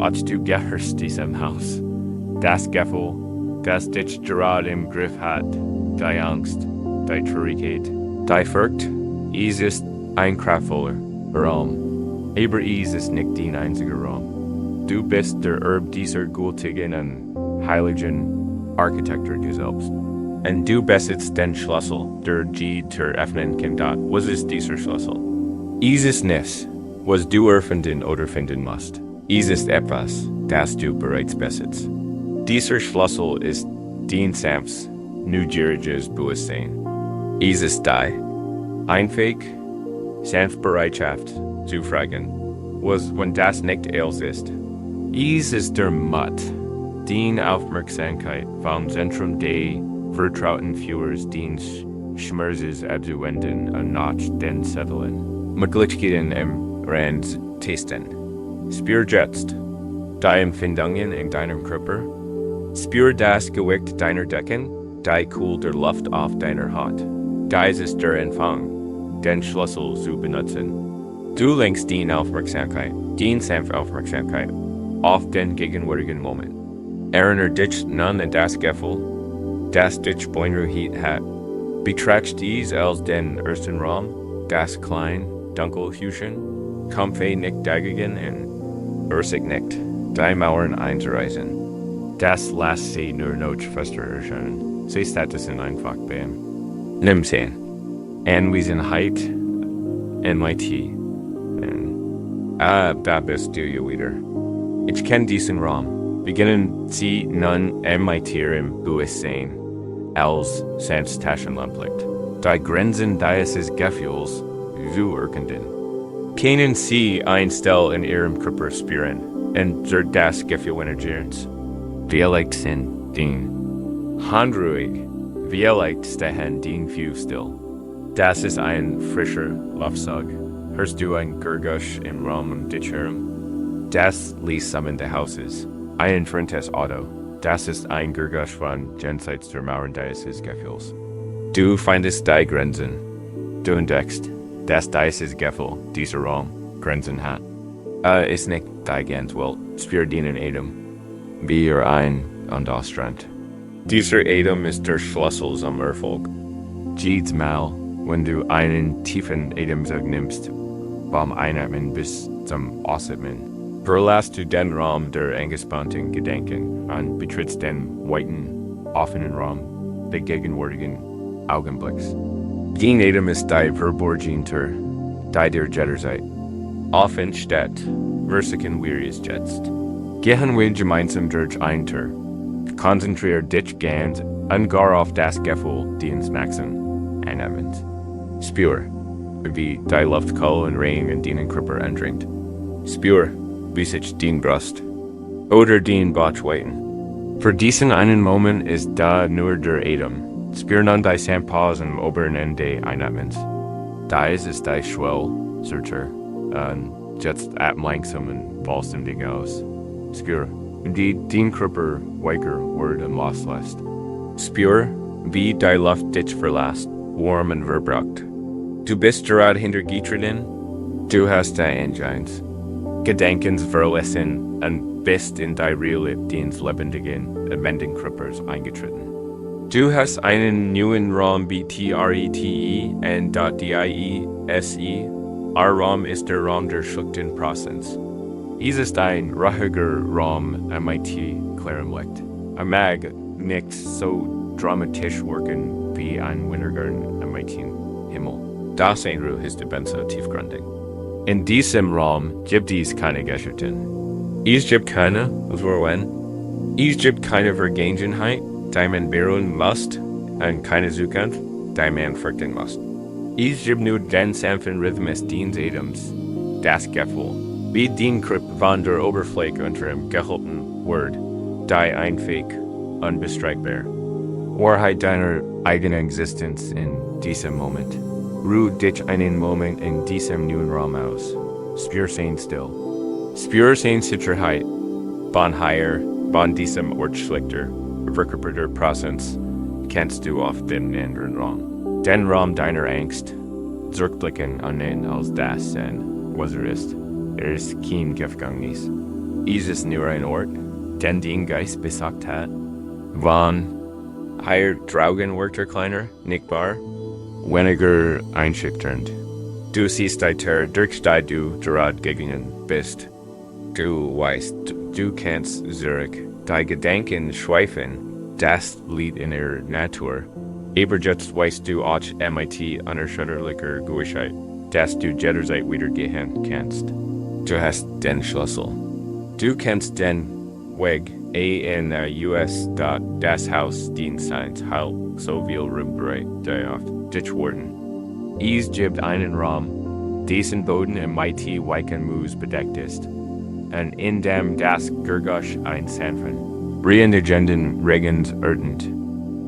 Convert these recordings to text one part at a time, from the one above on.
Ach du gehörst diesem Haus. Das Gefühl, das dich gerade im Griff hat, die Angst, die Traurigkeit, die Furcht, ist ein kraftvoller Raum. Aber ist nicht dein einziger Raum. Du bist der Erbe dieser gültigen und heiligen Architektur du selbst. Und du besitzt den Schlüssel, der die Tür öffnen kann. Was ist dieser Schlüssel? Es ist nichts, was du erfinden oder finden musst. Es ist etwas, das du bereits besitzt. Dieser Schlüssel ist dein sanftes, neugieriges Bewusstsein. Es ist einfach, sanft Bereitschaft zu fragen, was, wenn das nicht alles ist. Es ist der Mut, deine Aufmerksamkeit vom Zentrum des vertrauten Führers deines Schmerzes abzuwenden und nach den Zetteln. Möglichkeiten im Rand testen. Spür jetzt die Empfindungen in deinem Körper. Spür das Gewicht deiner Decken, die Kühl der Luft auf deiner Haut. Dies ist der Empfang, den Schlüssel zu benutzen. Du lenkst deine Aufmerksamkeit, deine sanfte Aufmerksamkeit, auf den gegenwärtigen Moment. Erinnere dich nun an das Gefühl, das dich beunruhigt hat. Betrachte dies als den ersten Raum, das klein, dunkel Hüschen, Kampfe nicht dagegen und Ursig nicht, die Mauern einzureißen. Das lässt sie nur noch fester erscheinen. Sie Statusen einfach beim. Nimm sehen. Anwesenheit, MIT. Da bist du ja wieder. Ich kenne diesen Raum. Beginnen Sie nun MIT im Bewusstsein als Taschenlamplicht. Die Grenzen dieses Gefühls zu erkennen. Können Sie ein Still in Ihrem Körper spüren und durch das Gefühl energieren? Vielleicht sind den handruhig, vielleicht stehen den Füße still. Das ist ein frischer Luftzug. Hörst du ein Gurgusch im Raum um dich herum? Das liest zusammen der Hauses. Ein fremdes Auto. Das ist ein Gurgusch von jenseits der Mauern dieses Gefühls. Du findest die Grenzen. Du entdeckst, dass dieses Gefühl, dieser Raum, Grenzen hat. Ist nicht die ganz Welt. Spür den Atem. Wie ein und Strand. Dieser Atem ist der Schlüssel zum Erfolg. Jedes Mal, wenn du einen tiefen Atemzug nimmst, vom Einatmen bis zum Ausatmen, verlässt du den Raum der angespannten Gedanken und betrittst den weiten, offenen Raum des gegenwärtigen Augenblicks. Dein Atem ist die verborgene Tür, die dir jederzeit offen steht, versichern wir es jetzt. Gehen wir gemeinsam durch eine Tür. Konzentriere dich ganz und gar auf das Gefühl, deines Maxen einatmens. Spür, wie die Luft kalt und rein in deinen Körper eindringt. Spür, wie sich dein Brust oder dein Bauch weiten. Für diesen einen Moment ist da nur der Atem. Spür nun die Sandpause am oberen Ende Einatmens. Dies ist die Schwellsearcher und jetzt atmen langsam und fallst im Ding aus. Spür, wie dein Körper weicher wird und loslässt. Spür, wie die Luft dich verlässt, warm und verbraucht. Du bist gerade hintergetreten, du hast die Engines. Gedankens verlassen und bist in die Realität deines lebendigen, lebendigen Körpers eingetreten. Du hast einen neuen Raum BTRETE und DIESE. Our Raum ist der Raum der schlichten Präsenz. Es ist ein ruhiger Raum MIT klarem Licht. Er mag nicht so dramatisch wirken wie ein Wintergarten MIT Himmel. Das Einruhe ist ebenso tiefgründig. In diesem Raum gibt es keine Geschichten. Es gibt keine, es gibt keine Vergangenheit, die man beruhen muss, und keine Zukunft, die man fürchten muss. Es gibt nur den sanften Rhythmus deines Atems, das Gefühl, wie den Kripp von der Oberfläche unter ihm gehalten wird, die einfach unbestreitbar. Wahrheit deiner eigenen Existenz in diesem Moment. Ruh dich einen Moment in diesem neuen Raum aus. Spür sein still. Spür sein Sicherheit. Von hier, von diesem Ort schlichter, verkörperter Präsenz, kennst du auf dem anderen Raum. Den Raum deiner Angst, zurückblicken an ihn als das sein, was ist. Ist kein Gefängnis. Isis nur ein Ort, den den Geist besagt hat. Wann higher Draugen workter kleiner, Nickbar, weniger einschüchternd. Du siehst deiter, dirkst du gerad gegen bist. Du weißt, du kennst Zurich, die Gedanken schweifen, das Lied in ihrer Natur. Aber jetzt weißt du auch MIT unerschütterlicher Gewissheit, dass du jederzeit wieder gehen kannst. Du hast den Schlüssel. Du kennst den Weg, in der US das Haus dient sein halt so viel Raum bereit, der auf dich worden. Es gibt einen Raum, dessen Boden im mighty weichen Moos bedeckt ist, und in dem das Gergusch ein sanften, brennenden Regens erdend.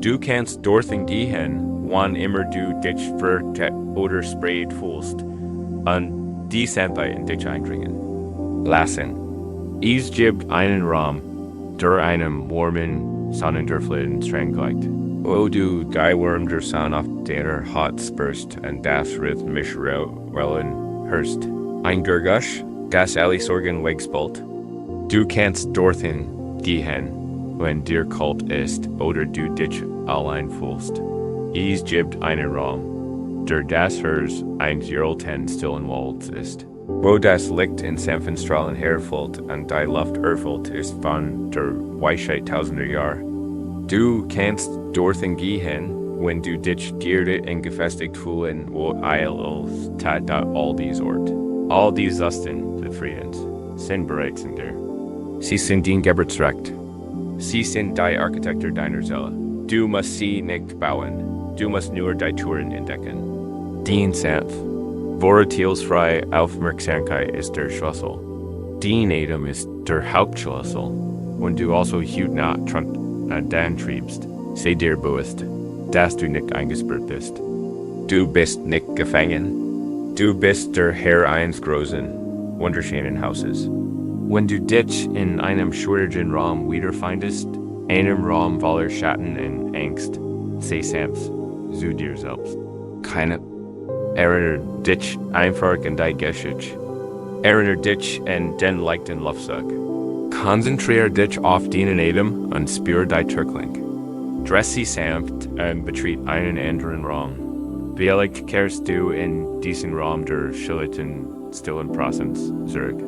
Du kannst dorthin gehen, wann immer du dich vertet oder sprayt fühlst, und die Sanftheit in dich eindringen lassen. Es gibt einen Raum, der einem warmen, sonnendurchfluten Strang gleicht, wo du die Wurm der Sonne auf der Haut spürst und das rhythmisch Rollen hörst. Ein Gergusch, das alle Sorgen wegspult. Du kannst dorthin gehen, wenn dir kalt ist oder du dich allein fühlst. Es gibt einen Raum, der das Hers ein Jürlten stillen Wald ist, wo das Licht in sanften Strahlen herfällt und die Luft erfüllt ist von der Weisheit tausender Jahre. Du kannst dorthin gehen, wenn du dich geerdet und gefestigt fühlen, wo Eils tat all dies Ort. All dies Zusten des Friedens sind bereits in dir. Sie sind dein Geburtsrecht. Sie sind die Architektur deiner Seele. Du musst sie nicht bauen. Du musst nur die Touren entdecken. Dein Sanft, volatilsfrei Aufmerksamkeit ist der Schlüssel. Dein Atem ist der Hauptschlüssel. Wenn du also hutnah dann triebst, sei dir bewusst, dass du nicht eingesperrt bist. Du bist nicht gefangen. Du bist der Herr eines großen, wunderschönen Hauses. Wenn du dich in einem schwierigen Raum wiederfindest, einem Raum voller Schatten und Angst, sei sanft zu dir selbst. Keine erinnere dich einfach an dein Geschichte. Erinnere dich an den leichten Luftzug. Konzentriere dich auf deinen Atem und spüre die Türkling. Dress sie sanft und betritt einen anderen Raum. Vielleicht kehrst du in diesen Raum der schillenden, stillen Präsenz zurück.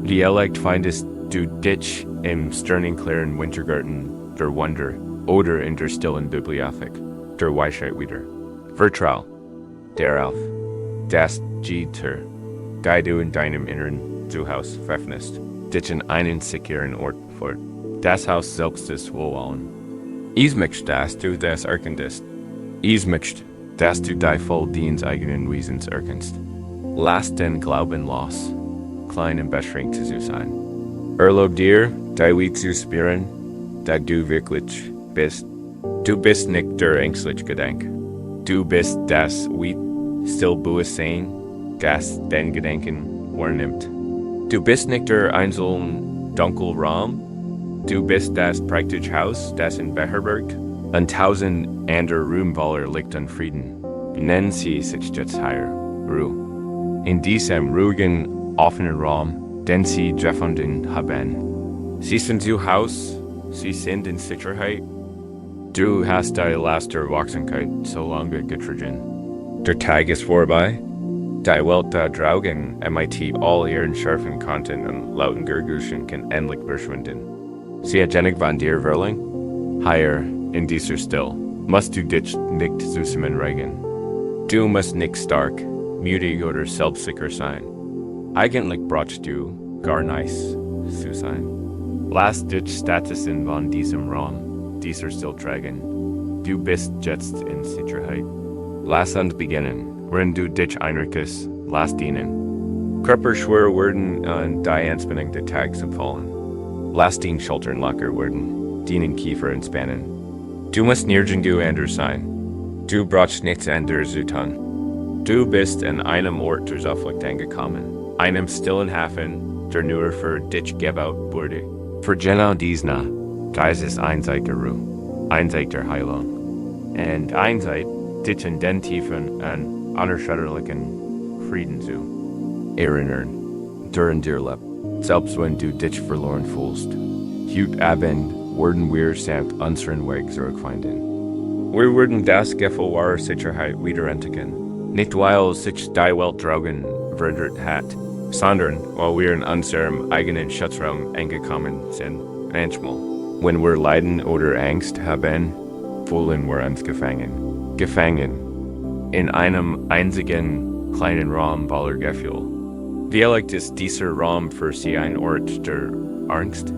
Vielleicht findest du dich im sternen, klaren Wintergarten der Wunder oder in der stillen Bibliothek der Weisheit wieder. Vertrau darauf, dass Gitter, die du in deinem Inneren Zuhause pfeffnest, dich in einen sicheren Ort fort. Das Haus selbst ist Wohlwollen. Es möchte, dass du das erkennst. Es möchte, dass du die voll deines eigenen Wesens erkennst. Lass den Glauben los, klein und beschränkt zu sein. Erlaub dir, die Lied zu spüren, dass du wirklich bist. Du bist nicht der ängstliche Gedanke. Du bist das Lied, Stillbewusstsein, das den Gedanken wahrnimmt. Du bist nicht der einzelne dunkle Raum. Du bist das praktische Haus, das in beherbergt, und tausend andere Ruhmvoller Licht und Frieden. Nennen Sie sich jetzt higher, Ruhe. In diesem ruhigen, offenen Raum, den Sie gefunden haben. Sie sind zu Haus, Sie sind in Sicherheit. Du hast die Last der Wachsamkeit so lange getragen. Der Tag ist vorbei. Die Welt da draugen MIT all ihren scharfen Kanten und lauten Gerguschen kann endlich verschwinden. Sie hat Jennig von dir Verling? Higher, in dieser Still, musst du dich nicht zusammenregen. Du musst nicht stark, mutig oder selbstsicher sein. Eigentlich brauchst du gar nichts zu sein. Lass dich stattdessen von diesem Raum, dieser Still tragen. Du bist jetzt in Sicherheit. Lass uns beginnen. Wenn du dich einrichtest, lass dienen. Körper schwer werden und die Anspannung der Tag zu fallen. Lass den Schultern locker werden, den Kiefer entspannen. Du musst nirgendwo anders sein. Du brauchst nichts anderes zu tun. Du bist an einem Ort der Zuflucht angekommen, einem stillen Hafen, der nur für dich gebaut wurde. Für genau diesen, das ist einseitig der Ruhe, einseitig der Heilung. Und einseitig dich in den tiefen und unerschütterlichen Frieden zu erinnern, der in dir lebt. selbst wenn du dich verloren fühlst. Heute Abend werden wir samt unseren Weg zurückfinden. Wir werden das Gefühl der Sicherheit wiederentdecken. Nicht weil sich die Welt draußen verändert hat, sondern weil wir in unserem eigenen Schutzraum angekommen sind. Manchmal, wenn wir Leiden oder Angst haben, fühlen wir uns gefangen. Gefangen in einem einzigen, kleinen Raum voller Gefühl. Vielleicht ist dieser Raum für Sie ein Ort der Angst.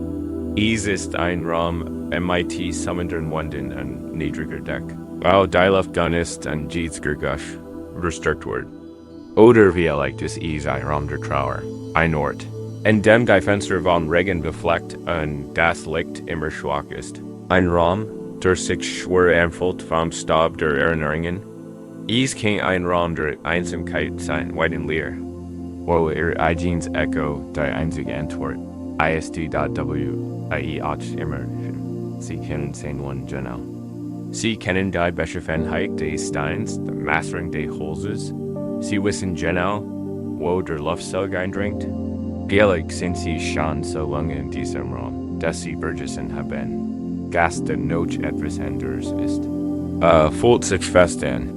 Es ist ein Raum MIT summenden Wunden an niedriger Deck. Weil die Luft dünn ist und jedes Geräusch verstärkt wird. Oder vielleicht ist es ein Raum der Trauer, ein Ort, in dem die Fenster von Regen befleckt und das Licht immer schwach ist. Ein Raum, der sich schwer anfühlt vom Staub der Erinnerungen. Es kann ein Raum der Einsamkeit sein, weit und leer, wo ihr eigenes Echo die einzige Antwort ist.w immer. Sie kennen sein one genau. Sie kennen die Beschaffenheit des Steins, die Mastering des Holzes. Sie wissen genau, wo der Luftzug eindringt. Vielleicht sind Sie schon so lange in diesem Raum, dass Sie vergessen haben, dass da noch etwas anderes ist. Fühlt sich fest an.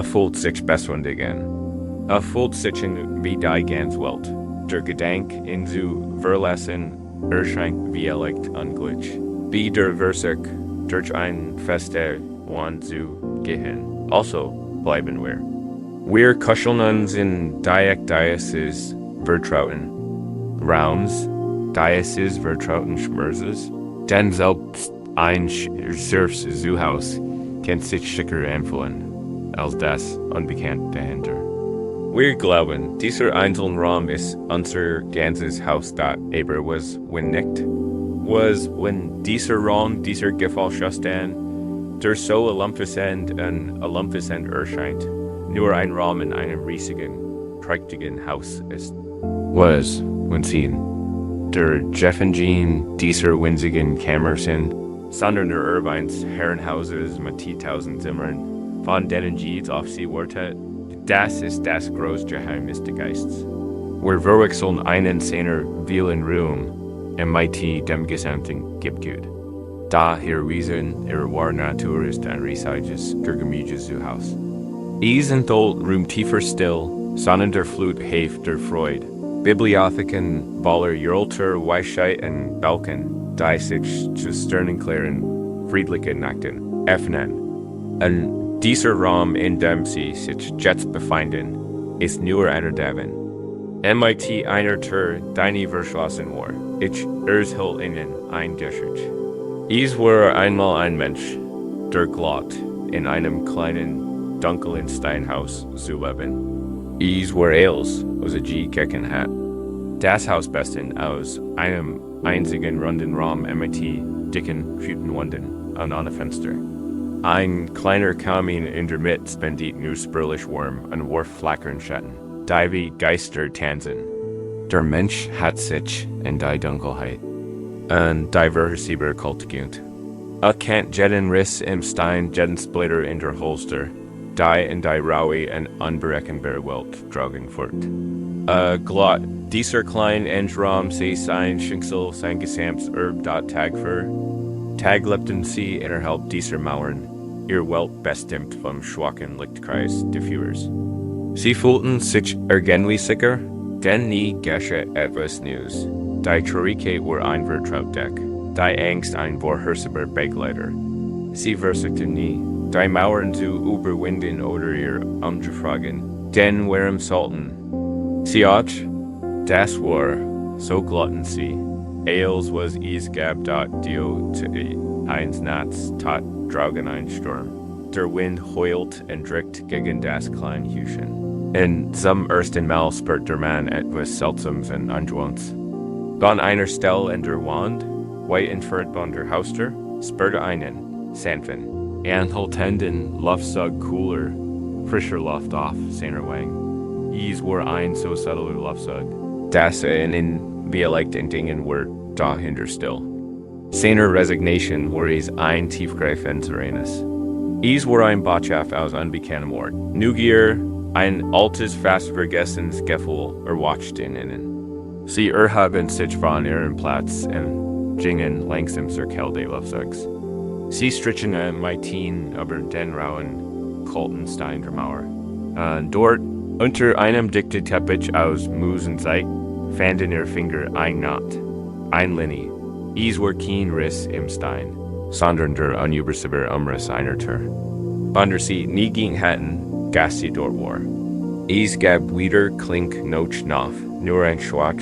Fühlt sich bestwendig an. Fühlt sich wie die ganze Welt. Der Gedanke in zu verlassen erscheint wie Licht unglücklich. Wie der Versuch, durch ein feste Wand zu gehen. Also bleiben wir. Wir kuscheln uns in dieses vertrauten Raums, dieses vertrauten Schmerzes, denn selbst ein Surfs-Zuhaus kann sich schicker anfühlen als das Unbekannte dahinter. Wir glauben, dieser einzelne Raum ist unser ganzes Haus dort, aber was wenn nicht? Was wenn dieser Raum, dieser Gefühlszustand, der so allumfassend und allumfassend erscheint, nur ein Raum in einem riesigen, prächtigen Haus ist? Was wenn Sie der Jeffengene dieser winzigen Kammer sind, sondern der Irvines Herrenhauses mit 10.000 Zimmern, von denen jedes auf Sie wartet? Das ist das große Geheimnis des Geistes. Wir verwechseln einen seiner vielen Ruhm MIT dem gesamten gibt. Da hier Wesen ihre wahre Natur ist ein riesiges, gemütliches Zuhause. Es enthält Ruhm tiefer still, sondern der Flut Heft der Freude. Bibliotheken voller Jurlter Weisheit und Balken, die sich zu sternenklären, friedlichen Nachten öffnen. Und dieser Raum, in dem sie sich jetzt befinden, ist nur einer davon. MIT einer Tür, die verschlossen war. Ich erzähl Ihnen ein Geschichte. Es war einmal ein Mensch, der glaubt, in einem kleinen, dunklen Steinhaus zu leben. Es war alles, was je gekannt hat. Das Haus bestand aus einem einzigen runden Raum mit dicken, schönen Wänden und ohne Fenster. Ein kleiner Kamin in der Mitte spendiert nur spärlich warm und warf flackernde Schatten, die wie Geister tanzen. Der Mensch hat sich in die Dunkelheit und die Verhörsieber kultiviert. Kennt jeden Riss im Stein, jeden Splitter in der Holster, die in die raue und unberechenbare Welt tragen fort. Glott, dieser kleine Endraum sie sein Schicksal, sein gesamtes Erb dort Tag für. Tag lebten sie innerhalb dieser Mauern, ihr Welt bestimmt vom schwachen Lichtkreis des Führers. Sie fühlten sich irgendwie sicher, denn nie geschah etwas Neues. Die Traurigkeit war ein Vertrautdeck, die Angst ein vorhersehbarer Begleiter. Sie versuchten nie, die Mauern zu überwinden oder ihr umzufragen, denn warum sollten sie auch? Das war, so glotten sie, als was es gab dort Dio zu eins Nachts tat draugen ein Sturm. Der Wind heult und drückt gegen das kleine Hüschen. Und zum ersten Mal spürt der Mann etwas Seltsames und Ungewohntes. Von einer Stelle in der Wand, weit entfernt von der Haustür, spürte einen, sanften, anhaltenden Luftzug cooler, frischer Luft auf seiner Wange. Es war ein so subtler Luftzug, dass in vielleicht in Dingen war dahinter still. Seiner Resignation war es ein tiefgreifend Serenes. Es war ein Botschaft aus unbekanntem Ort. Neugier, ein altes, fast vergessenes Gefühl erwachte in ihnen. Sie haben sich von ihrem Platz gingen langsam zur Kälte Lufzugs. Sie strichen Maitin über den rauen Koltenstein der Mauer. Dort, unter einem dichten Teppich aus Mus und Seid, fanden ihr Finger ein Knot, ein Linie. Es war kein Riss im Stein, sondern der unübersehbare Umriss einer Tür. Bonder sie nie ging hatten, gas sie dort war. Es gab wieder klink noch nach, nur ein schwach,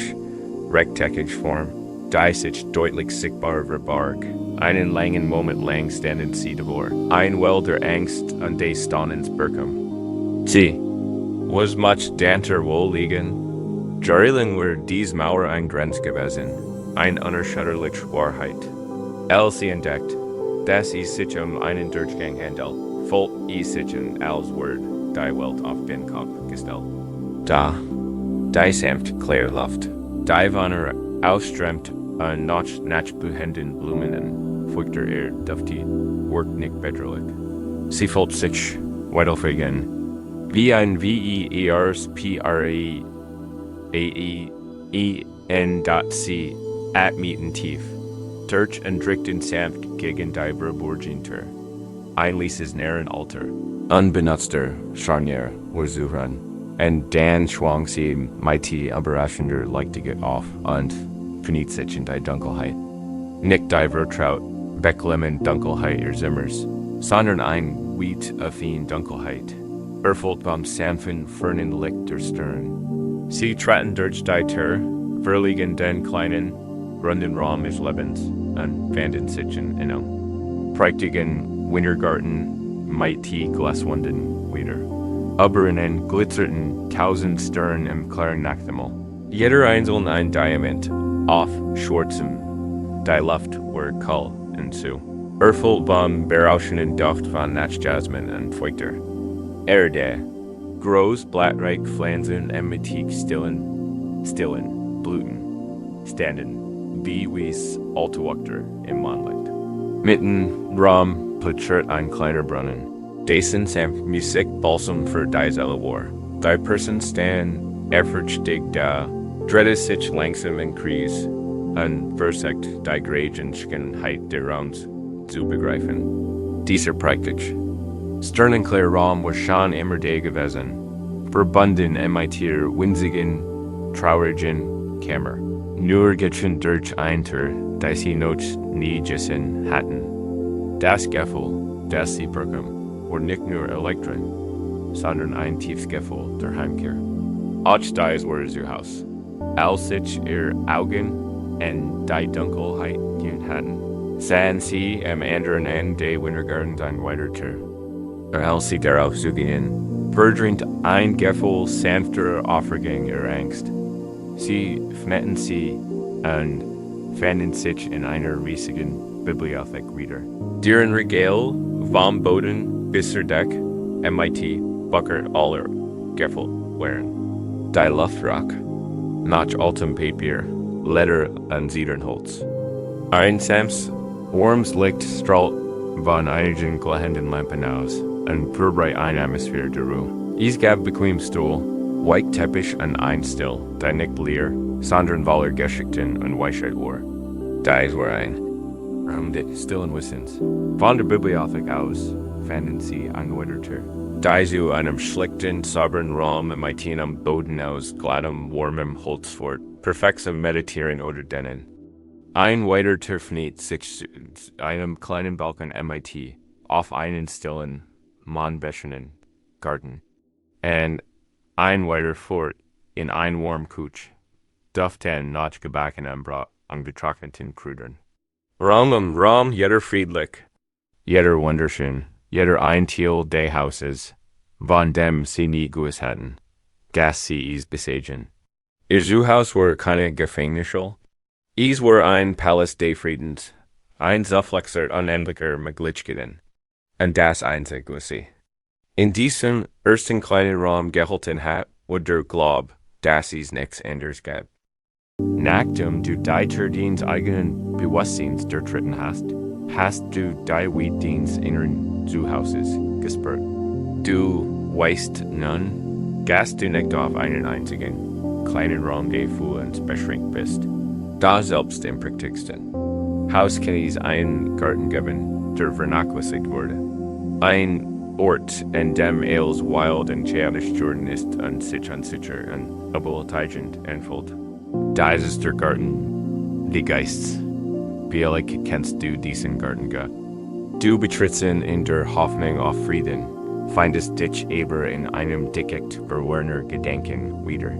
rechteckige Form, die sich deutlich sichtbar verbarg. Einen langen Moment lang standen sie davor, ein Well der Angst und des Staunens Birkum. Sie, was much danter wohl liegen? Jahrelang war dies Mauer ein Grenz gewesen, ein unerschütterliche Wahrheit. Sie entdeckt, dass es sich einen Durchgang handelt, voll es sich als Wort die Welt auf den Kopf gestellt. Da, die sanft klare Luft, die Wanner ausströmt an nachbuhenden Blumen feuchter duftig, work nicht bedrohlich. Sie fühlt sich weiterfegen, wie ein VERSPRAEEN atmieten tief, durch und drückten sanft gegen die Verborgentür. Ein leases näheren Alter, unbenutzter Scharnier war Zuhran, und dann schwang sie mighty überraschender Leichtige auf und verniet sich in die Dunkelheit. Nicht die Vertraut, beklemmen Dunkelheit ihr Zimmers, sondern ein Wied affin Dunkelheit, erfüllt vom sanften, fernen Licht der Stirn. Sie traten durch die Tür, verliegen den kleinen, runden Raum des Lebens und fanden sich in einem prächtigen Wintergarten mighty Glaswänden wieder. Aber ihnen glitzerten tausend Sterne im klaren Nachthimmel. Jeder einzeln ein Diamant, auf schwarzem, die Luft war kalt und zu. Erfüllt vom berauschenden Duft von Nachtjasmin und Feuchter. Erde, groß blättreich Pflanzen emmetig stillen, Blüten, standen, wie wie's alte Wachter im Mondlicht. Mitten Raum plätschert ein kleiner Brunnen. Dessen sanft Musik Balsam für die Seele war. Die Person stand ehrfurchtig da, drettet sich langsam in Kreis, und versagt die Grägenheit der Raums zu begreifen. Dieser praktisch. Sternenklar Raum war schon immer der gewesen, verbunden mit ihrer winzigen, traurigen Kammer. Nur getrennt durch ein Tür, das sie noch nie gesehen hatten. Das Gefühl, das sie bekommen, war nicht nur Elektron, sondern ein tiefes Gefühl der Heimkehr. Auch dies war ihr Haus. Als sich ihr Augen in die Dunkelheit gehen hatten, sahen sie am anderen Ende des Wintergartens ein weiter Tür. Als sie darauf zugingen, verdrängt ein Gefühl sanfter Aufregung ihrer Angst. Sie öffneten sie und fanden sich in einer riesigen Bibliothek wieder. Deren Regal vom Boden bis zur Deck MIT Bucker aller Gefühl waren. Die Luftrock, nach altem Papier, Leder und Zedernholz. Ein sanftes, warmes Licht strahlt von einigen glühenden Lampen aus und verbreitet eine Atmosphäre der Ruhe. Es gab bequem Stuhl, White Teppich und ein Still, die nicht leer, sondern voller Geschichten und Weisheit war. Dies war ein Raum des stillen Wissens. Von der Bibliothek aus fanden sie ein weiter Tür. Die zu einem schlichten, sauberen Raum mit einem Boden aus glattem, warmem Holz fort, perfekt zum Meditieren oder Dehnen. Ein weiter Tür verniet sich zu einem kleinen Balkon MIT, auf einen stillen, mondbäschenden Garten. Und ein weiter fort in ein warm Kutsch, duften nach gebackenem Brot und getrockneten Krüdern. Raum um Raum jeder friedlich, jeder wunderschön, jeder ein Teil des Hauses, von dem sie nie gewusst hatten, dass sie es besiegen. Ihr Zuhause war keine Gefängnisschule, es war ein Palast des Friedens, ein zerflexer unendlicher Möglichkeiten, und das einzig was sie. In diesem ersten kleinen Raum gehalten hat, war der Glaub, dass es nichts anderes gab. Nachdem du die Tür deines eigenen Bewusstseins durchtreten hast du die Weid deines inneren Zuhauses gespürt. Du weißt nun, dass du nicht auf einen einzigen kleinen Raum der Fühlen und beschränkt bist. Da selbst im Praktiksten. Haus Kennys ein Garten geben, der vernachlässigt wurde. Ein Ort, in dem alles wild und chaotisch geworden ist und sicher und überwältigend entfällt. Da ist der Garten des Geistes. Wie kennst du diesen Garten Gott? Du betrittst ihn in der Hoffnung auf Frieden, findest dich aber in einem Dickicht verworrener Gedanken wieder.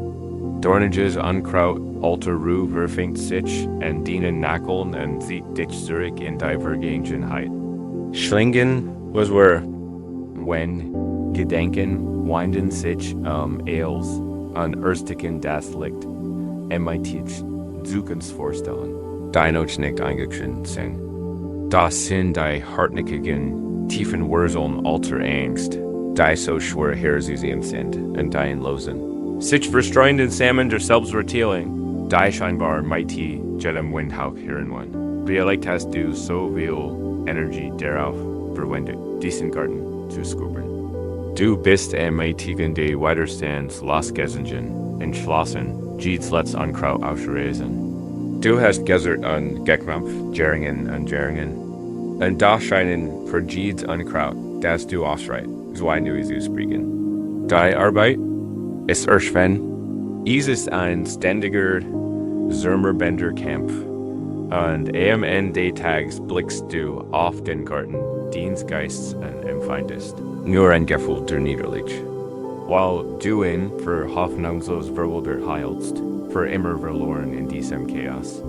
Dorniges Unkraut alter Ruhe verfängt sich und dienen Nackeln und zieht dich zurück in die Vergangenheit. Schlingen was where, when Gedanken winden sich eils an Ersticken das Licht, MIT Zukunftsvorstellen, die noch nicht eingeschritten sind. Das sind die hartnäckigen, tiefen Wurzeln alter Angst, die so schwer herzusehen sind und die losen. Sich verstreuenden Samen der Selbstverurteilung, die scheinbar mighty jedem Windhauch hören wollen. Vielleicht hast du so viel Energie darauf verwendet, diesen Garten zu scubern. Du bist am einzigen der Widerstands losgegangen, entschlossen, jedes letzte Unkraut auszureißen. Du hast gesucht an Gekämpft, Jähringen und Jähringen. Und da scheinen für jedes Unkraut, das du ausreißt, zwei neue zu sprechen. Die Arbeit ist erschwen, es ist ein ständiger, zermürbender Kampf. Und am Ende des Tages blickst du auf den Garten deines Geistes und empfindest nur ein Gefühl der Niederlage. Weil du ihn für hoffnungslos verwildert heilst, für immer verloren in diesem Chaos.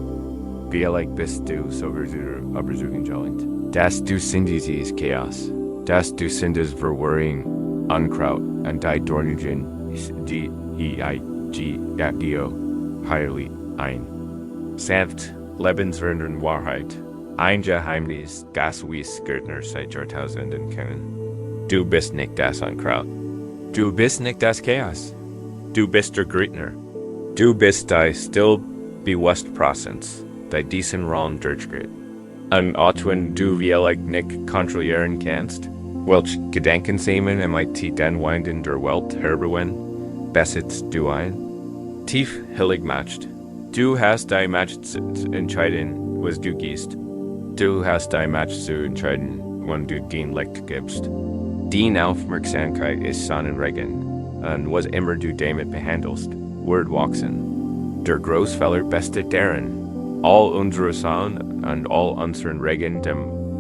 Vielleicht bist du so übersuchen sollend, dass du sind dieses Chaos, dass du sind das Verwirrung, Unkraut und die Dornigen, die heilig ein. Sanft, lebenswerdende Wahrheit, ein Geheimnis, das wir Gärtner seit Jahrtausenden kennen. Du bist nicht das Unkraut. Du bist nicht das Chaos. Du bist der Gärtner. Du bist die still bewusst Präsenz, die diesen Raum durchgeht. Und auch wenn du vielleicht nicht kontrollieren kannst, welche Gedankensamen MIT den Winden der Welt herbewen, besitzt du ein? Tief hillig macht. Du hast die Macht zu entscheiden, was du gehst. Du hast die Macht zu entscheiden, wann du den Licht gibst. Die Aufmerksamkeit ist Sonnenregen, und was immer du damit behandelst, wird wachsen. Der Großfehler besteht darin, all unsere Sonne und all unseren Regen dem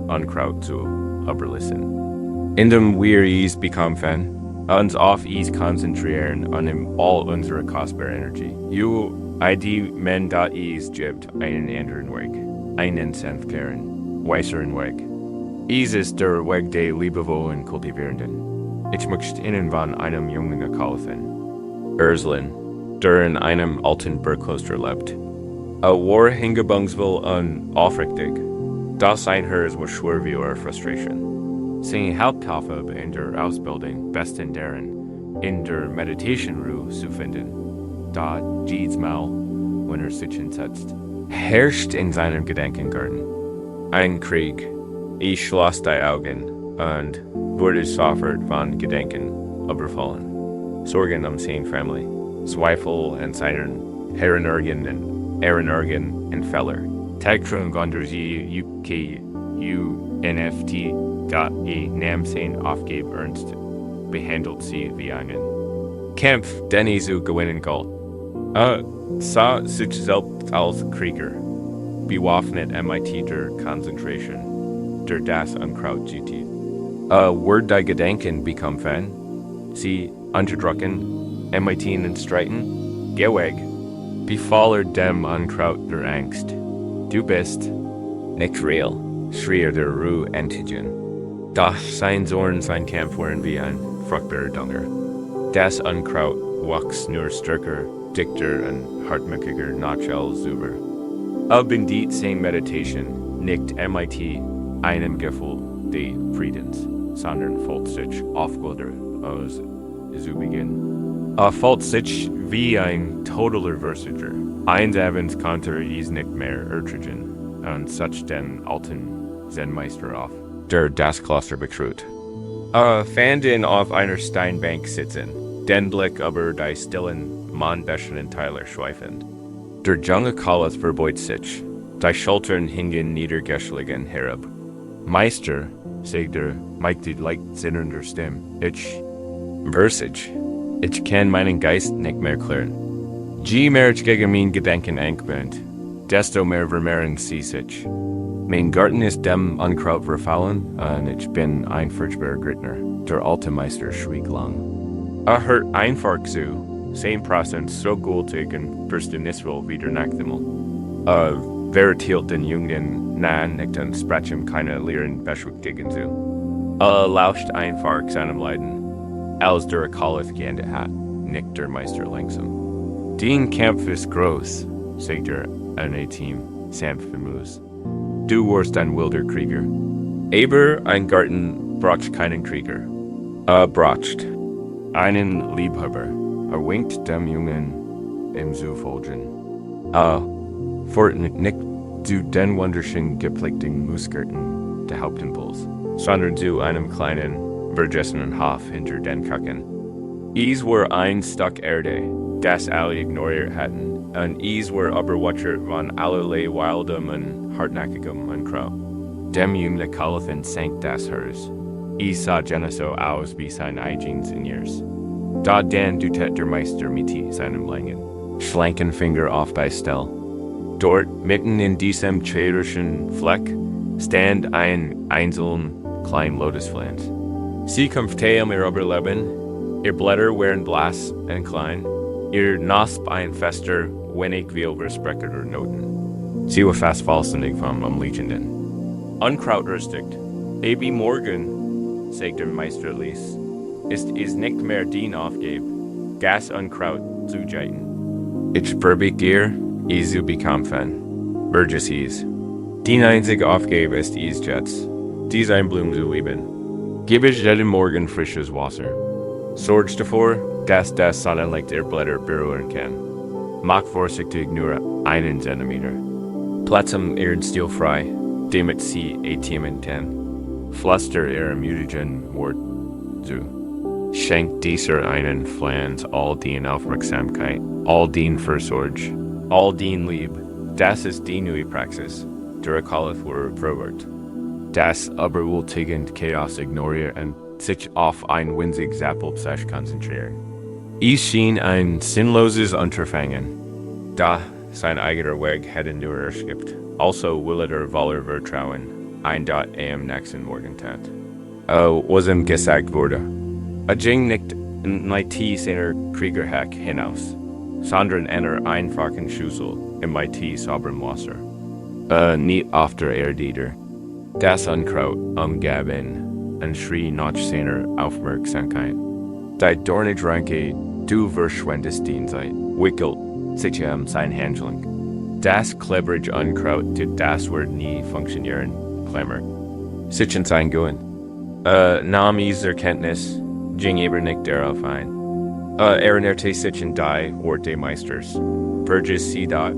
Unkraut zu überlassen. Indem wir es bekämpfen, uns auf es konzentrieren und all unsere kostbare Energie. Men da es gibt einen anderen Weg, einen sanfteren, weiseren Weg. Es ist der Weg der Liebevollen Kultivierenden. Ich möchte Ihnen von einem Jungen erzählen. Erslin, der in einem alten Bergkloster lebt. War hingebungsvoll und aufrichtig. Das sein Herz war schwer wie eure Frustration. Seine Hauptaufgabe in der Ausbildung besten darin, in der Meditation Ruhe zu finden. Da jedes Mal, wenn sich hinsetzt, herrscht in seinem Gedankengarten ein Krieg. Ich schloss die Augen und wurde sofort von Gedanken überfallen. Sorgen seine Familie, Zweifel an seinen Erinnerungen und Fehler. Tagtrung unter sie UNFT, da nahm sein Aufgabe ernst, behandelt sie wie einen Kampf, den zu gewinnen galt. Sah sich selbst als Krieger, bewaffnet MIT der Konzentration, der das Unkraut GT. Word die Gedanken bekämpfen, sie unterdrücken, MIT in Streiten, geh weg, befaller dem Unkraut der Angst. Du bist nicht real, schrie der Ruhe Antigen. Doch sein Zorn, sein Kampf waren wie ein fruchtbarer Dünger. Das Unkraut wächst nur stärker, dichter und hartnäckiger nachals über. In die Zen-Meditation nicht MIT einem Gefühl des Friedens, sondern fühlt sich aufgefordert aus zu Beginn. Fühlt sich wie ein totaler Versager. Eines Abends konnte es nicht mehr ertragen und such den alten Zen-Meister auf, der das Kloster betrug. Fand ihn auf einer Steinbank sitzen, den Blick über die stillen, mondbäschenden Täler schweifend. Der junge Kalath verbeut sich, die Schultern hingen niedergeschlagen herab. Meister, sagt mit die leicht sinnender Stimme, ich kann meinen Geist nicht mehr klären. Je mehr ich gegen mein Gedenken eingewandt, desto mehr vermehren sie sich. Mein Garten ist dem Unkraut verfallen, und ich bin ein furchtbarer Gärtner. Der alte Meister schwieg lang. Hört einfach zu, 10% so gültig und verständnisvoll wie der Nachthimmel. Wer hielt den Jungen nahe nicht und sprach ihm keine leeren Beschuldigungen zu. Lauscht einfach seinem Leiden. Als der Kalath geendet hat, nickt der Meister langsam. Den Kampf ist groß, sagt eine Team, sanft bemüht. Du warst ein wilder Krieger. Aber ein Garten braucht keinen Krieger. Braucht einen Liebhaber. Winkt dem Jungen im Zufolgen. Fort nicht zu den wunderschön gepflegten Moosgärten der Hauptimpuls, sondern zu einem kleinen, vergessenen Hof hinter den Kacken. Is war ein Stück Erde, das alle ignoriert hatten, und is war überwatert von allerlei wildem und hartnäckigem Unkraut. Dem Jungen Kalathen sank das Herz. Is sah gerne so aus wie sein eigenes Inners. Da dann dutet der Meister mit seinem langen, schlanken Finger auf die Stelle. Dort, mitten in diesem trägerischen Fleck, stand ein einzeln klein Lotuspflanz. Sie kämpfte ihr Überleben, ihr Blätter waren blass und klein, ihr Knosp ein fester, wenig vielversprechender Noten. Sie war fast vollständig vom Umliegenden. Unkrautrüstig, wie morgen, sagt der Meister Lies, ist nicht mehr den Aufgeb, Gas Unkraut zu jaiten. Ich verbieg ihr, zu bekämpfen. Burgess hieß. Die einzige Aufgabe ist jetzt, dies ein Blumen zu lieben. Gib ich jeden Morgen frisches Wasser. Sorge davor, dass das Sonnenlicht ihr Blätter berühren kann. Mach vorsichtig nur 1 Zentimeter. Platzem ihren Stil frei, damit sie atmen kann. Pflaster ihrem müdigen Wort zu. Schenkt dieser einen Pflanz all den Aufmerksamkeit, all den Versorge, all den Lieb. Das ist die neue Praxis, der Kalath war verwirrt. Das überwältigende Chaos ignorieren und sich auf ein winzig Zappelpsech konzentrieren. Es schien ein sinnloses Unterfangen, da sein eigener Weg hätte nur erschippt. Also will voller Vertrauen ein Dot am nächsten Morgen tat. Was ihm gesagt wurde. Ging nicht in seiner Kriegerhack hinaus, sondern einer einfachen Schüssel im sauberem Wasser. Nicht auf der Erde. Das Unkraut umgab ihn und schrie nach seiner Aufmerksamkeit. Die dornige Ranke, du verschwendest den Zeit, wickelt sich sein Handling. Das klebrige Unkraut tut das Wort nie funktionieren, klammert. Sich in sein Gehen. Nahm dieser Kenntnis, ging aber nicht darauf ein. Erinnerte sich in die Worte Meisters. Burgess sie dort,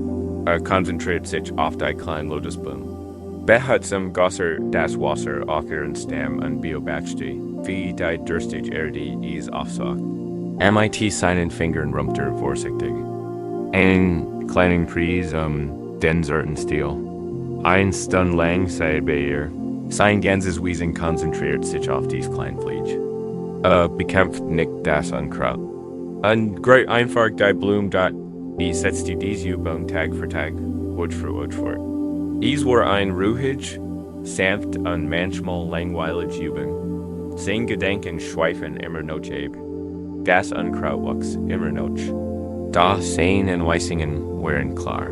konzentriert sich auf die kleinen Lotusblumen. Behutsam goss das Wasser auf ihren Stamm und beobachtete, wie die durstige Erde es aufsaugt. Mit seinen Fingern rummte vorsichtig. Einen kleinen Kreis den zarten Stil. Ein Stund lang sei bei ihr. Sein ganzes Wesen konzentriert sich auf dies kleine Fleisch. Bekämpft nicht das Unkraut. Und great einfach die Blume dort, setzte dies Übung Tag für Tag, Wort für Wort fort. Es war ein ruhig, sanft und manchmal langweilig Übung. Sein Gedenken schweifen immer noch ab. Das Unkraut wuchs immer noch. Da seine Anweisungen waren klar.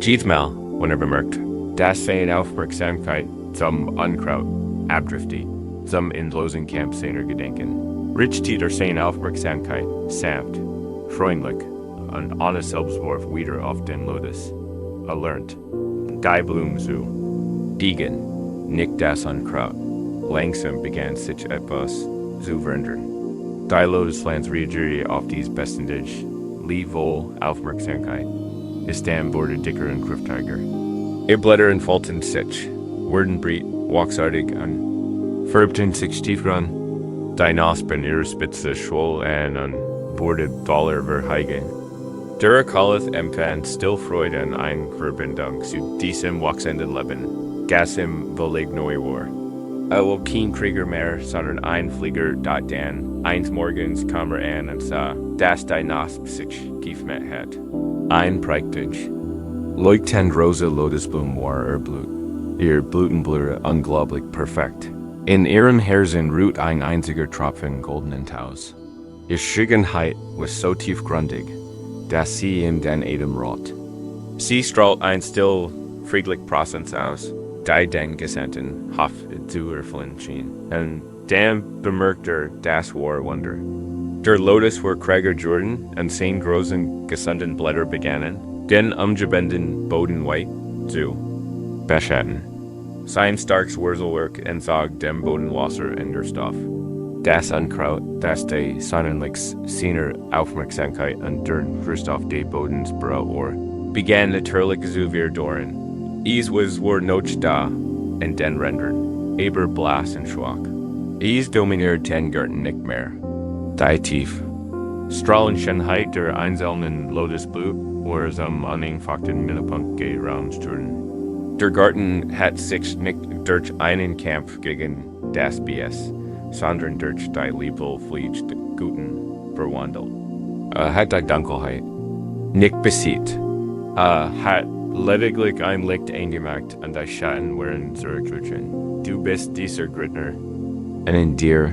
Diesmal, wenn bemerkt, dass seine Aufmerksamkeit zum Unkraut abdriftet, zum endlosen Kampf seiner Gedenken, richtete seine Aufmerksamkeit sanft, freundlich und ohne Selbstwurf wieder auf den Lotus. Erlernt, die Blumen zu biegen, nicht das Unkraut. Langsam begann sich etwas zu verändern. Die Lotuspflanze reagierte auf dies beständig, liebevoll Aufmerksamkeit. Es Stamm wurde dicker und kräftiger. Ihr Blätter entfalten sich, wurden breit, wachsartig und färbten sich tiefer an. Die Knospen ihrer Spitze schwoll an und wurde doller verheigen. Der calleth empfand still Freuden ein Verbindung zu diesem wachsenden Leben, gasem volig neu war. Will kein Krieger mehr, sondern ein Flieger dort dann, eins morgens kam an und sah, dass die Nasp sich geöffnet hat. Ein praktisch. Leuchtend rosa Lotusblumen war Blut. Ihr Blutenblüte unglaublich perfekt. In ihrem Herzen ruht ein einziger Tropfen goldenen Taus. Ihr Schiegenheit was so tiefgründig, dass sie ihm den Atem rot. Sie strahlt ein still, friedlich Präsenz aus, die den Gesandten Hoff zu erfüllen schien. Und dann bemerkte das war Wunder. Der Lotus war Krieger Jordan und 10 großen gesunden Blätter begannen, den umgebenden Boden weit zu beschatten. Sein starkes Wurzelwerk entzog dem Bodenwasser in der Stoff. Das Unkraut, das die sonnenlich seiner Aufmerksamkeit und der Rohstoff des Bodens berührt war, begann natürlich zu verdorren. Es war noch da, und den rendern, aber blass und schwach. Es dominiert den Garten nicht mehr. Die tief. Strahlenschönheit der einzelnen Lotusblut war zum unangefangten Mittelpunkt geraumst worden. Der Garten hat sich nicht durch einen Kampf gegen das Bias, sondern durch die Liebelpflicht Guten verwandelt. Hat die Dunkelheit nicht besiegt. Hat lediglich ein Licht eingemacht und die Schatten waren zurückgezogen. Du bist dieser Gärtner. Und in dir,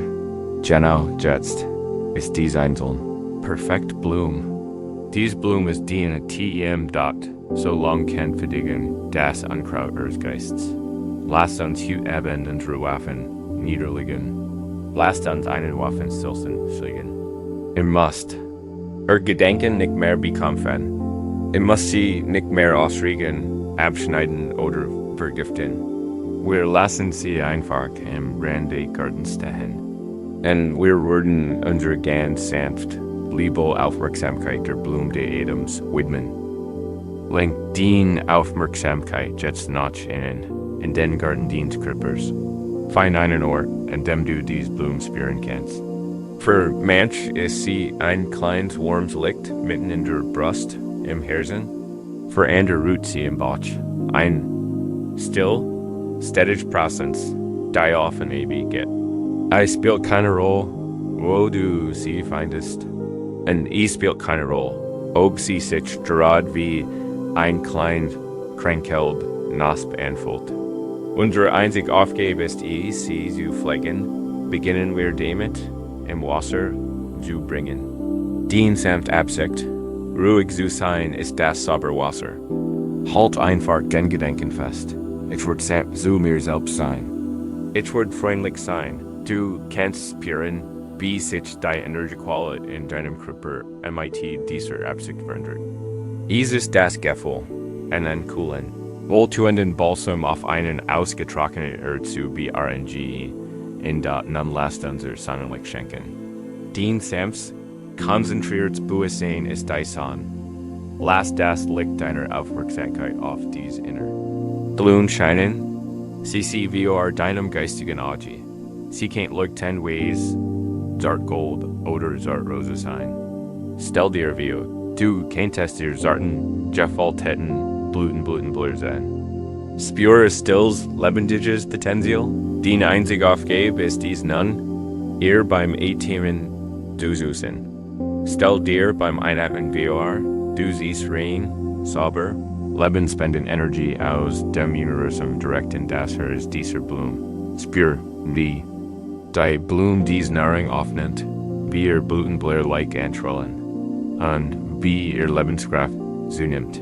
genau jetzt, ist dies einzeln. Perfekt Blum. Dies Blum ist die in TM dot, so lang kennt verdigen, das Unkraut Ihres Geistes. Lasst uns Hut eben und Waffen niederlegen. Lasst uns einen Waffen stillstehen. Ihr müsst. Gedenken nicht mehr bekämpfen. Ihr müsst sie nicht mehr ausregen, abschneiden oder vergiften. Wir lassen sie einfach im Rand des Gartens stehen. Und wir würden unsere ganz sanft, liebe Aufmerksamkeit der Blumen des Adams widmen. Lenk die Aufmerksamkeit jetzt nach in den Garten des Krippers. Find einen Ort, an dem du diese Blumen spüren kannst. Für manch ist sie ein kleines warmes Licht mitten in der Brust, im Herzen. Für andere ruht sie im Bauch. Ein still, stetig Präsenz, die offen ewig geht. Es spielt keine Rolle, wo du sie findest. Und es spielt keine Rolle, ob sie sich gerade wie ein klein Kränkelb Nasp anfühlt. Unsere einzige Aufgabe ist es, sie zu pflegen, beginnen wir damit, im Wasser zu bringen. Die sanfte Absicht, ruhig zu sein, ist das saubere Wasser. Halt einfach den Gedanken fest. Ich wird sanft zu mir selbst sein. Ich wird freundlich sein. Du kannst spüren, wie sich die Energiequalität in deinem Körper mit dieser Absicht verändert. Es ist das Gefühl, einen coolen, wohltuenden Balsam auf einen ausgetrockneten Erd zu BRNG, in dat nun lasst uns sonnenlicht schenken. Den sanftes, konzentriertes Bewusstsein ist dein Son. Lass das Licht deiner Aufmerksamkeit auf dies Inner. Blumen scheinen, sie wie deinem geistigen Auge. Sie kennt leuchten Ways, zart Gold oder zart Rose sein. Stell dir vor, du könntest dir zarten, gefalteten Blütenblür sein. Spüre stills, lebendiges Potenzial. Die einzige Aufgabe ist dies nun, ihr beim Atmen zu suchen. Stell dir beim Einatmen vor, du siehst rein, sauber, lebensspendende Energie aus dem Universum direkt in das Herz dieser Blume. Spür wie die Blume dies Nahrung aufnimmt, wie ihr Blütenblär anschwellen und wie ihr Lebenskraft zunimmt.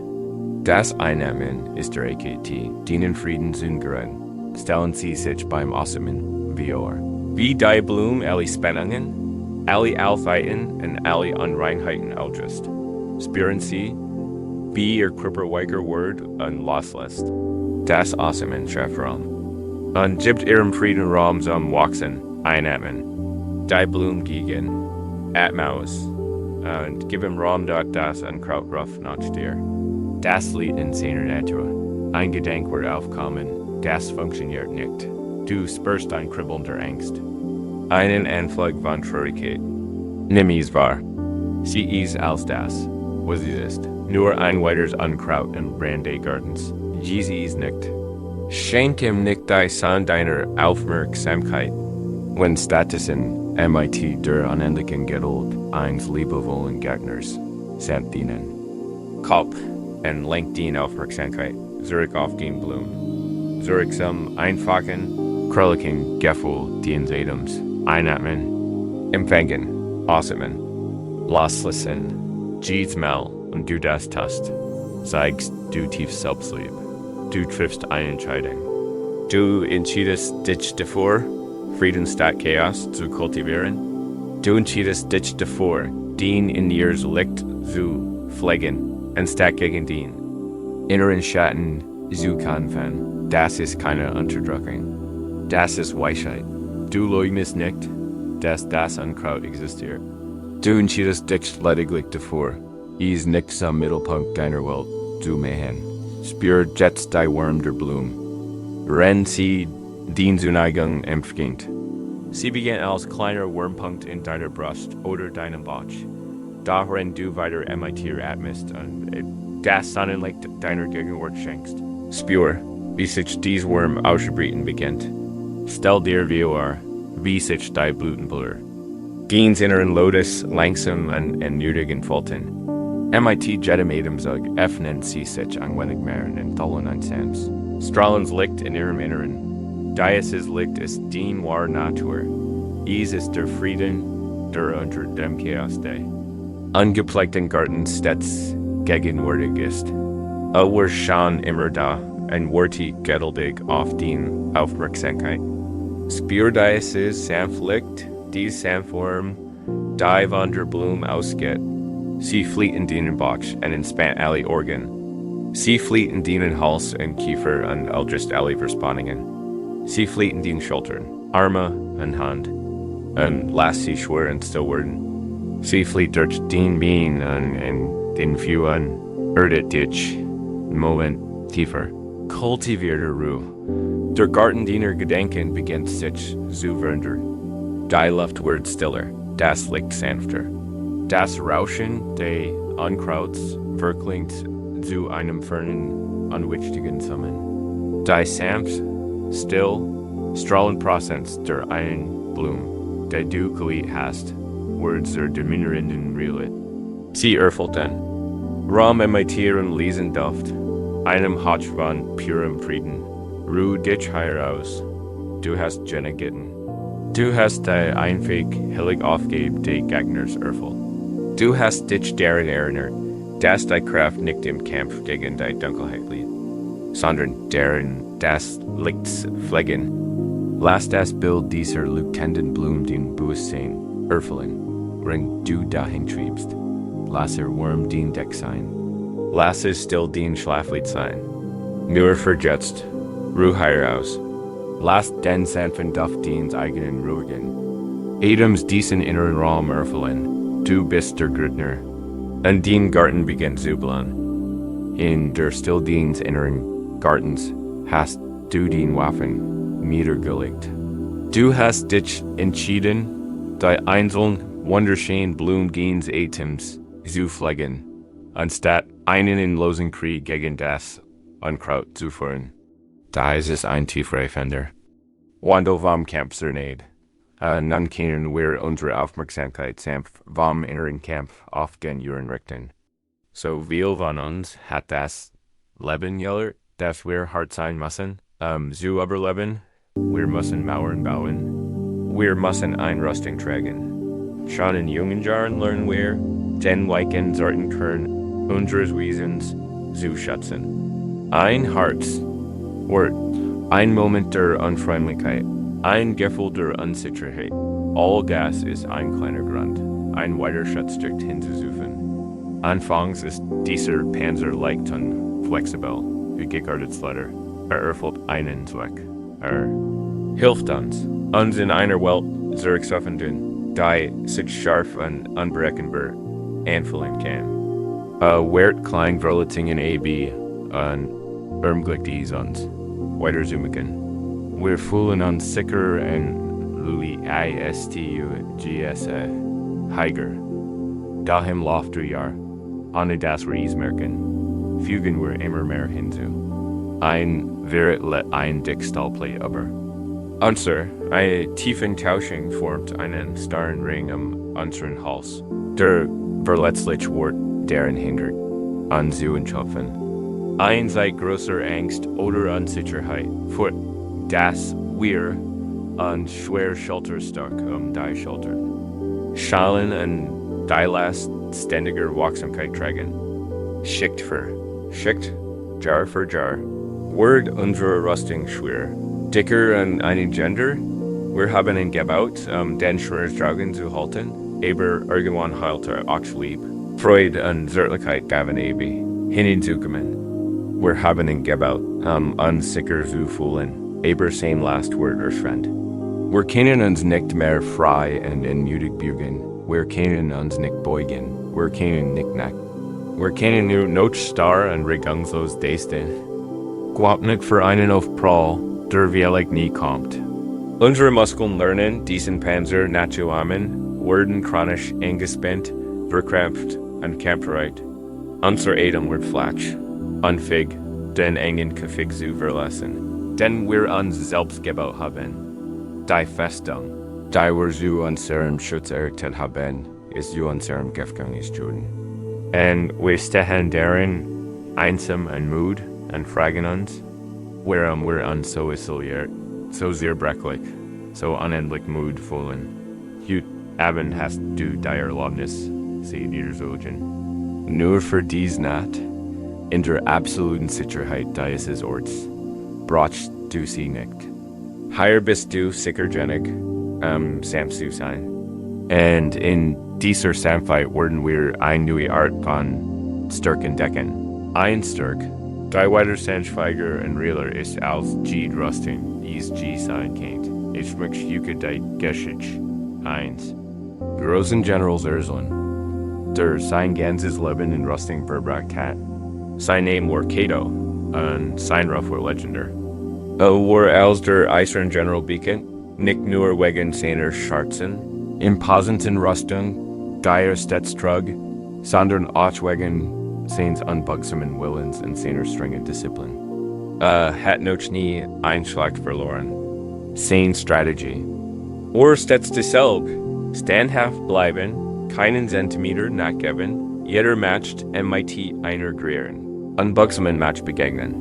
Das Einnehmen ist der AKT, den Frieden zugehören. Stellen Sie sich beim Atmen vor. Wie die Blume alle Spannungen, alle Aufheiten und alle Unreinheiten auslöst. Spüren Sie, wie Ihr Körper weicher wird und loslässt. Das Atmen schafft Raum. Und gibt Ihrem Frieden Raum zum Wachsen, einatmen. Die Blume gegen, atmen aus. Und gib ihm Raum dort das Unkraut rough nach dir. Das liegt in seiner Natur. Ein Gedanke wird aufkommen, das funktioniert nicht. Du spürst ein Kribbeln der Angst. Einen Anflug von Traurigkeit. Nimm es wahr. Sieh es als das. was ist. Nur ein weiteres Unkraut in Brandegardens. Diese ist nicht. Schenk ihm nicht die Sand deiner Aufmerksamkeit. Wenn Statusen MIT der unendlichen Geduld eines liebevollen Gärtners samt dienen. Kopf und lenkt die Aufmerksamkeit zurück auf den Blumen. Zurück zum einfachen, krölligen Gefühl des Atems. Einatmen, empfangen, ausatmen, loslassen. Geht's mal und du das tust. Zeigst du tief Selbstliebe. Du triffst eine Entscheidung. Du entschiedest dich davor, Frieden statt Chaos zu kultivieren. Du entschiedest dich davor, den in dir Licht zu pflegen, anstatt gegen den inneren Schatten zu kämpfen. Das ist keine Unterdrückung. Das ist Weisheit. Du leugnest nicht, dass das Unkraut existiert. Du entschiedest dich lediglich davor, ist nicht zum Mittelpunkt deiner Welt zu machen. Spür jetzt die Wurm der Blume. Renn sie den Zuneigung empfängt. Sie beginnt als kleiner Wurmpunkt in deiner Brust oder deinem Bauch. Darin du weiter MIT atmest und das Sonnenlicht deiner Gegenwart schenkst. Spür, wie sich dies Wurm auszubreiten beginnt. Stell dir vor, wie sich die Blüten blühen. Gens inneren Lotus langsam und nötig entfalten. MIT jedem Zug öffnen sie sich ein wenig mehr und fallen ein Sans. Strahlens Licht in ihrem Inneren. Dieses Licht ist die wahre Natur. Es ist der Frieden, der unter dem Chaos steht. Ungepflegten Garten stets gegenwärtig ist. Wir schauen immer da und warten geduldig auf die Aufmerksamkeit. Spür dieses sanft Licht, die Sanftform, die von der Blume ausgeht. Sie flieht in den Bauch und entspannt alle Organe. Sie flieht in den Hals und Kiefer und ältest alle Verspannungen. Sie flieht in den Schultern, Arme und Hand und lässt sie schwer und still werden. Sie flieht durch den Bein und den Führen, erdet dich, Moment tiefer. Kultivierte Ruhe. Der Garten deiner Gedanken beginnt sich zu verändern. Die Luft wird stiller, das Licht sanfter. Das Rauschen des Unkrauts verklingt zu einem fernen, unwichtigen Summen. Die sanft, still, strahlend Prozess der einen Blume, die du geliebt hast, wird zur dominierenden Realität. Sie erfüllten. Raum imitieren lesen Duft, einem Hauch von purem Frieden. Ruh dich heraus, du hast Jenne gitten. Du hast die einfig hillig aufgeben die Gegners erfüllt. Du hast dich daran erinnert, dass die Kraft nicht im Kampf gegen die Dunkelheit liegt, sondern darin das Licht pflegen. Lass das Bild dieser leuchtenden Blume den Bewusstsein erfüllen, wenn du dahin triebst. Lass Wurm den Deck sein. Lass es still den Schlaflied sein. Nur für jetzt, Ruhe heraus. Lass den sanften Duft den eigenen ruhigen. Adams diesen inneren Raum erfüllen. Du bist der Gärtner. Und den Garten beginnt zu blühen. In der still des inneren Gartens hast du den Waffen niedergelegt. Du hast dich entschieden, die einzelnen wunderschönen Blumen des Atems zu pflegen, anstatt einen in losen Krieg gegen das Unkraut zu führen. Da ist es ein tieferer Fender. Wandel vom Kampf zerneid. Nun können wir unsere Aufmerksamkeit sanft vom inneren Kampf auf den Juren richten. So viel von uns hat das Leben gelehrt, dass wir hart sein müssen, zu überleben. Wir müssen Mauern bauen. Wir müssen Einrüstung tragen. Schon in jungen Jahren lernen wir, den weichen Sortenkern unseres Wesens zu schätzen. Ein Herz, Wort, ein Moment der Unfreundlichkeit, ein Gefühl der Unsicherheit. All das ist ein kleiner Grund, ein weiter Schutzstück hinzuzufügen. Anfangs ist dieser Panzer leicht und flexibel, wie gegardetes Leder. Erfüllt einen Zweck. Hilft uns in einer Welt zurückzufinden, die sich scharf und unberechenbar anfühlen kann. Wert klein Verletzungen AB und Glück uns weiter zoomen. Wir fühlen uns sicher und luli ISTUGS heiger. Dahin läuft der Jahr. ohne das Riesmerken. Fügen wir immer mehr hinzu. Wird ein Dickstallplay über. Eine tiefen Tauschung formt einen starren Ring unseren Hals, der verletzlich wird, deren hindert, anzuentschöpfen. Sei größer Angst oder Unsicherheit, für das wir schwer Schulterstark die Schultern. Schalen und die Last ständiger Wachsamkeit tragen. Schicht für Schicht, Jar für Jar, wird unsere Rüstung schwer. Dicker an einen Gender, wir haben ihn gebaut, den schweres Dragon zu halten, aber irgendwann heilt auch lieb. Freude und Zärtlichkeit gaben hinzukommen. Wir haben ihn gebaut, unsicher zu fühlen, aber sein last word erschwend. Wir können uns nicht mehr frei und entmutigt bügen, wir können uns nicht beugen, wir können nicht nacken. Wir können nur noch starr und regungslos dasten. Gwapnik für einen auf Prall, der vielleicht nie kommt. Unsere Muskeln lernen, diesen Panzer nachzuahmen, werden chronisch eingespannt, verkrampft und kämpfereit. Unser Atem wird flach, unfähig, den engen Käfig zu verlassen, den wir uns selbst gebaut haben. Die Festung, die wir zu unserem Schutz errichtet haben, ist zu unserem Gefängnisstunden. Und wir stehen darin, einsam und müde, und fragen uns, warum wir uns so isoliert, so zerbrechlich, so unendlich müde fühlen. Heute Abend hast du die Erlaubnis, sie dir suchen. Nur für dies Nacht, in der absoluten Sicherheit dieses Orts, brauchst du sie nicht. Hier bist du sichergenig, sanft zu sein. Und in dieser Sanftheit werden wir eine neue Art von Stärke entdecken. Ein Stärke, die weiter sanftfähiger und realer ist als Rüstung, sein kennt. Ich möchte die Geschichte 1. Großen Generals Erzlin, der sein ganzes Leben in Rüstung verbracht hat. Sein Name war Cato, und sein Ruf war legendär. War als der eisern General bekannt, nicht nur wegen seiner Scharzen, imposanten Rüstung, die stets trug, sondern auch wegen seines unbugsamen Willens und seiner strengen Disziplin. Hat noch nie einen Schlag verloren. Seine Strategie. Stets dieselbe. Standhaft bleiben, keinen Zentimeter nachgeben, jeder matcht MIT einer Grieren. Unbugsamen Match begegnen.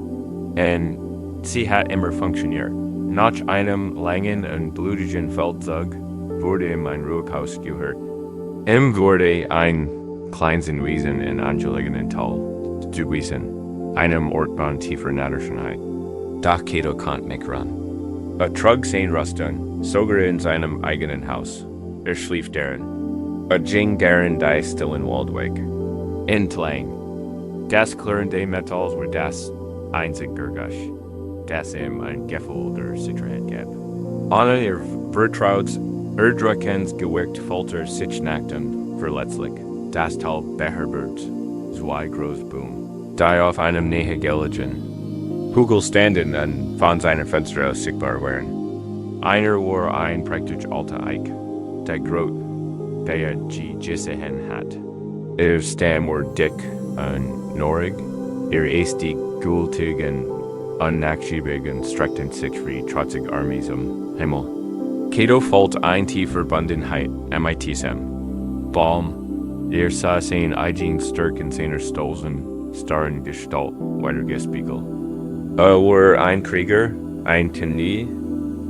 Und sie hat immer funktioniert. Nach einem langen und blutigen Feldzug wurde ihm ein Ruhehaus gehört. Ihm wurde ein kleines Wesen in angelegenen Tal zugewiesen, einem Ort von tiefer Niederschönheit. Doch Cato konnte nicht ran. Trug seine Rüstung, sogar in seinem eigenen Haus. Schlief darin. Ging darin die stillen Wald weg. Entlang. Das klirrende Metalls war das einzige Gergasch, das ihm ein Gefühl der Sicherheit gab. Ohne ihr Vertrauens, erdrückens Gewicht folter sich nackten, verletzlich. Das Tal beherbergt zwei große Böhmen, die auf einem Nähe gelegen Hügel standen und von seinen Fenstern aus sichtbar waren. Einer war ein praktisch alter Eik, der Grot, der gesehen hat. Ihr Stamm war dick und norig, ihr Äste gültig und unnachgiebig und streckten sich wie trotzig Armees am Himmel. Cato fällt ein tiefer Verbundenheit MIT sem. Balm, sah seine eigenen Stärke in seiner stolzen, starren Gestalt weitergespiegelt. War ein Krieger, ein Genie,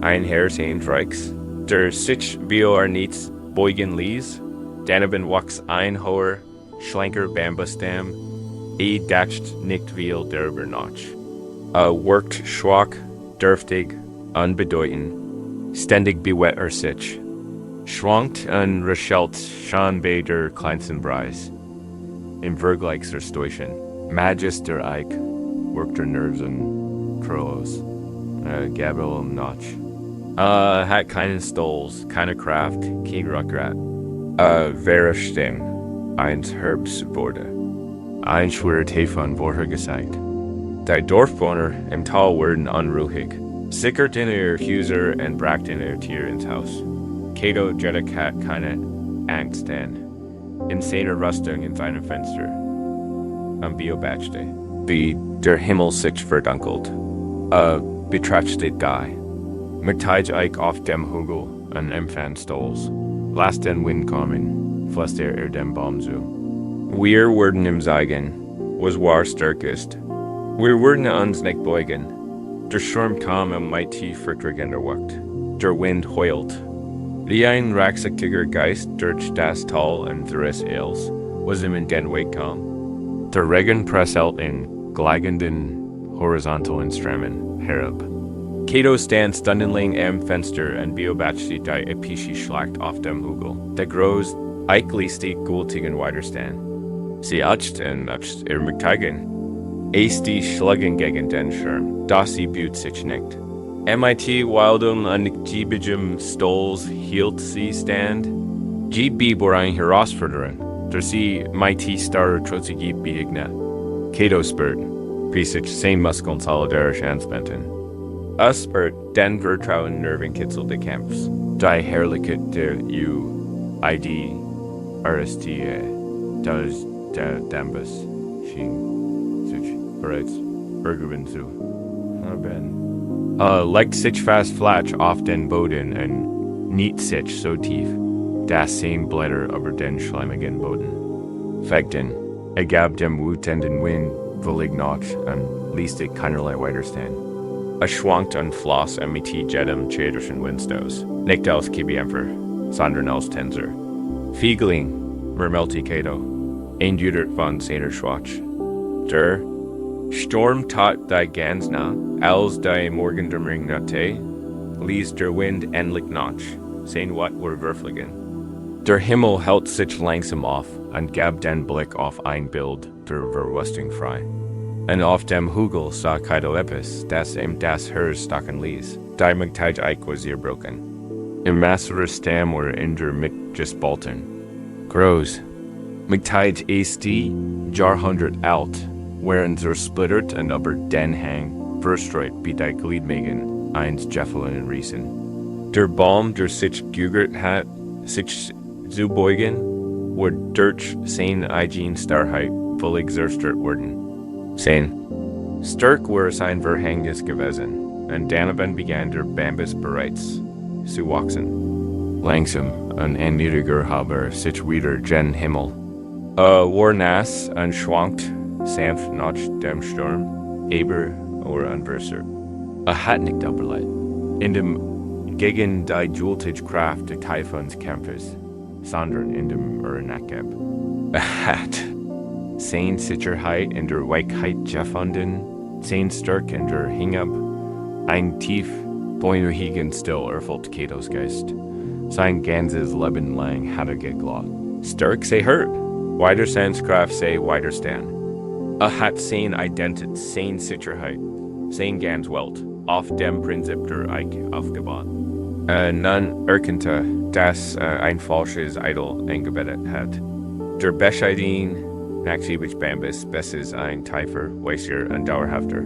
ein Herr seines Reichs, der sich wie nichts beugen ließ, daneben wuchs ein hoher, schlanker Bambustamm, dacht nicht viel darüber nach. Wirkt schwach, dürftig, unbedeutend, ständig bewegt sich, schwankt und raschelt schon bei der kleinsten Preis. Im Vergleich zur Stoischen, Magister Eik, wirkt der Nerven und Trollos, Gabriel Notch. Hat keinen Stolz, keine Kraft, kein Rückgrat. Wäre Stimm, eins Herbs wurde. Ein schwerer Tefon wurde gesagt. Die Dorfbewohner im Tal wurden unruhig, sickerten ihr Häuser und brachten ihr Tier ins Haus. Cato jettet keine Angst an, in seiner Rüstung in seinem Fenster. beobachte, wie der Himmel sich verdunkelt, betrachte die. Mit ich auf dem Hügel an empfang Stolz, lass den Wind kommen, flüster dem Baum zu. Wir werden im Zeigen, was wahr stark ist. Wir werden uns nicht beugen. Der Sturm kam tief verkriegender Wacht. Der Wind heult. Wie ein rachsiger Geist durch das Tal unseres Eils, was ihm in den Weg kam. Der Regen prasselt in gleigenden horizontalen Strömen herab. Cato stand stundenlang am Fenster und beobachtet die epische Schlacht auf dem Hügel. Der groß eichlistig gültigen Widerstand. Sie acht und acht Miteigen. Die Schlagen gegen den Schirm, dass sie büht sich nicht. Wildung an giebigem Stolz hielt sie stand. GB bor ein Herausforderung, der sie starre trotzig beignet. Cato spurt, wie sich sein Muskeln solidarisch anspannten. Spurt den vertrauen Nervenkitzel des Kampfs. Die Herrlichkeit der ID, das der Dambus, schien sich bereits ergeben zu haben. Legt sich fast flach auf den Boden und niet sich so tief, dass sein Blätter über den schleimigen Boden fegten. Gab dem wütenden Wind völlig nach und ließ sich keinerlei Widerstand. Schwankt und floss mit jedem schädlichen Windstoß, nicht als Kibiämpfer, sondern als Tensor. Fiegling, murmelte Cato, eindudert von seiner Schwach. Der Sturm tat die ganz nah, als die Morgendämmerung nahte, ließ der Wind endlich nach, sein Watt verfliegen. Der Himmel hält sich langsam auf und gab den Blick auf ein Bild der Verwüstung frei. Und auf dem Hügel sah Cato etwas, das ihm das Herz stocken ließ. Die Mitteilung war zerbrochen. Im massere Stamm war in der Mitte gespalten. Groß. Mitteilung ist die Jahrhundert alt, während zersplittert und über den Hang verstreut wie die Gliedmaßen eines gefallenen Riesen. Der Baum, der sich geübt hat, sich zu beugen, wird durch seine eigene Starrheit völlig zerstört worden. Sein stark war sein Verhängnis gewesen, und dann begann der Bambus bereits zu wachsen. Langsam und ein niedriger Halber sich wieder gen Himmel. War nass und schwankt sanft nach dem Sturm, aber oder anverser. Hat nicht überleid. In dem gegen die Jultage Kraft der Typhons Kämpfers, sondern in dem Urnakeb. Hat sein Sicherheit in der Weichheit gefunden, sein Stark in der Hingab, ein tief beunruhigend still erfüllt Catos Geist. Sein ganzes Leben lang hat geglaubt. Stark sei hört, Widerstandskraft sei Widerstand. Hat sein Identität, sein Sicherheit, sein ganz Welt auf dem Prinzip der Eich aufgebaut. Nun erkannte, dass ein falsches Idol eingebettet hat. Der Bescheidin Maxibich Bambus besses ein tiefer, weißer und dauerhafter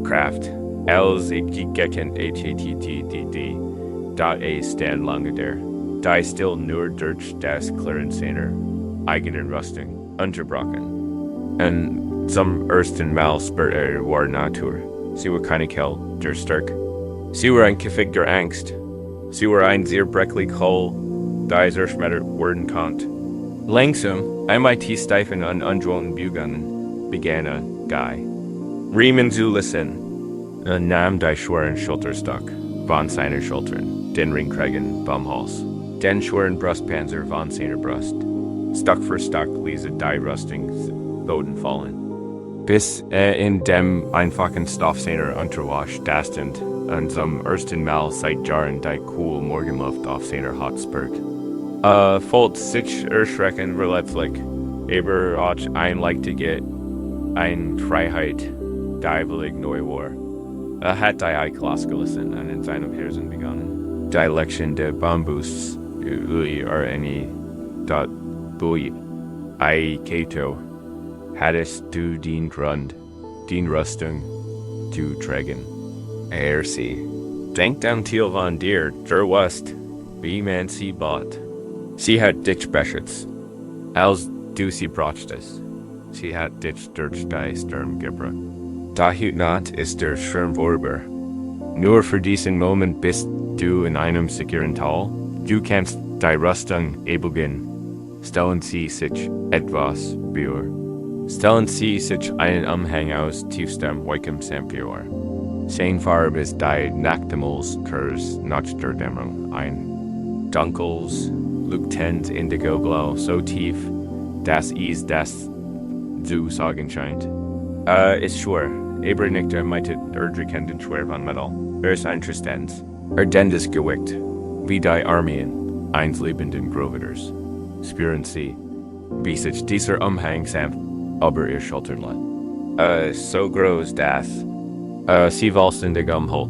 Kraft, als ich gekent HTTTD, da stand lange der, die still nur durch das Klirren seiner eigenen Rüstung unterbrochen. Und zum ersten Mal spürte war Natur. Sie war keine Kälte, der Stark. Sie war ein Gefühl der Angst. Sie war ein sehr brechlich Hall, da es erschmettert werden konnte. Langsam, steifen und ungewohnten Bügungen begann Guy. Riemen zu listen, und nahm die schweren Schulterstock von seiner Schultern, den Ringkragen vom Hals, den schweren Brustpanzer von seiner Brust. Stock für Stock ließ die Rüstung Boden fallen, bis in dem einfachen Stoff seiner Unterwasch dastend und zum ersten Mal seit Jahren die cool Morgenluft auf seiner Haut spürt. Folgt sich erschrecken verletzlich, aber auch einleichtige ein Freiheit, die willig neu war. Hat die Eich losgelassen und in seinem Herzen begonnen. Die Lektion der Bambus, eine dort bui, Cato, hattest du den Grund, den Rüstung zu tragen. Sie, denkt an Thiel von dir, der West, wie man sie baut. Sie hat dich beschützt, als du sie brachtest. sie hat dich durch die Sturm gebracht. Daher not ist der Sturm vorüber. Nur für diesen Moment bist du in einem sicheren Tal. Du kannst die Rüstung ebeln. Stellen Sie sich etwas vor. Stellen Sie sich einen Umhang aus tiefstem Weikem Sampior. Sein Farbe ist die Nachthimmels Kurs nach der Dämmerung ein. Dunkels, Luktens Indigo-Blau so tief, dass es das zu sagen scheint. Ist schwer. Aber nicht meitet erdrückenden Schwer von Metall. Ist interessant. Dendes gewickt, wie die Armeen eines lebenden Groviters. Spüren Sie, wie sich dieser Umhang sanft über ihr Schultern lässt. So groß, dass sie walzende Umhol.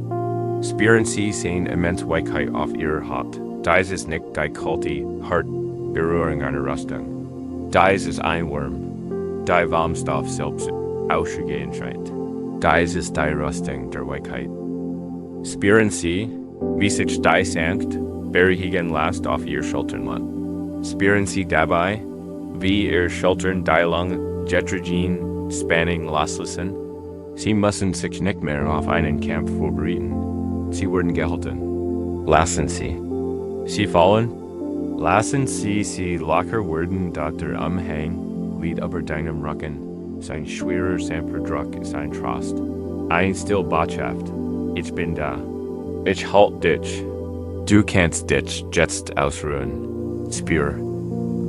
Spüren Sie seine immense Weichheit auf ihrer Haut. Dies ist nicht die kalte Hartberührung einer Rüstung. Dies ist ein Wurm, die Warmstoff selbst auszugehen scheint. Dies ist die Rüstung der Weichheit. Spüren Sie, wie sich die sanft beruhigen lässt auf ihr Schultern lässt. Spüren Sie dabei, wie ihr Schultern die lange Jetrogene Spanning loslassen. Sie müssen sich nicht mehr auf einen Kampf vorbereiten. Sie werden gehalten. Lassen Sie. Sie fallen. Lassen Sie sie locker werden, da der Umhang liegt über deinem Rücken. Sein schwerer, sanfter Druck ist ein Trost. Ein still Botschaft. Ich bin da. Ich halt dich. Du kannst dich jetzt ausruhen. Spür,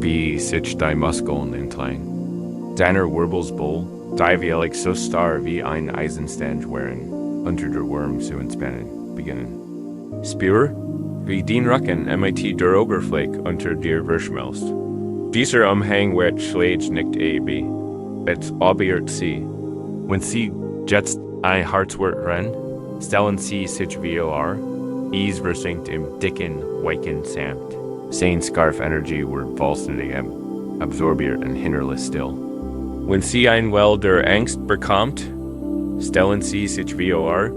wie sich die Muskeln entleihen. Deiner Wirbelsbull, die wie so starr wie ein Eisenstand wären, unter der Wurm zu entspannen beginnen. Spür, wie den Rücken der Oberfläche unter dir verschmilzt. Dieser Umhang wird schlägt nicht ewig. Es obiert sie. Wenn sie jetzt ein Herzwort rennen, stellen sie sich vor, es versinkt im dicken, weichen Samt. Sein Scarf Energy wird vollständig absorbiert und hinterlässt still. Wenn sie ein Well der Angst bekommt, stellen sie sich vor,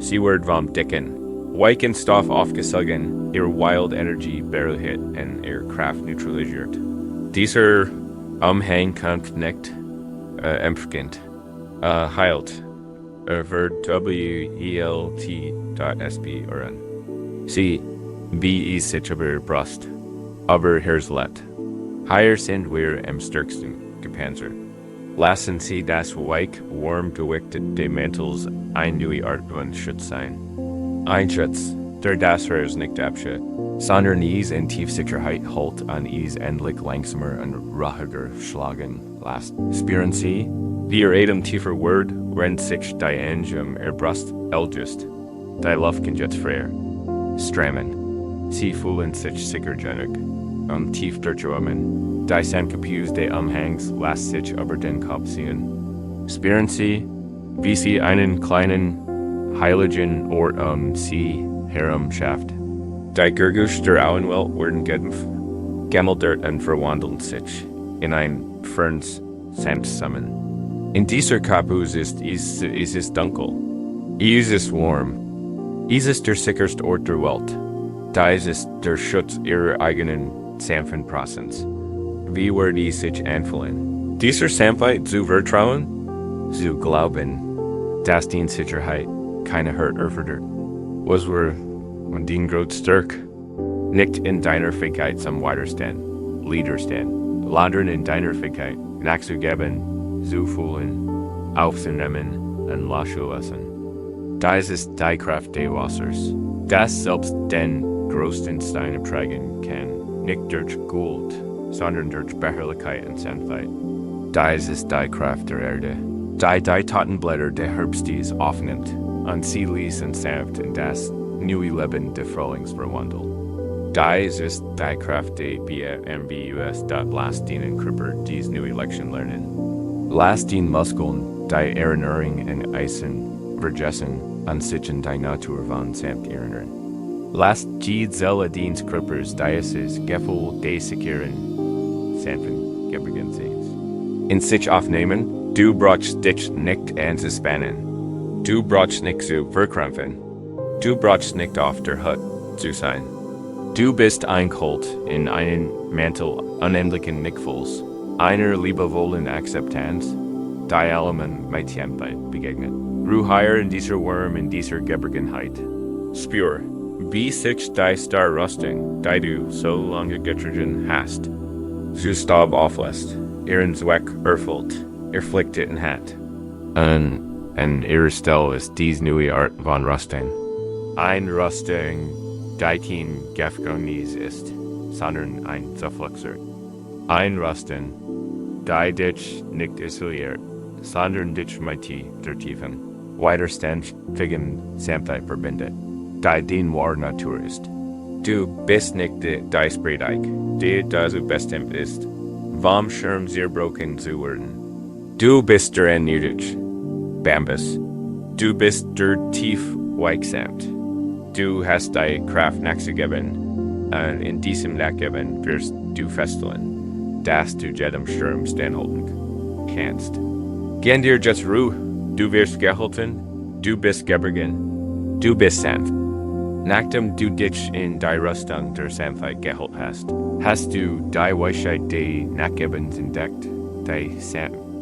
sie wird vom dicken, weichen Stoff aufgesogen, ihre Wild Energy berührt und ihre Kraft neutralisiert. Dieser Umhang kommt nicht empfängt, heilt, wird WELT.SP Sie, wie es sich über ihre Brust, aber Herzlet. Hier sind wir am stärksten gepanzert. Lassen Sie das weich, warm gewichtete Mantels eine neue Art von Schutz sein. Ein Schutz, der das Herz nicht abschützt, sondern es in Tiefsicherheit hält an es endlich langsamer und ruhiger schlagen lässt. Spüren Sie, wie Ihr Atem tiefer wird, wenn sich die Angem Ihr Brust ältest. Die Luft kann jetzt freier strammen. Sie fühlen sich sichergenig tief durchatmen. Die Sandkapius des Umhangs lässt sich über den Kopf ziehen. Spüren Sie, wie Sie einen kleinen, heiligen Ort Sie herum schafft. Die Gurgusch der Auenwelt werden gemeldet und verwandeln sich in ein fernes Samt zusammen. In dieser Kapus ist es dunkel. Es ist warm. Es ist der sicherste Ort der Welt. Dies ist der Schutz ihrer eigenen sanften Präsenz. Wie wird es sich anfühlen? Dieser Sanftheit zu vertrauen, zu glauben, dass die Sicherheit keine Hurt erfordert. Was wir an den Grund stark, nicht in deiner Fähigkeit zum Widerstand, Leaderstand, sondern in deiner Fähigkeit, nachzugeben, zu fühlen, aufzunehmen und loszulassen. Das ist die Kraft des Wassers, das selbst den größten Stein ertragen kann, nicht durch Gold, sondern durch Beharrlichkeit und Sanftheit. Das ist die Kraft der Erde, die Tottenblätter der Herbstes aufnimmt, und sie ließ und sanft in das neue Leben des Frühlings verwandelt. Das ist die Kraft der BMWUS, lasst den Kripper dies neue Lektion lernen. Lasst den Muskeln, die Erinnerung und Eisen vergessen, an sich in die Natur von sanft erinnern. Lasst die Zelle des Krippers, dies ist Gefühl der Sicherheit, sanften Geborgenheit. In sich aufnehmen, du brauchst dich nicht anzuspannen. Du brauchst nicht zu verkrampfen. Du brauchst nicht auf der Hut zu sein. Du bist eingehüllt in einen Mantel unendlichen Nickfuls. einer liebevollen Akzeptanz, die allem mein Tempel begegnet. Ruheier in dieser Wurm in dieser Geborgenheit. Spür, wie sich die Starrüstung, die du so lange getragen hast, zu Staub auflässt, ihren Zweck erfüllt, erflichtet hat. Und ihre Stelle ist dies neue Art von Rüstung. Ein Rüstung, die kein Gefängnis ist, sondern ein Zufluchtsort. Ein Rüstung, die dich nicht isoliert, sondern dich mit der Tiefen, Widerstand gegen Samtheit verbindet, die den wahre Natur ist. Du bist nicht die Spreedeik, die du bestimmt ist, vom Schirm zerbrochen zu werden. Du bist der Erniedrigt, Bambus. Du bist der tief weichsamt. Du hast die Kraft nachzugeben, und in diesem Nachgeben wirst du feststellen, dass du jedem Sturm standhalten kannst. Gern dir just Ruhe, du wirst gehalten, du bist geborgen, du bist sanft. Nachdem du dich in die Rüstung der Sanftheit geholt hast du die Weisheit des Nachgebens entdeckt, die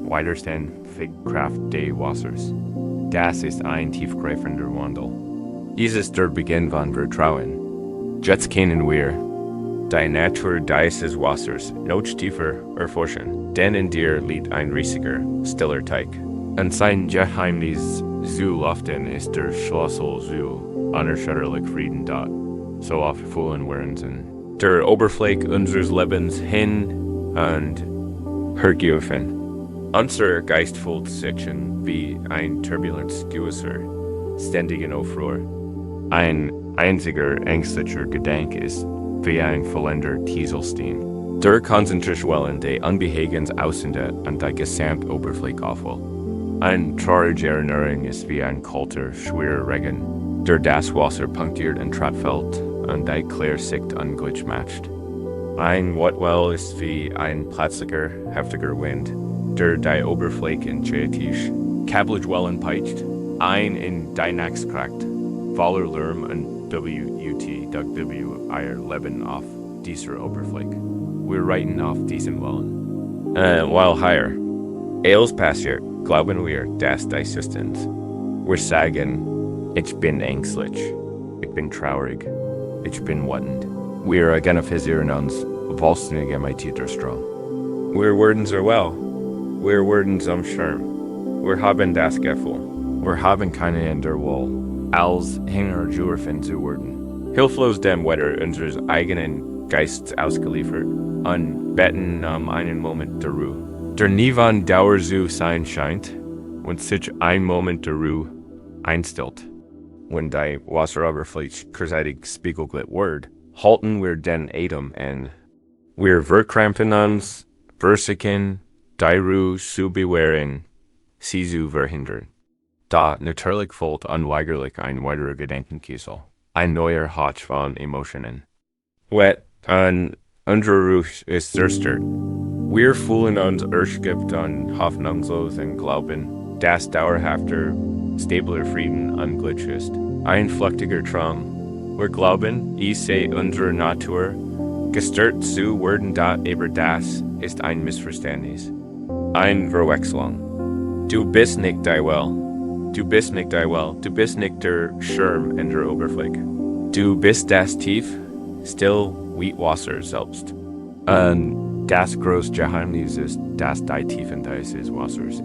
Widerstand für Kraft des Wassers. Das ist ein tiefgreifender Wandel. Dies ist der Beginn von Vertrauen. Jetzt kennen wir die Natur dieses Wassers noch tiefer erforschen, denn in dir liegt ein riesiger, stiller Teig. Und sein Geheimnis zu loften ist der Schlüssel zu unerschütterlichen Frieden dort, so oft fühlen wir uns in der Oberfläche unseres Lebens hin und hergeworfen. Unser Geist fühlt sich wie ein turbulentes Gewässer, ständig in Aufruhr. Ein einziger ängstlicher Gedanke ist wie ein vollender Kieselstein. Der Konzentrationswellen der unbehagens Außendet und der Gesamtoberfläche aufwählt. Ein traurige Erinnerung ist wie ein kalter, schwerer Regen, der das Wasser punktiert und Trattfeld und die Klärsicht unglücklich macht. Ein Wattwell ist wie ein plötzlicher, heftiger Wind, der die Oberfläche entscheidend, Kabelwellen peitscht, ein in die Nacht krackt, voller Lärm und WUT, wir leben auf dieser Oberfläche. Wir reiten auf diesen Wellen. While higher, alles passiert, glauben wir, dass die Systems. Wir sagen, ich bin ängstlich, ich bin traurig, ich bin wütend. Wir identifizieren uns vollständig mit dieser Strom. Wir werden sehr well, wir werden zum Schirm. Wir haben das Gefühl, wir haben keine andere Wahl, als hinterhergeworfen zu werden. Hilflos dem Wetter unseres eigenen Geistes ausgeliefert und beten einen Moment der Ruhe. Der nie von Dauer zu sein scheint, wenn sich ein Moment der Ruhe einstellt. Wenn die Wasseroberfläche kurzeitig spiegelglit wird, halten wir den Atem an. Wir verkrampfen uns, versuchen, die Ruhe zu bewahren, sie zu verhindern. Da natürlich folgt unweigerlich ein weiterer Gedankenkiesel, ein neuer Hatch von Emotionen. Wet und unsere Ruhe ist zerstört. Wir fühlen uns erschöpft und hoffnungslos und glauben, dass dauerhafter, stabler Frieden unglücklich ist. Ein flüchtiger Traum. Wir glauben, ich sehe unsere Natur, gestört zu werden über das ist ein Missverständnis. Ein Verwechslung. Du bist nicht die Well. Du bist nicht die Well. Du bist nicht der Schirm in der Oberfläche. Du bist das tief, still Wasser selbst. Und das große Geheimnis ist, dass die Tiefen dieses Wassers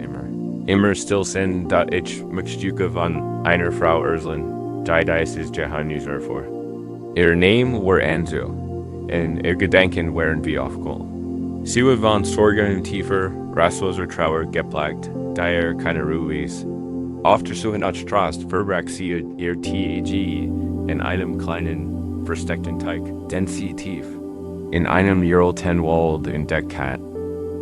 immer still sind, da ich Stücke von einer Frau erzählen, die dieses Geheimnis erfuhr. Ihr Name war Anzu, und ihr Gedanken waren wie aufgeholt. Sie war von Sorgen und tiefer, rastloser Trauer geplagt, da keine Ruhe ist. Auf der Suche nach Trost verbarg sie ihr TAG in einem kleinen, versteckten Teig, den sie tief in einem Jurelten Wald entdeckt hat.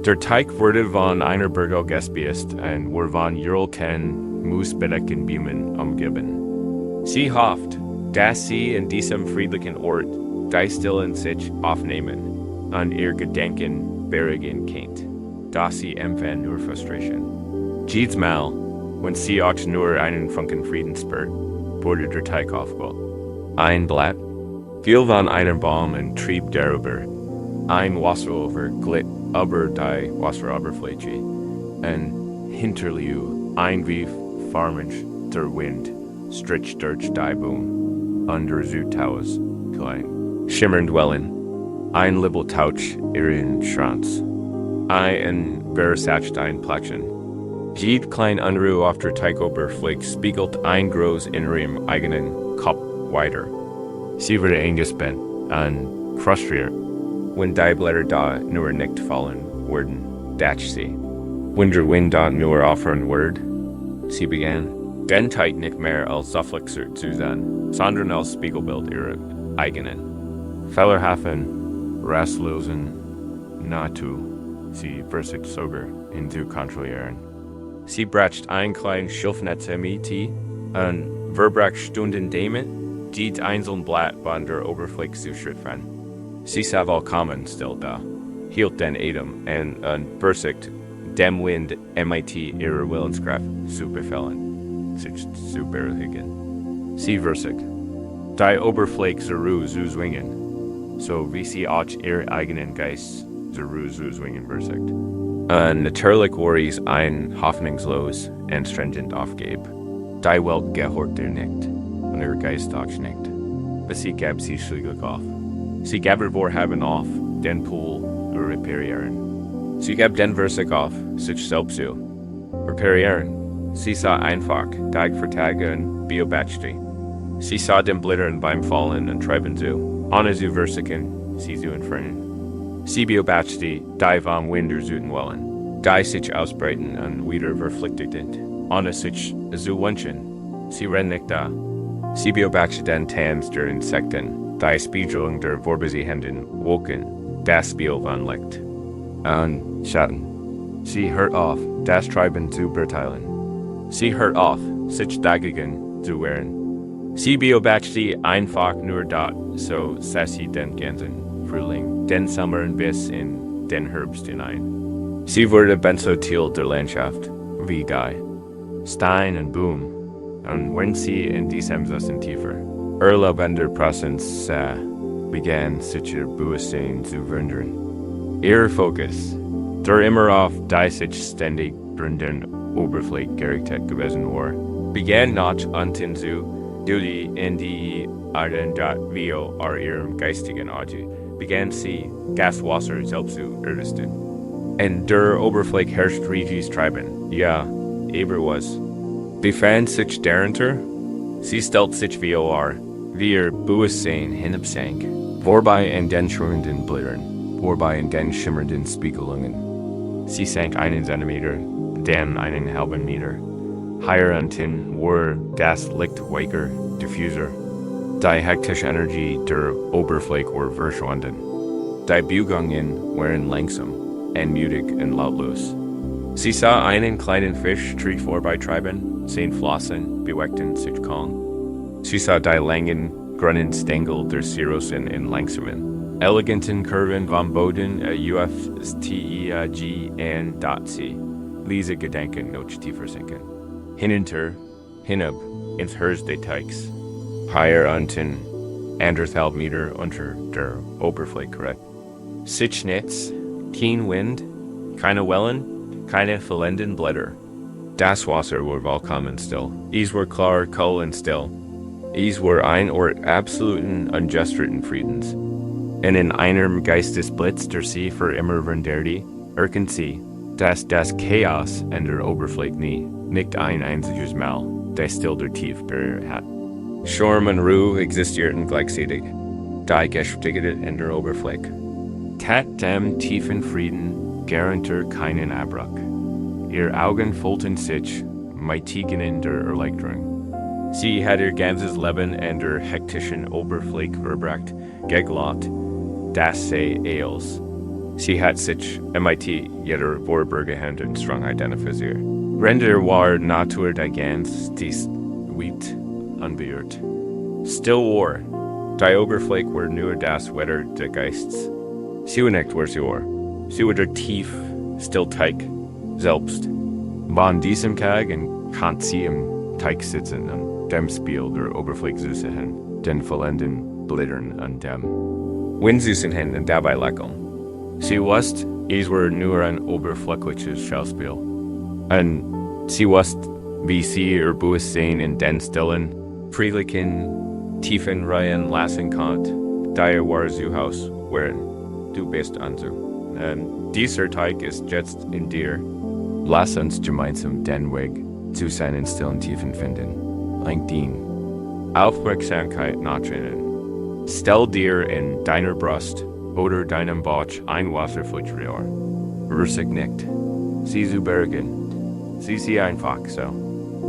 Der Teig wurde von einer Burgel gespiest und wurde von Jurelten moosbedeckten Bäumen umgeben. Sie hofft, dass sie in diesem friedlichen Ort die Stille in sich aufnehmen und ihr Gedanken beruhigen kennt, da sie empfand nur Frustration. Jedes Mal, wenn sie auch nur einen Funken Frieden spürt, wurde der Teig aufgeholt. Ein Blatt fiel von einem Baum und trieb darüber. Ein Wasserover glitt aber die Wasseroberfläche, und hinterliu ein wie farmensch der Wind, stritch durch die Boom, under Südtaus, klein, schimmernd Wellen, ein Libbel Tauch ihren Schranz, ein Versatcht ein Platschen. Jed klein Unruhe auf der Teichoberfläche spiegelt ein groß in ihrem eigenen Kopf weiter. Sie wurde eingespannt und frustriert, wenn die Blätter da nur nicht fallen würden, dachte sie. Wenn der Wind da nur aufhören würde, sie begann, dann Teig nicht mehr als Sufflexer zu sein, sondern als Spiegelbild ihrer eigenen. Fehlerhaften, rastlosen Natur, sie versucht sogar ihn zu kontrollieren. Sie bracht ein kleines Schilfnetz mit und verbrachte Stunden damit, die einzelnen Blatt von der Oberfläche zu schütteln. Sie sah vollkommen still da, hielt den Atem und versuchte, dem Wind mit ihrer Willenskraft zu befehlen, sich zu beruhigen. Sie versuchte, die Oberfläche zur Ruhe zu zwingen, so wie sie auch ihren eigenen Geist zur Ruhe zu zwingen versucht. Natürlich war es ein hoffnungslos und stringent Aufgabe. Die Welt gehört ihr nicht, und ihr Geist auch nicht. Aber sie gab sie schließlich auf. Sie gab ihr Vorhaben auf, den Pool zu reparieren. Sie gab den Versuch auf, sich selbst zu reparieren. Sie sah einfach, Tag für Tag und beobachtete. Sie sah den Blittern beim Fallen und Treiben zu, ohne zu versuchen, sie zu entfernen. Sie beobachtete, die vom Wind ersuchen wollen, die sich ausbreiten und wieder verpflichtet sind, ohne sich zu wünschen. Sie rennt nicht da. Sie beobachtete den Tanz der Insekten, die Spiegelung der vorbeziehenden Wolken, das Spiel von Licht und Schatten. Sie hört auf, das Treiben zu beurteilen. Sie hört auf, sich dagegen zu wehren. Sie beobachtete einfach nur dort, so sah sie den ganzen Frühling, den Sommer bis in den Herbst hinein. Sie wurde benzotil der Landschaft, wie die Stein und Boom, und wenn sie in diesem saßen tiefer, Urlaubender Präsenz begann sich ihr Bewusstsein zu verändern. Ihr Fokus, der immer auf die sich ständig brennenden Oberfläche gerichtet gewesen war, begann noch unten zu die in die Arten wie ihrem geistigen Auge, begann sie Gaswasser selbst zu errüsten. In der Oberfläche herrscht Regis Treiben, ja, aber was. Befand sich darunter, sie stellt sich wie ihr Bewusstsein hinabsank, vorbei in den schwimmenden Blittern, vorbei in den schimmernden Spiegelungen. Sie sank einen Zentimeter, dann einen halben Meter. Higher unten war das Licht weicher, diffuser. Die hektische Energie der Oberfläche war verschwunden. Die Bewegungen waren langsam und mutig und lautlos. Sie sah einen kleinen Fisch schräg vorbeitreiben, seine Flossen bewegten sich kaum. Sie sah die langen, grünen Stängel der Sirussen in langsamen, eleganten Kurven vom Boden UFSTEG und sie ließe Gedanken noch tiefer sinken. Hinunter, hinab, ins Herz des Teigs. Higher unten, 1,5 Meter unter der Oberfläche. Sitchnetz, kein Wind, keine Wellen, keine fallenden Blätter. Das Wasser war vollkommen still. Es war klar, kalt und still. Es war ein Ort absoluten, ungestritten Friedens. Und in einem Geistesblitz der sie für immer wanderte, erken sie, dass das Chaos in der Oberfläche nicht ein einziges Mal, das still der Tief berührt hat. Schorm und Ruhe existierten gleichzeitig, die Geschäftigkeit in der Oberfläche. Tat dem tiefen Frieden garantiert keinen Abbruch. Ihr Augen füllten sich mit Tiegenen der Erleichterung. Sie hat ihr ganzes Leben in der hektischen Oberfläche verbracht, geglaubt, dass sie eils. Sie hat sich mit jeder Vorbergehand und strong identifiziert. Render war Natur der Gans, dies wiebt unbeirrt. Still war, die Oberfläche war nur das Wetter des Geistes. Sie war nicht, was sie war. Sie war der tief, still Teig, selbst. Von diesem Tag kann sie im Teig sitzen und dem Spiel der Oberfläche zusehen, den fallenden Blittern und dem Wind zusehen und dabei lächeln. Sie wusste, were nur ein oberflächliches Schauspiel. Und sie was wie sie ihr Bewusstsein in den stillen, friedlichen, tiefen Reihen lassen konnt, daher war zu Haus, während du bist also. Und dieser Teig ist jetzt in dir. Lass uns gemeinsam den Weg zu seinen stillen Tiefen finden. Lenk ihn. Aufmerksamkeit nachdrehen. Stell dir in deiner Brust oder deinem Bauch ein Wasserfläche vor. Rührsig nicht. Sie zu bergen. Sieh sie einfach so,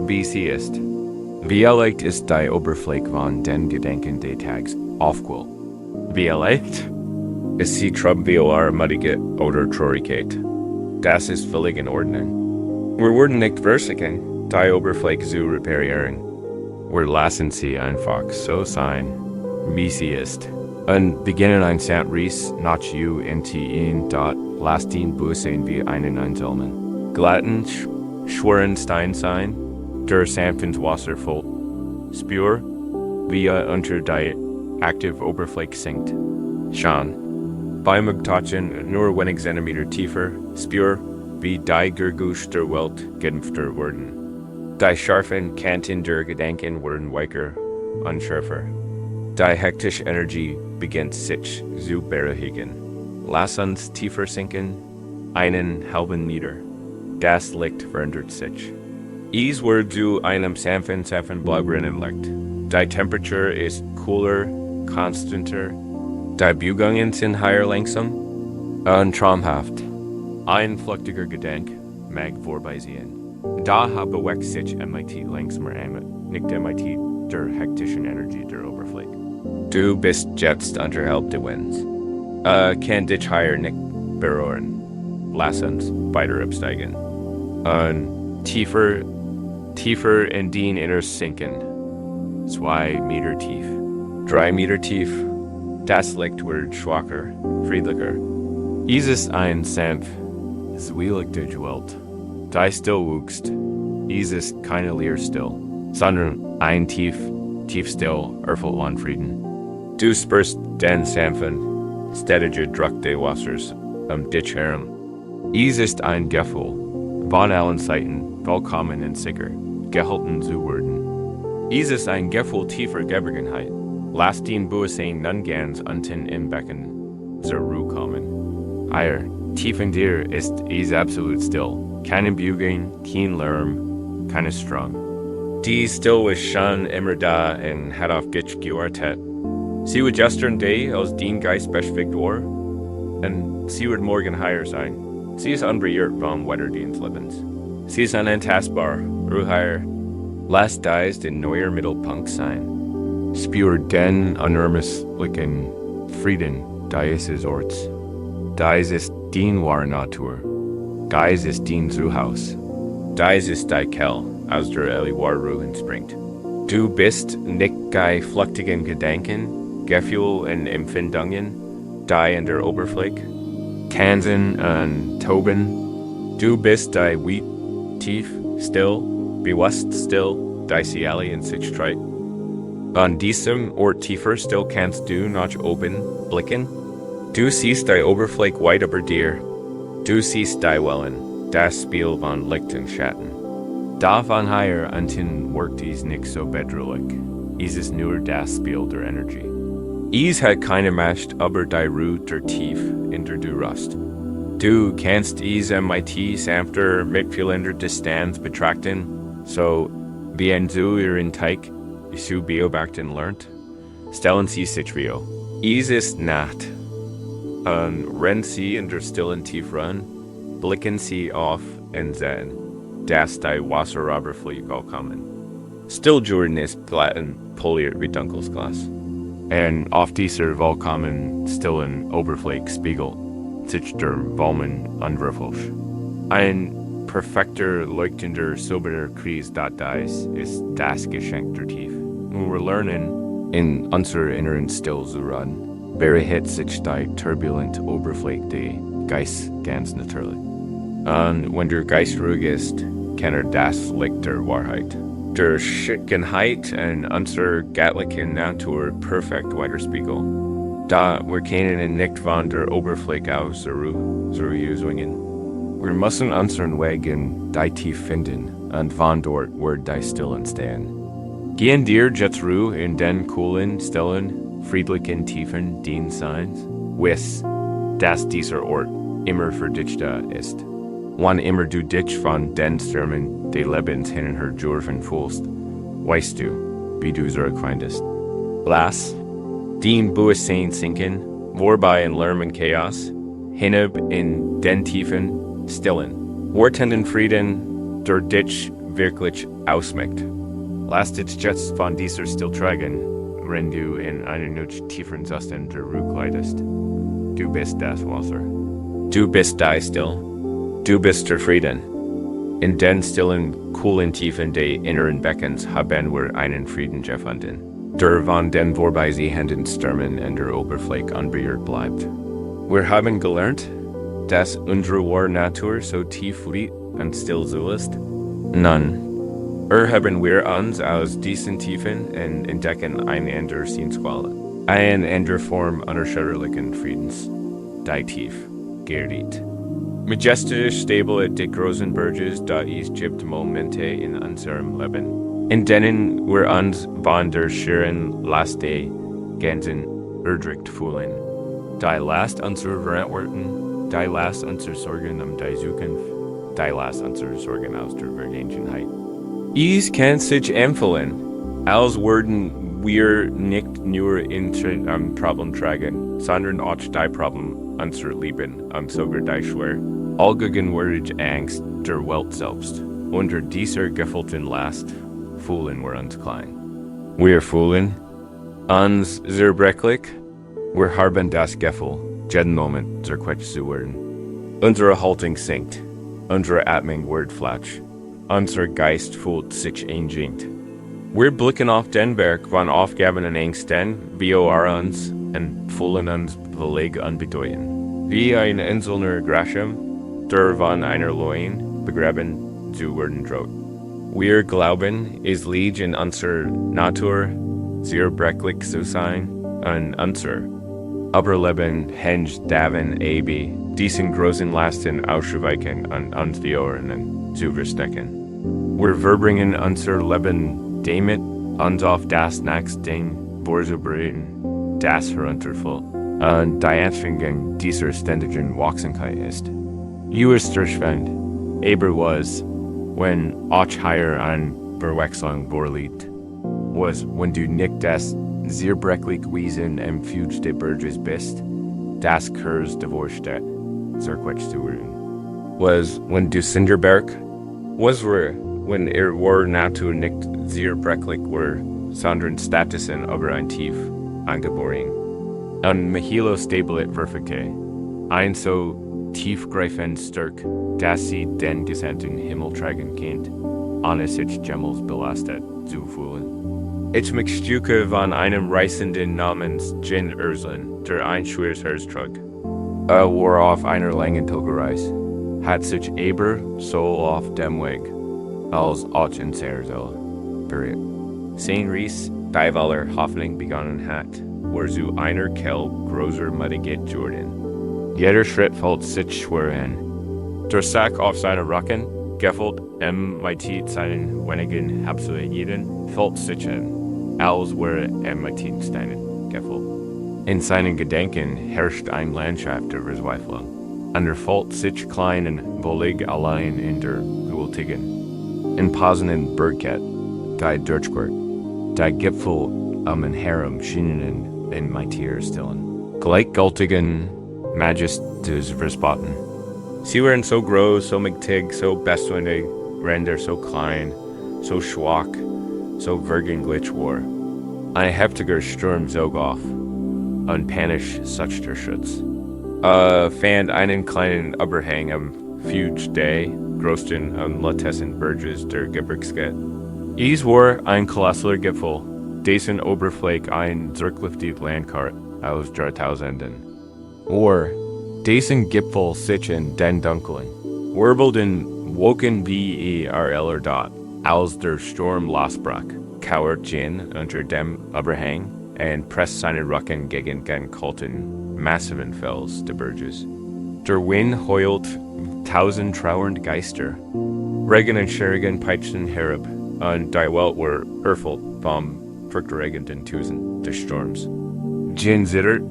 wie sie ist. Wie leicht ist die Oberfläche von den Gedanken des Tags aufquell? Wie leicht ist sie trivial, muddige oder Traurigkeit? Das ist völlig in Ordnung. Wir werden nicht versuchen, die Oberfläche zu reparieren. Wir lassen sie einfach so sein, wie sie ist. Und beginnen ein Sandreis nach you into ihn dort, lasst ihn Bewusstsein wie einen einzelnen. Glatten, schweren Stein sein, der sanftes Wasser voll. Spür, wie unter die aktive Oberfläche sinkt. Schon. Beim Abtauchen nur wenig Zentimeter tiefer, spür, wie die Gergusch der Welt gedämpfter werden. Die scharfen Kanten der Gedanken werden weicher und schärfer. Die hektische Energie beginnt sich zu beruhigen. Lass uns tiefer sinken, einen halben Meter. Das Licht verändert sich. Es wird zu einem sanften blaugrünen Licht. Die Temperatur ist cooler, konstanter. Die Bewegungen sind higher langsam und traumhaft. Ein flüchtiger Gedanke mag vorbeisehen. Da bewegt sich MIT langsamer an, nicht MIT der hektischen Energie der Oberfläche. Du bist jetzt unterhalb der Winds. Kann dich higher nicht berühren. Lass uns weiter absteigen. Und tiefer in den Inneren sinken. 2 Meter tief. 3 Meter tief. Das Licht wird schwacher, friedlicher. Es ist ein sanft, zwielichtiger Welt. Die still wuchst. Es ist keine leer still, sondern ein tief still, erfüllt von Frieden. Du spürst den sanften, stetigen Druck des Wassers dich herum. Es ist ein Gefühl, von allen Seiten vollkommen und sicher, gehalten zu werden. Es ist ein Gefühl tiefer Geborgenheit. Lass den Bewusstsein nun ganz unten im Becken zur Ruhe kommen. Hier, tief in dir ist es absolut still. Keine Bewegung, kein Lärm, keine Strom. Die Stille ist schon immer da und hat auf dich gewartet. Sie wird gestern Day aus dem Geist beschwingt war, und sie wird morgen higher sein. Sie ist unberührt vom Wetter des Lebens. Sie ist unantastbar, ruhiger. Lass dies den neuer Mittelpunkt sein. Spür den unermesslichen Frieden dieses Orts. Dies ist die wahre Natur. Dies ist dein Zuhause. Dies ist die Quelle, aus der alle wahre Ruhe entspringt. Du bist nicht die flüchtigen Gedanken, Gefühle und Empfindungen, die in der Oberfläche tanzen und toben. Du bist die weit, tief, still, bewusst still, die sie alle in sich trägt. An diesem Ort tiefer still kannst du nach oben blicken. Du siehst die Oberfläche weit über dir. Du siehst die Wellen, das Spiel von Licht und Schatten. Da von hier unten wirkt es nicht so bedrohlich. Es ist nur das Spiel der Energie. Es hat keine Macht, aber die Ruhe der Tief, in der du ruhst. Du kannst es MIT sanfter mitfühlender Distanz betrachten, so wie ein du ihren Teig zu beobachten lernt. Stellen Sie sich vor. Es ist Nacht. Und wenn Sie in der stillen Tief ruhen, blicken Sie auf und sehen, dass die Wasseroberfläche kommen. Stilljuren ist glatt und poliert wie dunkles Glas. Und auf dieser vollkommen stillen Oberfläche spiegelt sich der Wolmen unwürfelig. Ein perfekter, leuchtender, silberner Kreis dies ist das Geschenk der Tief. Und wir lernen, in unserer inneren Still zu ruhen, berät sich die turbulente Oberfläche des Geistes ganz natürlich. Und wenn der Geist ruhig ist, kann das Licht der Wahrheit, der Schickenheit und unserer göttlichen Natur perfekt widerspiegeln. Da wir kennen en nicht von der Oberfläche aus zur Usungen. Wir müssen unseren Weg in die Tief finden, und von dort wird die Stille entstehen. Gehen dir jetzt Ruhe in den coolen, stillen, friedlichen Tiefen deines Seins, wiss, dass dieser Ort immer für dich da ist. Wann immer du dich von den Stürmen des Lebens hinter her Jurven fühlst, weißt du, wie du zurückfindest. Lass den Bewusstsein sinken, vorbei in Lärm und Chaos, hinab in den tiefen, stillen, wortenden Frieden, der dich wirklich ausmacht. Lass dich jetzt von dieser Still tragen, wenn du in einen noch tieferen Zustand der Ruhe gleitest. Du bist das Wasser. Du bist die Still. Du bist der Frieden. In den stillen, coolen Tiefen des inneren Beckens haben wir einen Frieden gefunden, der von den vorbeisehenden Stürmen in der Oberfläche unberührt bleibt. Wir haben gelernt, dass unsere wahre Natur so tief liegt und still so ist. Nun, haben wir uns aus diesen Tiefen und entdecken eine andere Sinnsquelle, eine andere Form unerschütterlichen Friedens, die tief gerät. Majestisch stable dick Rosenberges, da es gibt Momente in unserem Leben, in denen wir uns von der schieren Last des Ganzen erdrückt fühlen. Die Last unserer Verantwortung, die Last unserer Sorgen die Zukunft, die Last unserer Sorgen aus der Vergangenheit. Es kann sich empfehlen, als würden wir nicht nur ein Problem tragen, sondern auch die Probleme unser Leben und sogar die schwer, allgegenwärtige Angst der Welt selbst. Unter dieser gefühlten Last fühlen wir uns klein. Wir fühlen uns zerbrechlich. Wir haben das Gefühl, jeden Moment zerquetscht zu werden. Unsere Haltung sinkt. Unsere Atmung wird flach. Unser Geist fühlt sich eingeschränkt. Wir blicken auf den Berg von Aufgaben und Ängsten, wie uns und fühlen uns völlig unbedeutend. Wie ein einzelner Grasham, der von einer Leuen begraben zu werden droht. Wir glauben, es liegt in unserer Natur, zerbrechlich zu sein, und unser Überleben hängt davon ab, diesen großen Lasten auszuweichen und uns die Ohren zu verstecken. Wir verbringen unser Leben damit, uns auf das Nachdenken vorzubereiten, das herunterfällt. Und die Anstrengung dieser ständigen Wachsamkeit ist. Verschwand, aber was, wenn auch hier eine Verwechslung vorliegt, was, wenn du nicht das zerbrechlich Wesen im Fuge des Berges bist, das Kurs der Vorstadt zerquetscht zu werden. Was, wenn du Cinderberg, was wenn war Natur nicht zerbrechlich war, sondern Statusen über ein Tief angeboren. Und Mahilo stabilet verfecte, ein so tiefgreifend stark, dass sie den gesamten Himmel tragen kennt, ohne sich jemals belastet zu fühlen. Ich möchte von einem Reisenden namens Jen Erslen, der ein schweres Herz trug. War auf einer langen Pilgerreise, hat sich aber so auf dem Weg, als auch in seiner Seele berührt. Sein Ries, die Waller Hoffnung begonnen hat, war zu einer großer Muddigkeit Jordan. Jeder Schritt fällt sich schwer an. Der Sack auf seine Rücken, gefällt mit seinen wenigen Habsuiten, fällt sich an, als wäre mit Steinen gefällt. In seinen Gedanken herrscht eine Landschaft der Verzweiflung, und fällt sich klein und wollig allein in der gewaltigen, imposenden Bergkette, die durchquert, die Gipfel einen Harem schienen in Tier stillen. Gleichgültigen Majesties verspotten. Sie waren so groß, so mächtig, so bestwendig, Ränder so klein, so schwach, so vergänglich war. Ein heftiger Sturm zog auf, und panisch sucht der Schutz. Fand einen kleinen Überhang am Fuge des größten und lattesten Berges der Gebirgskette. Es war ein kolossaler Gipfel, dessen Oberfläche ein zurückliftiges Landkart aus Jahrtausenden. Or, dessen Gipfel sich in den Dunkeln, wirbelten woken wie dort, als der Sturm losbrach, kauert Jen unter dem Überhang and press seine Rücken gegen den kalten, massiven Fels de Berges. Der Wind heult tausend trauernde Geister. Regen und Schergen peitschen herab, und die Welt war erfüllt vom furchterregenden Tusen des Sturms. Jin zittert,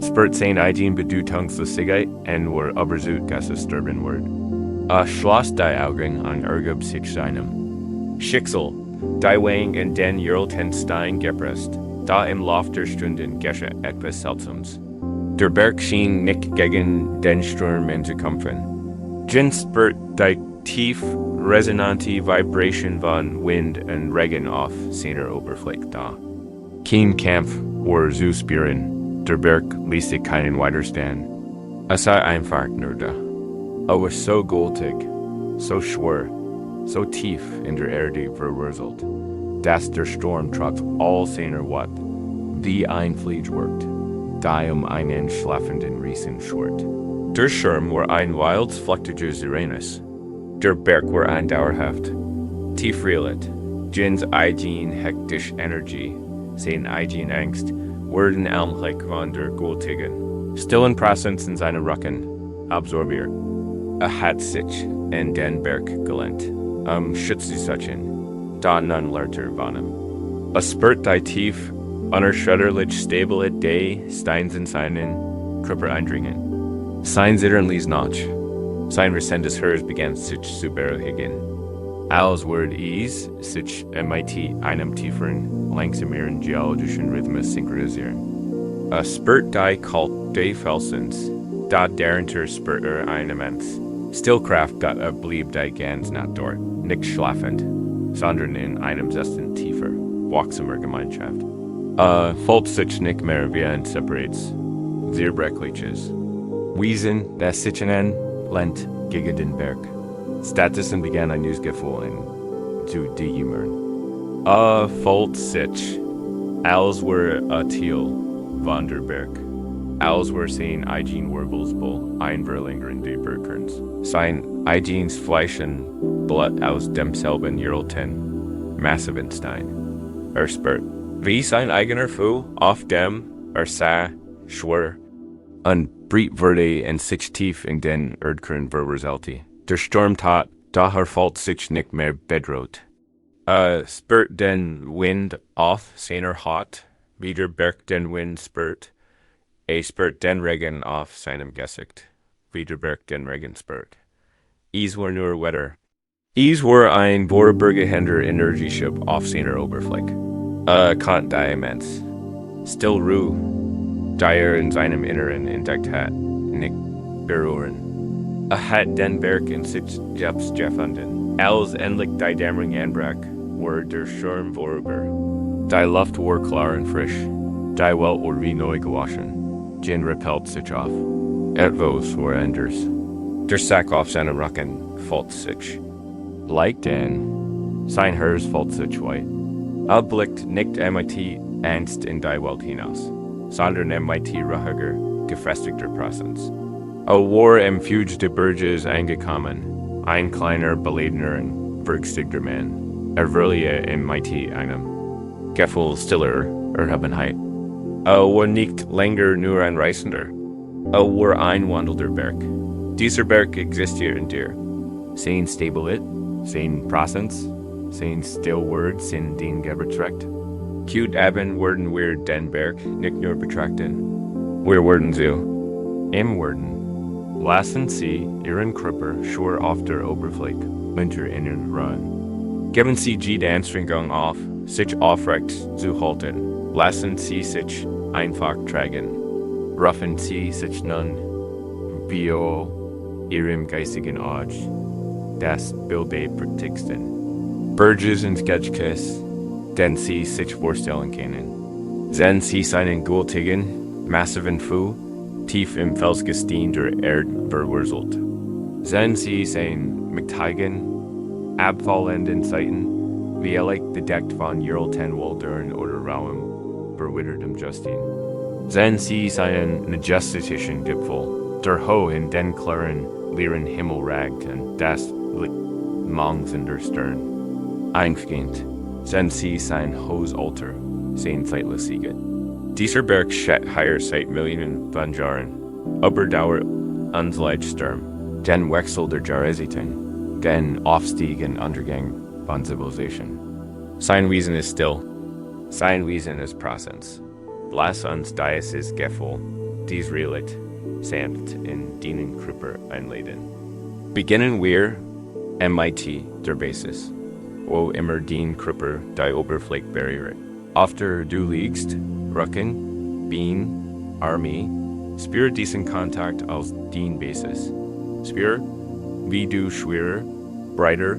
spürt sein eigen Bedeutungslosigkeit und war überzeugt, dass es sterben wird. Schloss die Augen und ergab sich seinem Schicksal, die Wang in den Jürlten Stein gepresst, da im Lauf der Stunden geschah etwas Seltsames. Der Berg schien nicht gegen den Sturm entzukämpfen. Jin spürt die tief resonante Vibration von Wind und Regen auf seiner Oberfläche da. Kein Kampf war zu spüren, der Berg ließ sich keinen Widerstand. Es sei einfach nur da. Er war so goldig, so schwer, so tief in der Erde verwurzelt, dass der Sturm trotz all seiner Wucht wie ein Fliege wirkt, die einen schlafenden Riesen schwört. Der Sturm war ein wildes, flüchtiges Uranus. Der Berg war ein dauerhaft, tief relet, Jins eigen hektische Energie, sein eigen Angst, wurden allmählich von der gültigen, stillen Präsenz in seine Rücken absorbiert. Hat sich in den Berg gelernt, Schutz zu suchen, da none lauter von ihm. Spürt die tief, unerschütterlich stabile Idee Steins in seinen Körper eindringen. Sein Zittern ließ nach. Sein resendes Herz begann sich zu beruhigen. Als Wort Ease sich mit einem tieferen, langsameren geologischen Rhythmus synchronisieren. Spürt die kalte Felsens, da darunter spürt eine Mensch. Stillkraft dat blieb die ganz nicht dort, nicht schlafend, sondern in einem Sesten tiefer, wachsamer Gemeinschaft. Folgt sich nicht mehr wie ein separates, zerbrechliches Wesen, das sich an lent gegen den Berg. Stattdessen begann ein neues Gefühl zu dejimmern. Folgt sich, als war Thiel von der Berg. Als war sein eigen Wirbelsball einverlängerende Bergkerns. Sein eigenes Fleisch und Blut aus demselben Jürlten, massiven Stein. Spürt, wie sein eigener Fu auf dem sah, schwer, und breit wurde und sich tief in den Erdkern verwurzelte. Der Sturm tat, da folgt sich nicht mehr bedroht. Spürt den Wind auf seiner Haut, wie der Berg den Wind spürt. Spürt den Regen auf seinem Gesicht, wie der Berg den Regen spürt. Es war nur Wetter. Es war ein vorübergehender Energieschub auf seiner Oberfläche. Kant die Mensch. Still Ruhe, die in seinem Inneren entdeckt hat, nicht berühren. Hat den Berg in sich selbst gefunden. Als endlich die Dämmerung anbrach, war der Sturm vorüber. Die Luft war klar und frisch. Die Welt war wie neu gewaschen. Jin repelled sich auf. Etwas war anders. Der Sack auf seinem Rücken folgt sich. Like den, sein Herz folgt sich weit. Blickt nicht mit Angst in die Welt hinaus, sondern mit ruhiger, gefestigter Präsenz. War im Fuge de Berges angekommen, ein kleiner, beladener und vergstigter Mann. Verlieh mit einem Gefühl stiller Erhabenheit. War nicht länger nur ein Reisender. War ein wandelnder Berg. Dieser Berg existiert in dir. Sein Stabilität, sein Präsenz, sein Stillwort sind den betrachtet. Cute Abend werden wir den Berg nicht nur betrachten. Wir werden so. Im Werden. Lassen Sie Ihren Körper schwer auf der Oberfläche, munter innen ruhen. Geben Sie die Anstrengung auf, sich aufrecht zu halten. Lassen Sie sich einfach tragen. Rufen Sie sich nun bio Ihrem geistigen Auge, das Bilde praktiksten. Berges und Sketchkiss, den Sie sich vorstellen können. Sehen Sie seinen gültigen, massiven Fu, tief im Felsgestein der Erde verwurzelt. Sehen Sie sein mächtigen, abfallenden Seiten, wie bedeckt von Jürlten Wäldern oder Raum, verwittertem Justin. Sehen Sie seinen majestatischen Gipfel, der hoch in den klaren, leeren Himmel ragt und das Licht morgens in der Stirn. Eingehend sehen Sie sein hohes Alter, sein Zeitlosigkeit. Dieser Berg schet higher seit Millionen van Jaren. Überdauer uns Leitsturm. Den Wechsel der Jahrzehnte. Den Aufstieg und Untergang von Zivilisation. Sein Wesen ist still. Sein Wesen ist Präsenz. Lass uns dieses Gefühl, dies Realit, sanft in dienen Krüpper einleiten. Beginnen wir MIT der Basis, wo immer dien Krüpper die Oberfläche berührt. After du liegst, Rücken, Bein, Armee, spür diesen Kontakt als dien Basis. Spür, wie du schwerer, breiter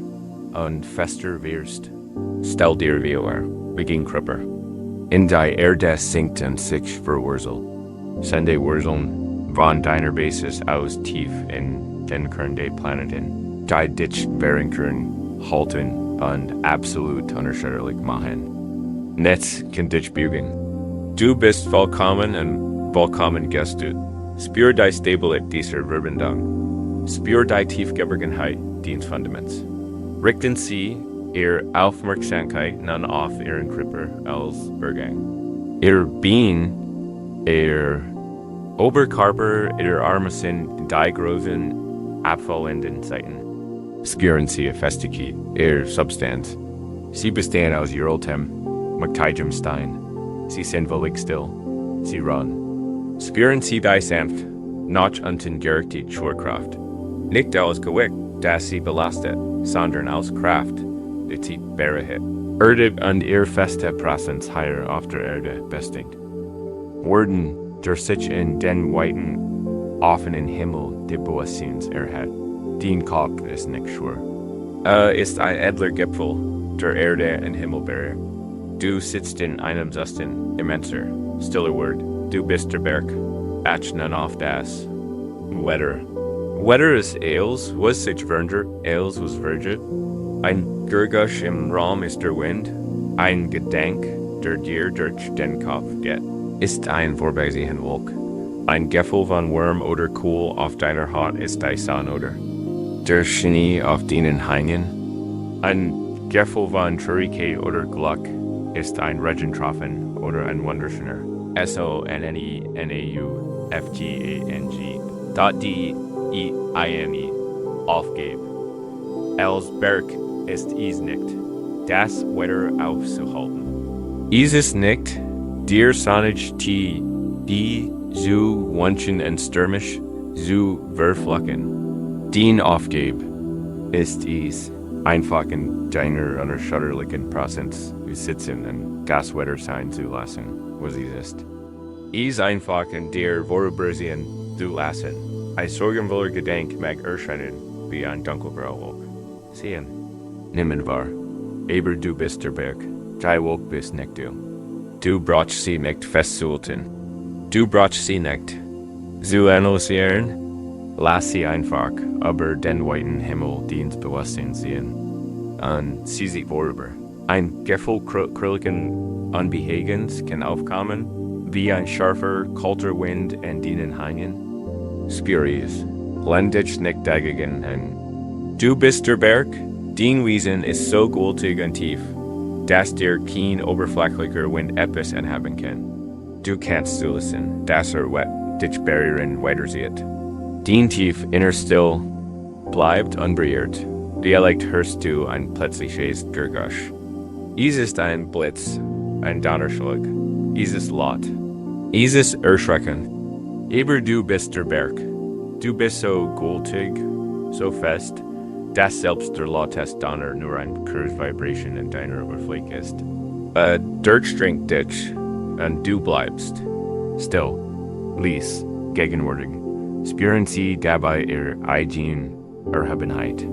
und fester wirst. Stell dir vor, beginn Krüpper. In die Erde sinkt und sich verwurzelt. Sende Wurzeln von deiner Basis aus tief in den Kern der Planeten. Die dich verankern, halten und absolut unerschütterlich machen. Nichts kann dich bügen. Du bist vollkommen und vollkommen gestützt. Spür die Stabilität dieser Verbindung. Spür die Tiefgeborgenheit des Fundaments. Richten Sie Ihre Aufmerksamkeit nun auf Ihren Körper als Bergang. Ihr Bein, Ihr Oberkörper, Ihre Arme sind die großen abfallenden Seiten. Spüren Sie Festigkeit, Ihre Substanz. Sie bestehen aus Uraltem, Magtigem Stein. Sie sind völlig still. Sie ruhen. Spüren Sie die sanft, noch unten gerichtet Schwerkraft. Nicht aus Gewicht, das Sie belastet, sondern aus Kraft, die sie bereit. Erde und ihr feste Präsenz higher auf der Erde bestigt. Worden der sich in den weiten, offenen Himmel des Bewusstseins erhält. Den Kopf ist nicht schwer. Ist ein edler Gipfel der Erde und Himmelberg. Du sitzt in einem Susten immenser, stiller Wort. Du bist der Berg. Atschnen auf das Wetter. Wetter ist Eils, was sich Werner, Eils was Virgin. Ein Gurgusch im Raum ist der Wind. Ein Gedenk, der dir durch den Kopf geht, ist ein Vorbeisehen Wolk. Ein Gefühl von warm oder cool auf deiner Haut ist die Sonne. Der Schnee auf deinen Hängen. Ein Gefühl von Traurigkeit oder Glück ist ein Regentropfen oder ein wunderschöner. SONNENEUFGANG.DEINE aufgeben. Els Berg ist es nicht, das Wetter aufzuhalten. Ist es nicht, dir sonnig die so wünschen und stürmisch so verflocken. Den Aufgeb ist es einfach in deiner unerschütterlichen Präsenz zu sitzen und das Wetter sein zu lassen, was es ist. Es einfach in dir vorübersehen zu lassen. Ein sorgenvoller Gedenk mag erscheinen wie ein dunkelgrauer Wolk. Sehen, nimmen wahr, aber du bist der Berg, die Wolk bist nicht du. Du brauchst sie nicht festzuhalten. Du brauchst sie nicht zu analysieren. Lass sie einfach über den weiten Himmel des Bewusstseins sehen. Und sieh sie vorüber. Ein Gefühl krülligen Unbehagens kann aufkommen, wie ein scharfer, kalter Wind in deinen Hängen. Spür es, blend dich nicht dagegen hin. Du bist der Berg, dein Wesen ist so gültig und tief, dass dir kein oberflächlicher Wind etwas anhaben kann. Du kannst zulassen, dass dich berühren weitersieht. Dein tief inner still bleibt unberührt. Dialekt hörst du ein plötzliches Gurgusch. Es ist ein Blitz, ein Donnerschlag. Es ist laut. Es ist erschreckend. Aber du bist der Berg. Du bist so gültig, so fest, dass selbst der lauteste Donner nur ein Curse Vibration in deiner Oberfläche ist. Durchdringt dich, und du bleibst still, lies, gegenwärtig. Spüren Sie dabei Ihre eigene Erhabenheit.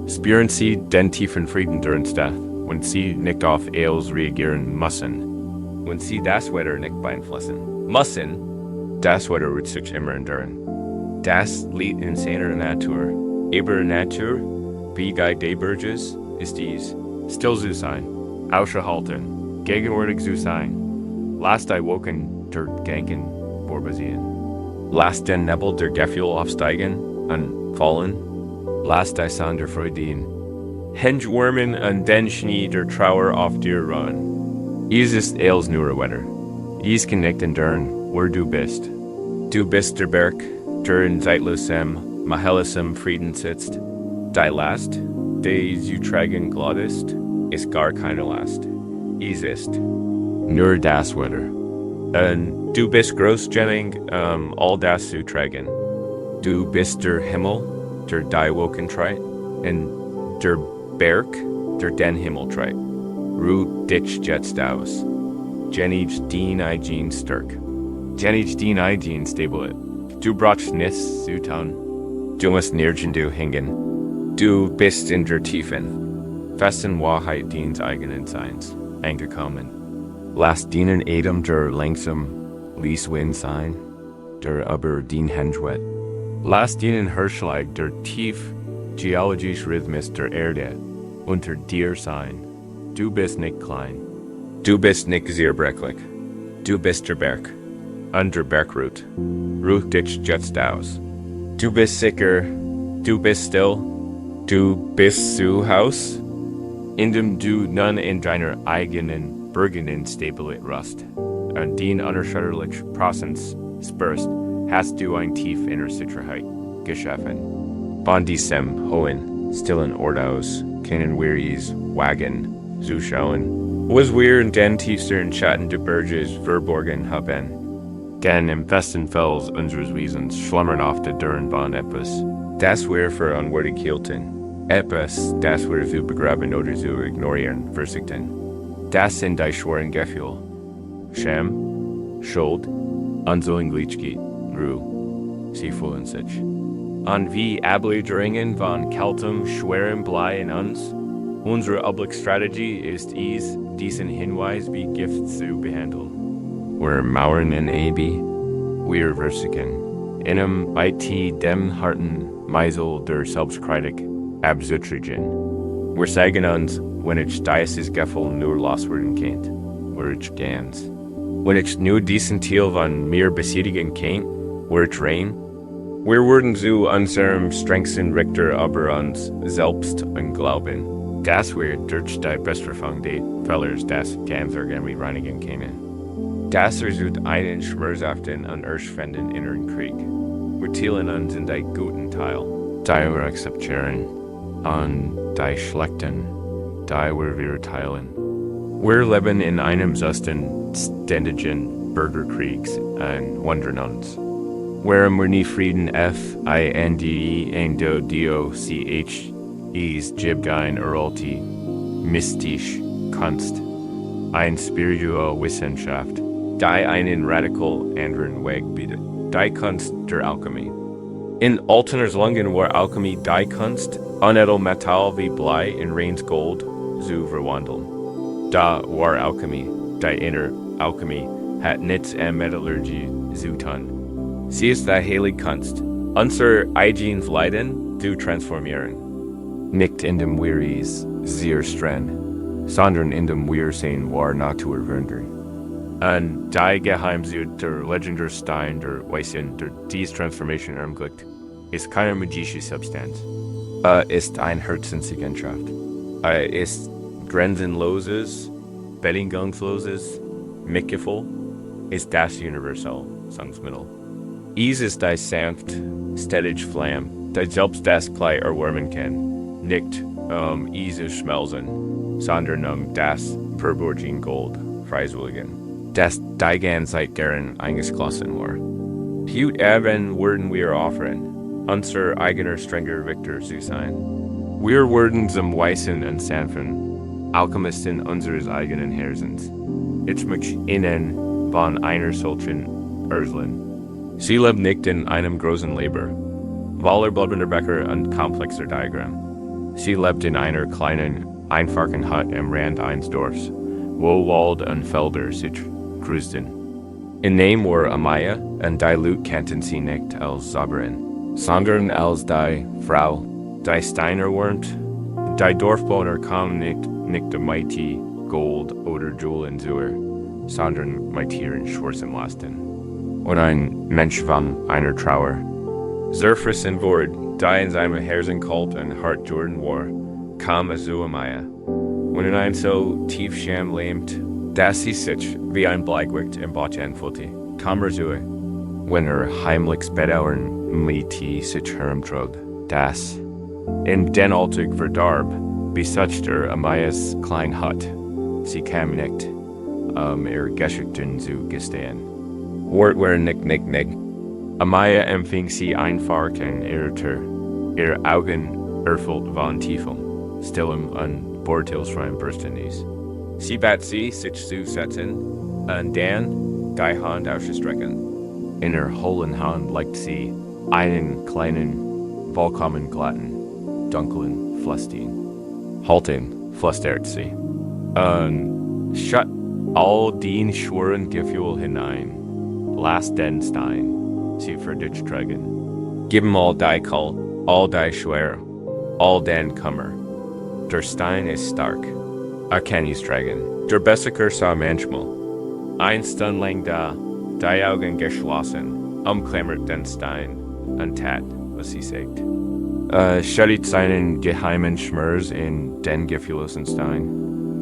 Spüren Sie den tiefen Frieden durchs Death, wenn Sie nicht auf alles reagieren müssen. Wenn Sie das Wetter nicht beeinflussen müssen, das Wetter wird sich immer ändern. Das liegt in seiner Natur. Aber Natur, wie Guy de Burgess, ist dies: still zu sein, auszuhalten, gegenwärtig zu sein. Lass die Wolken der Gedanken vorbeisehen. Lass den Nebel der Gefühle aufsteigen und fallen. Lass die Sonne der Freuden hinschwärmen und den Schnee der Trauer auf dir ruhen. Es ist alles nur Wetter. Is connecten dern, where du bist. Du bist der Berg, der in zeitlosem, mahelisem Frieden sitzt. Die Last, des du tragen glaubst, ist gar keine Last. Is ist. Nur das Wetter. Du bist großgängig, all das zu tragen. Du bist der Himmel, der die Woken treit, und der Berg, der den Himmel treit. Ru dich jetzt aus. Jenij dien eigen sterk. Jenij dien eigen stabilet. Du brauchst nichts zu tun. Du musst nirgendwo hingehen. Du bist in der Tiefen. Festen Wahrheit diens eigenen Seins angekommen. Lass dienen Adam der langsam Lieswind sein, der aber dien Henschwet. Lass dienen Hirschleig der tief geologisch Rhythmus der Erde unter dir sein. Du bist nicht klein. Du bist nicht sehr brechlich. Du bist der Berg. Under Bergrut. Ruh dich jetzt aus. Du bist sicher. Du bist still. Du bist zu Haus. Indem du nun in deiner eigenen Bergenen Stabilität rust. Und den unerschütterlichen Prozess spürst, hast du ein tief inner Sicherheit geschaffen. Von diesem hohen, stillen Ort aus können wir es wagen, zuschauen. Was wir in den tiefsten Schatten der Berge verborgen haben. Denn im festen Fels unseres Wesens schlummern oft Dürren von etwas, das wir für unwürdig hielten. Etwas, das wir zu begraben oder zu ignorieren versuchten. Das sind die schweren Gefühle. Scham, Schuld, Unzulänglich, Ruhe. Sie fühlen sich. Und wie Abledringen von kaltem, schwerem Blei in uns, unsere Oblickstrategie ist es, diesen Hinweis wie Gift zu behandeln. Wir mauern in Abi, wir versuchen, einem IT dem harten Meisel der Selbstkritik abzutrigen. Wir sagen uns, wenn ich dieses Gefühl nur loswerden kann, wir ich ganz. Wenn ich nur diesen Teil von mir besiedigen kann, wir ich rein. Wir werden zu unserem strengsten Richter über uns selbst und glauben, dass wir durch die Bestrafung der Fehler des ganz irgendwie reinigen können. Das resultiert einen schmerzhaften und erschwendenden inneren Krieg. Wir teilen uns in die guten Teil, die wir akzeptieren, und die schlechten, die wir wieder teilen. Wir leben in einem solchen ständigen Bürgerkriegs und wundern uns. Warum wir nie Frieden F-I-N-D-E ein Do Dio C-H is Jibgein Uralti mystisch Kunst, ein spirituelle Wissenschaft, die einen radikal anderen Weg bietet, die Kunst der Alchemie. In Alterners Lungen war Alchemie die Kunst, unedel Metall wie Blei in reins Gold zu verwandeln. Da war Alchemie, die innere Alchemie, hat nichts an Metallurgie zu tun. Sie ist die heilige Kunst, unser eigenes Leiden zu transformieren. Nicht in dem wir es sehr streng, sondern in dem wir sein war Naturwunder. Und die Geheimsut der legendäre Stein der Weisen der diese Transformation ermöglicht, ist keine magische Substanz. Ist ein Herzenseigenschaft. Ist grenzenloses, bedingungsloses Mitgefühl, ist das Universal Sangsmittel. Es ist die sanft, stetige Flamme, die selbst das Klei erwärmen kann, nicht es schmelzen, sondern das verborgene Gold freizulegen, das die ganze Zeit darin eingeschlossen war. Heute Abend werden wir offern, unser eigener strenger Richter zu sein. Wir werden zum Weisen und sanften Alchemisten unseres eigenen Herzens. Ich möchte Ihnen von einer solchen erzählen. Sie lebt nicht in einem großen Leber, voller bleibender Becker und komplexer Diagramm. Sie lebt in einer kleinen, einfachen Hut am Rand eines Dorfs, wo Wald und Felder sich kreuzen. In Name war Amaya, und die Leute kannten sie nicht als Zauberin, sondern als die Frau, die Steiner warnt. Die Dorfbewohner kamen nicht mighty Gold oder Juwelen zu ihr, sondern mit ihren schwarzen Lasten. Und ein Mensch von einer Trauer. Zerfris in Wort, die in seinem Herzen kalt und hart Jordan war, kam zu Amaya. Wenn ein so tief Scham lähmt, Das ist sich wie ein Bleigewicht im Botchen Futti. Kammerzue. Wenn heimlich bedauern mit sich herumtrug. Das. In den Alltag verdarb, besucht Amayas klein Hut. Sie kam nicht, Geschichten zu gestehen. Wort were nick. Amaya empfing sie einfach in ihre Augen erfüllt von tiefen, stillem und vorteilsfreien Verständnis. Sie bat sie, sich zu setzen, und dann die Hand auszustrecken. In ihrer hohlen Hand legt sie einen kleinen, vollkommen glatten, dunklen Fläschchen. Halten, flüstert sie. Und schütt all den schweren Gefühl hinein. Lass den Stein, sie verdutchträgen. Gib ihm all die Kalt, all die Schwere, all den Kummer. Der Stein ist stark. Kann ich's tragen. Der Bessiker sah manchmal. Ein Stund lang da, die Augen geschlossen, umklammert den Stein und tat, was sie sagt. Schüttet seinen geheimen Schmerz in den gefühllosen Stein.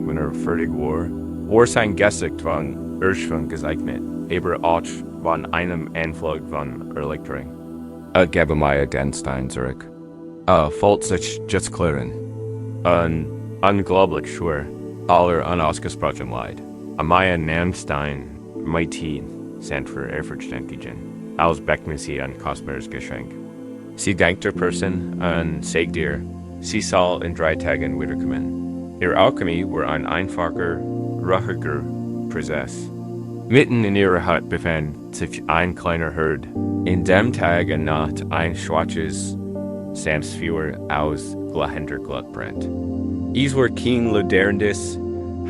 Wenn fertig war sein Gesicht von Erschwung gezeichnet, aber auch von einem Anflug von Erleichterung. Gab Amaya den Stein zurück. Folgt sich just klären. Unglaublich schwer, aller unausgesprochen Leid. Amaya nahm Stein, Mighty, sind für Verständigen, als beckten sie ein kostbares Geschenk. Sie dankt der Person und sagt ihr, sie soll in 3 Tagen wiederkommen. Ihre Alchemie war ein einfacher, ruhiger Prozess. Mitten in ihrer Hut befand sich ein kleiner Herd. In dem Tag und Nacht ein schwarzes Samsfeuer aus glühender Glut brennt. Es war kein loderndes,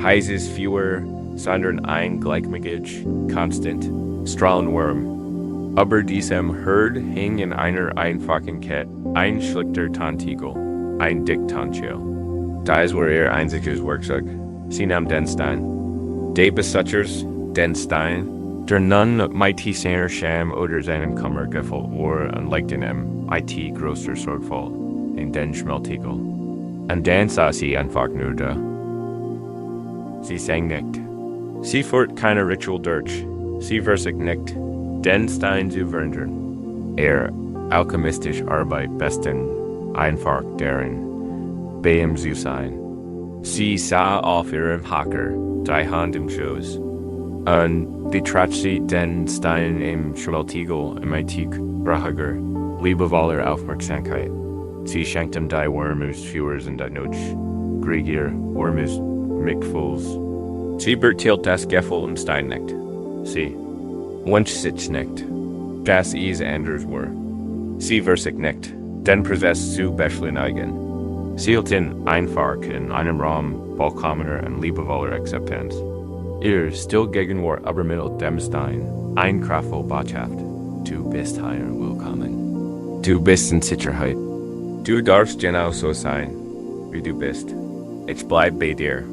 heißes Feuer, sondern ein gleichmäßig, konstant, Strahlenwurm. Über diesem Herd hing in einer einfachen Kette ein schlichter Tontiegel, ein Dicktonschell. Das war ihr einziges Werkzeug. Sie nahm den Stein. Die Besitzers, den Stein, der nun mit seiner Scham oder seinem Kummer gefüllt war und legten ihm mit großer Sorgfalt in den Schmelztiegel. Und dann saß sie einfach nur da. Sie sang nicht. Sie führt keine Ritual durch. Sie versicht nicht, den Stein zu verändern. Alchemistische Arbeit besten einfach darin, bei ihm zu sein. Sie sah auf ihrem Hacker, die Hand im Schoß, und betrat sie den Stein im Schmelztiegel mit ruhiger, liebevoller Aufmerksamkeit. Sie schenkt ihm die Wormus Führers und die Nutsch, Griegier, Wormus, Mickfuls. Sie bertilt das Gefühl im Stein nicht. Sie wünscht sich nicht, dass es anders war. Sie versicht nicht, den Prozess zu beschleunigen. Sie hielt ihn einfach in einem Raum vollkommener und liebevoller Akzeptanz. Ihr Stillgegenwart übermittelt dem Stein ein kraftvoll Botschaft. Du bist hier willkommen. Du bist in Sicherheit. Du darfst genau so sein, wie du bist. Ich bleib bei dir.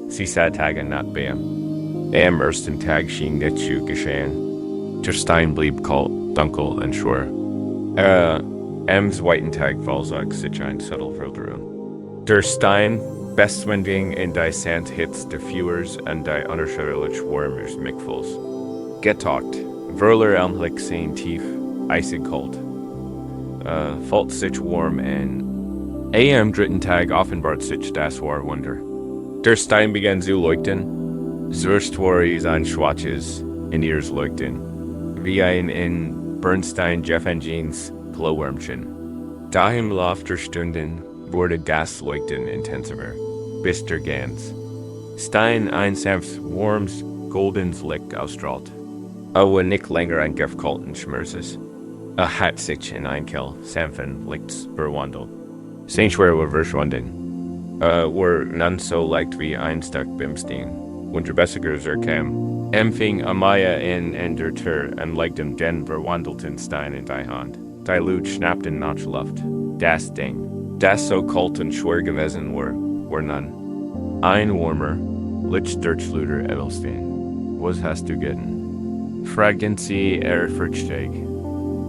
Sie sah Tage nicht bei ihm. Am ersten Tag schien nicht zu geschehen. Der Stein blieb kalt, dunkel und schwer. Am zweiten Tag vollzog sich ein Zettelvertrauen. Der Stein, bestwendig in die Sandhitz der Führers und die unerschütterlichen Wormers Mickfuls. Getaucht, Wörler allmählich sehen tief, eisig kalt. Fällt sich warm an. Am dritten Tag offenbart sich das wahre Wunder. Der Stein begann zu leuchten. Zuerst war es ein schwarzes, in ihres Leuchten, wie ein in Bernstein Jeff Engines Glowwürmchen. Da im Lauf der Stunden wurde das Leuchten intensiver, bis der ganz Stein ein sanftes, warmes, goldenes Licht ausstrahlt. Aber nicht länger ein gefkalten Schmerzes. Hat sich in ein sanften Lichts verwandelt. Sein schwer war verschwunden. War nun so leicht wie ein Stück Bimstein. Und der Bessiger kam, empfing Amaya in der Tür und legte den verwandelten Stein in die Hand. Die Lut schnappte nach Luft. Das Ding, das so kalt und schwer gewesen war nun ein warmer, lichtdurchfluter Edelstein. Was hast du getan? Fragten sie versteig.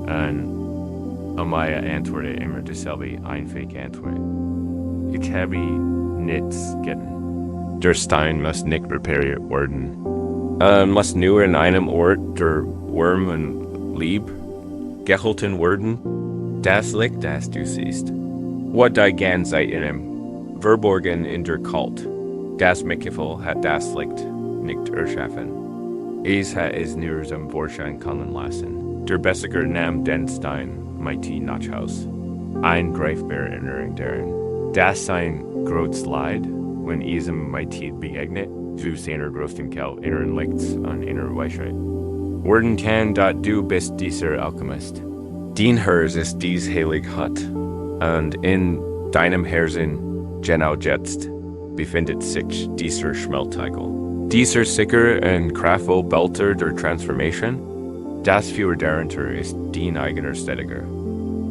Und Amaya antwortete immer dieselbe einfache Antwort. Ich habe nichts getan. Der Stein must nicht repariert werden. Must nur in einem Ort der Wurm und Lieb gehalten werden. Das Licht, das du siehst. What die ganz seit ihm, verborgen in der Kalt. Das Mitgefühl hat das Licht nicht erschaffen. Es hat es nur zum Vorschein kommen lassen. Der Bessiger nahm den Stein, mighty Nachhaus. Ein greifbar Erinnerung daran. Das sein großes Leid, wenn diesem mighty begegnet, zu seiner größten Kell inneren Lichts und innerer Weisheit. Werden kann, dat du bist dieser Alchemist. Dein Herz ist dies heilig Hut, und in deinem Herzen, genau jetzt, befindet sich dieser Schmelzteigel. Dieser sicher und kraftvoll Belter der Transformation, das für darunter ist dein eigener Stetiger.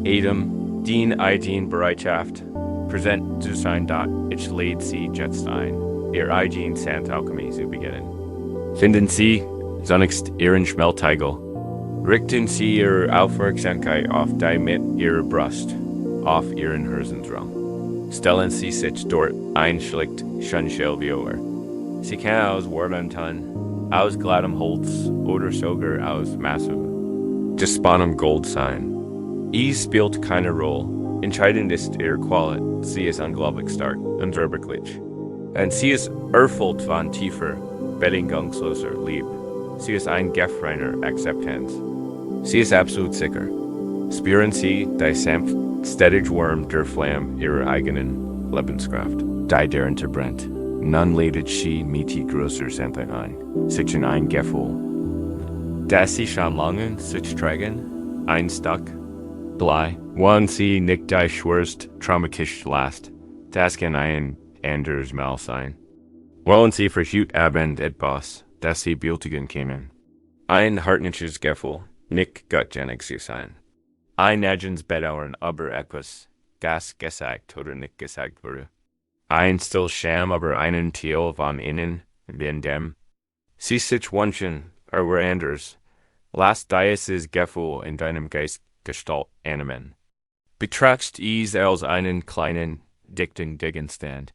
Edem, dein eigen Bereitschaft, präsent zu sein, dat ich lädt sie jetzt ein, ihr eigen Sandalchemie zu beginnen. Finden Sie zunächst Ihren Schmelzteigel. Richten Sie Ihre Aufmerksamkeit auf die mit Ihrer Brust, auf Ihren Herzensraum. Stellen Sie sich dort einschlicht schönschel wie Ohr. Sie kann aus warmem Ton, aus glattem Holz oder sogar aus massivem, gespanntem Gold sein. Es spielt keine Rolle. Entscheidend ist ihre Qualität. Sie ist unglaublich stark und verbindlich. Und sie ist erfüllt von tiefer, bedingungsloser Liebe. Sie ist ein gefreiner Akzeptanz. Sie ist absolut sicher. Spüren Sie die sanft, stetig Wurm der Flamme ihrer eigenen Lebenskraft, die darunter brennt. Nun lädt sie mit die größer Sente ein, sich in ein Gefühl, das sie schon lange sich tragen, einstock, blei, wann sie nicht die schwerst traumakisch last, das kann ein anderes Mal sein. Wollen Sie verhüt Abend etwas, das sie bültigen kämen. Ein hartnisches Gefühl, nicht gottgängig zu sein. Ein Nagens bedauern aber etwas, das gesagt oder nicht gesagt wurde. Ein still Scham aber einen Teil von innen, wenn dem. Sie sich wünschen, aber anders. Lass dieses Gefühl in deinem Geist Gestalt annehmen. Betrachtest es als einen kleinen, dichten Gegenstand.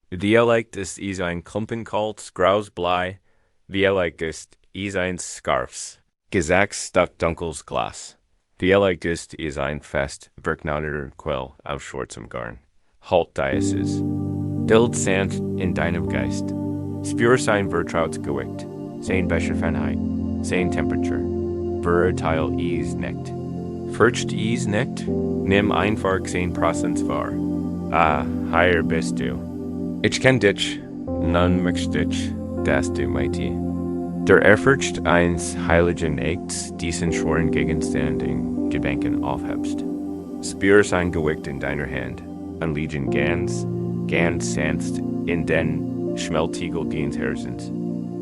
Vielleicht ist es ein Klumpen kaltes, graues Blei, vielleicht ist es ein Scarfs, gesackstück dunkles Glas. Vielleicht ist es ein fest, verknauter Quell aus schwarzem Garn. Halt dieses. Bild Sand in deinem Geist. Spür sein Vertrauensgewicht, sein Beschaffenheit, sein Temperature. Verurteil es nicht. Fürcht es nicht, nimm einfach sein Prozent wahr. Hier bist du. Ich kenn dich, nun möcht dich, dass du mighty. Der Ehrfurcht eines heiligen Acts diesen schweren Gegenstand in Gedanken aufhebst. Spür sein Gewicht in deiner Hand, und liegen ganz sanft in den Schmelztiegel deines Herzens.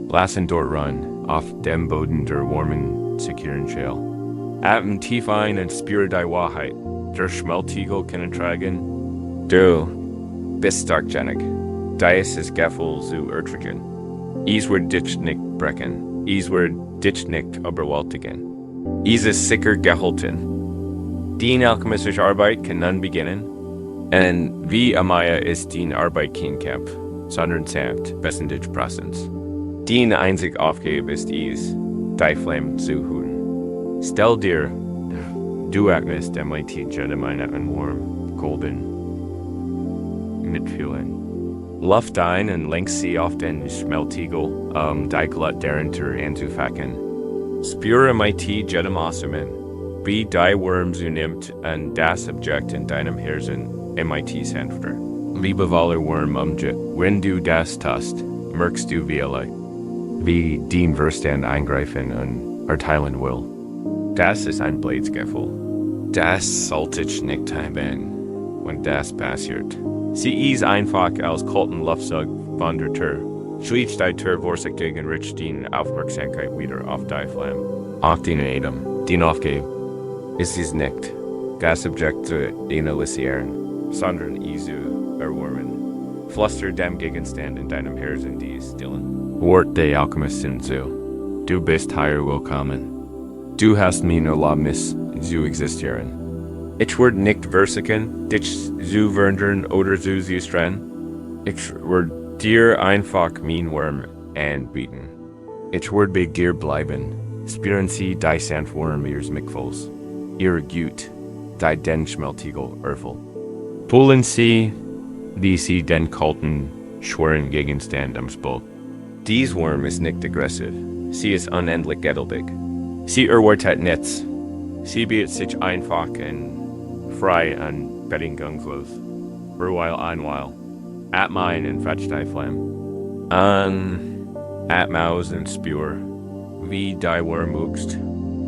Lass ihn dort ruhen, auf dem Boden der warmen, sicheren Schale. Atme tief ein und spür die Wahrheit. Der Schmelztiegel kann tragen. Du bist starkgängig. Dies ist Gefühl zu ertragen. Es wird dich nicht brechen. Es wird dich nicht überwältigen. Es ist sicher gehalten. Die alchemistische Arbeit kann nun beginnen. Und wie Amaya ist die Arbeit kein Kampf, sondern sanft, wesentlich Prozess. Die einzige Aufgabe ist es, die Flamme zu hüten. Stell dir, du atmest MIT Jedemine und warm, golden, mitfühlen. Luft ein und lenk sie auf den Schmelztiegel, die Glut darunter anzufacken. Spüre MIT Jedemaßemen, wie die Wurm zunimmt und das Objekt in deinem Herzen MIT sanfter. Liebevoller Wurm wenn du das tust, merkst du wie den Verstand eingreifen und erteilen will. Das ist ein Bleidsgefühl. Das sollte ich nicht haben, wenn das passiert. Sie ist einfach als kalten Luftzug von der Tür. Schließt die Tür vorsichtig und richtet die Aufmerksamkeit wieder auf die Flamme. Auf den Atem, den Aufgabe, ist es nicht, das Objekt zu analysieren, sondern es zu erwärmen. Flüster dem Gegenstand in deinem Herzen die stillen. Wort der Alchemisten zu. Du bist hier willkommen. Du hast mir Erlaubnis zu existieren. Ich werde nicht versuchen, dich zu verändern oder zu züstern. Ich werde Dir einfach mein Worm anbieten. Ich word bei dir bleiben. Spüren Sie die Sandwurm Ihres Mikvels. Ihre Gut, die den Schmeltigel Erfel. Pullen Sie, wie Sie den kalten, schweren Gegenstand am Spul. Dies Wurm ist nicht aggressiv. Sie ist unendlich geduldig. Sie erwartet nichts. Sie bietet sich einfach und frei an bedingungslos. Verweil einweil. At mine and fetch die Flamme. At Maus and Spur. Wie die Wurm ugst.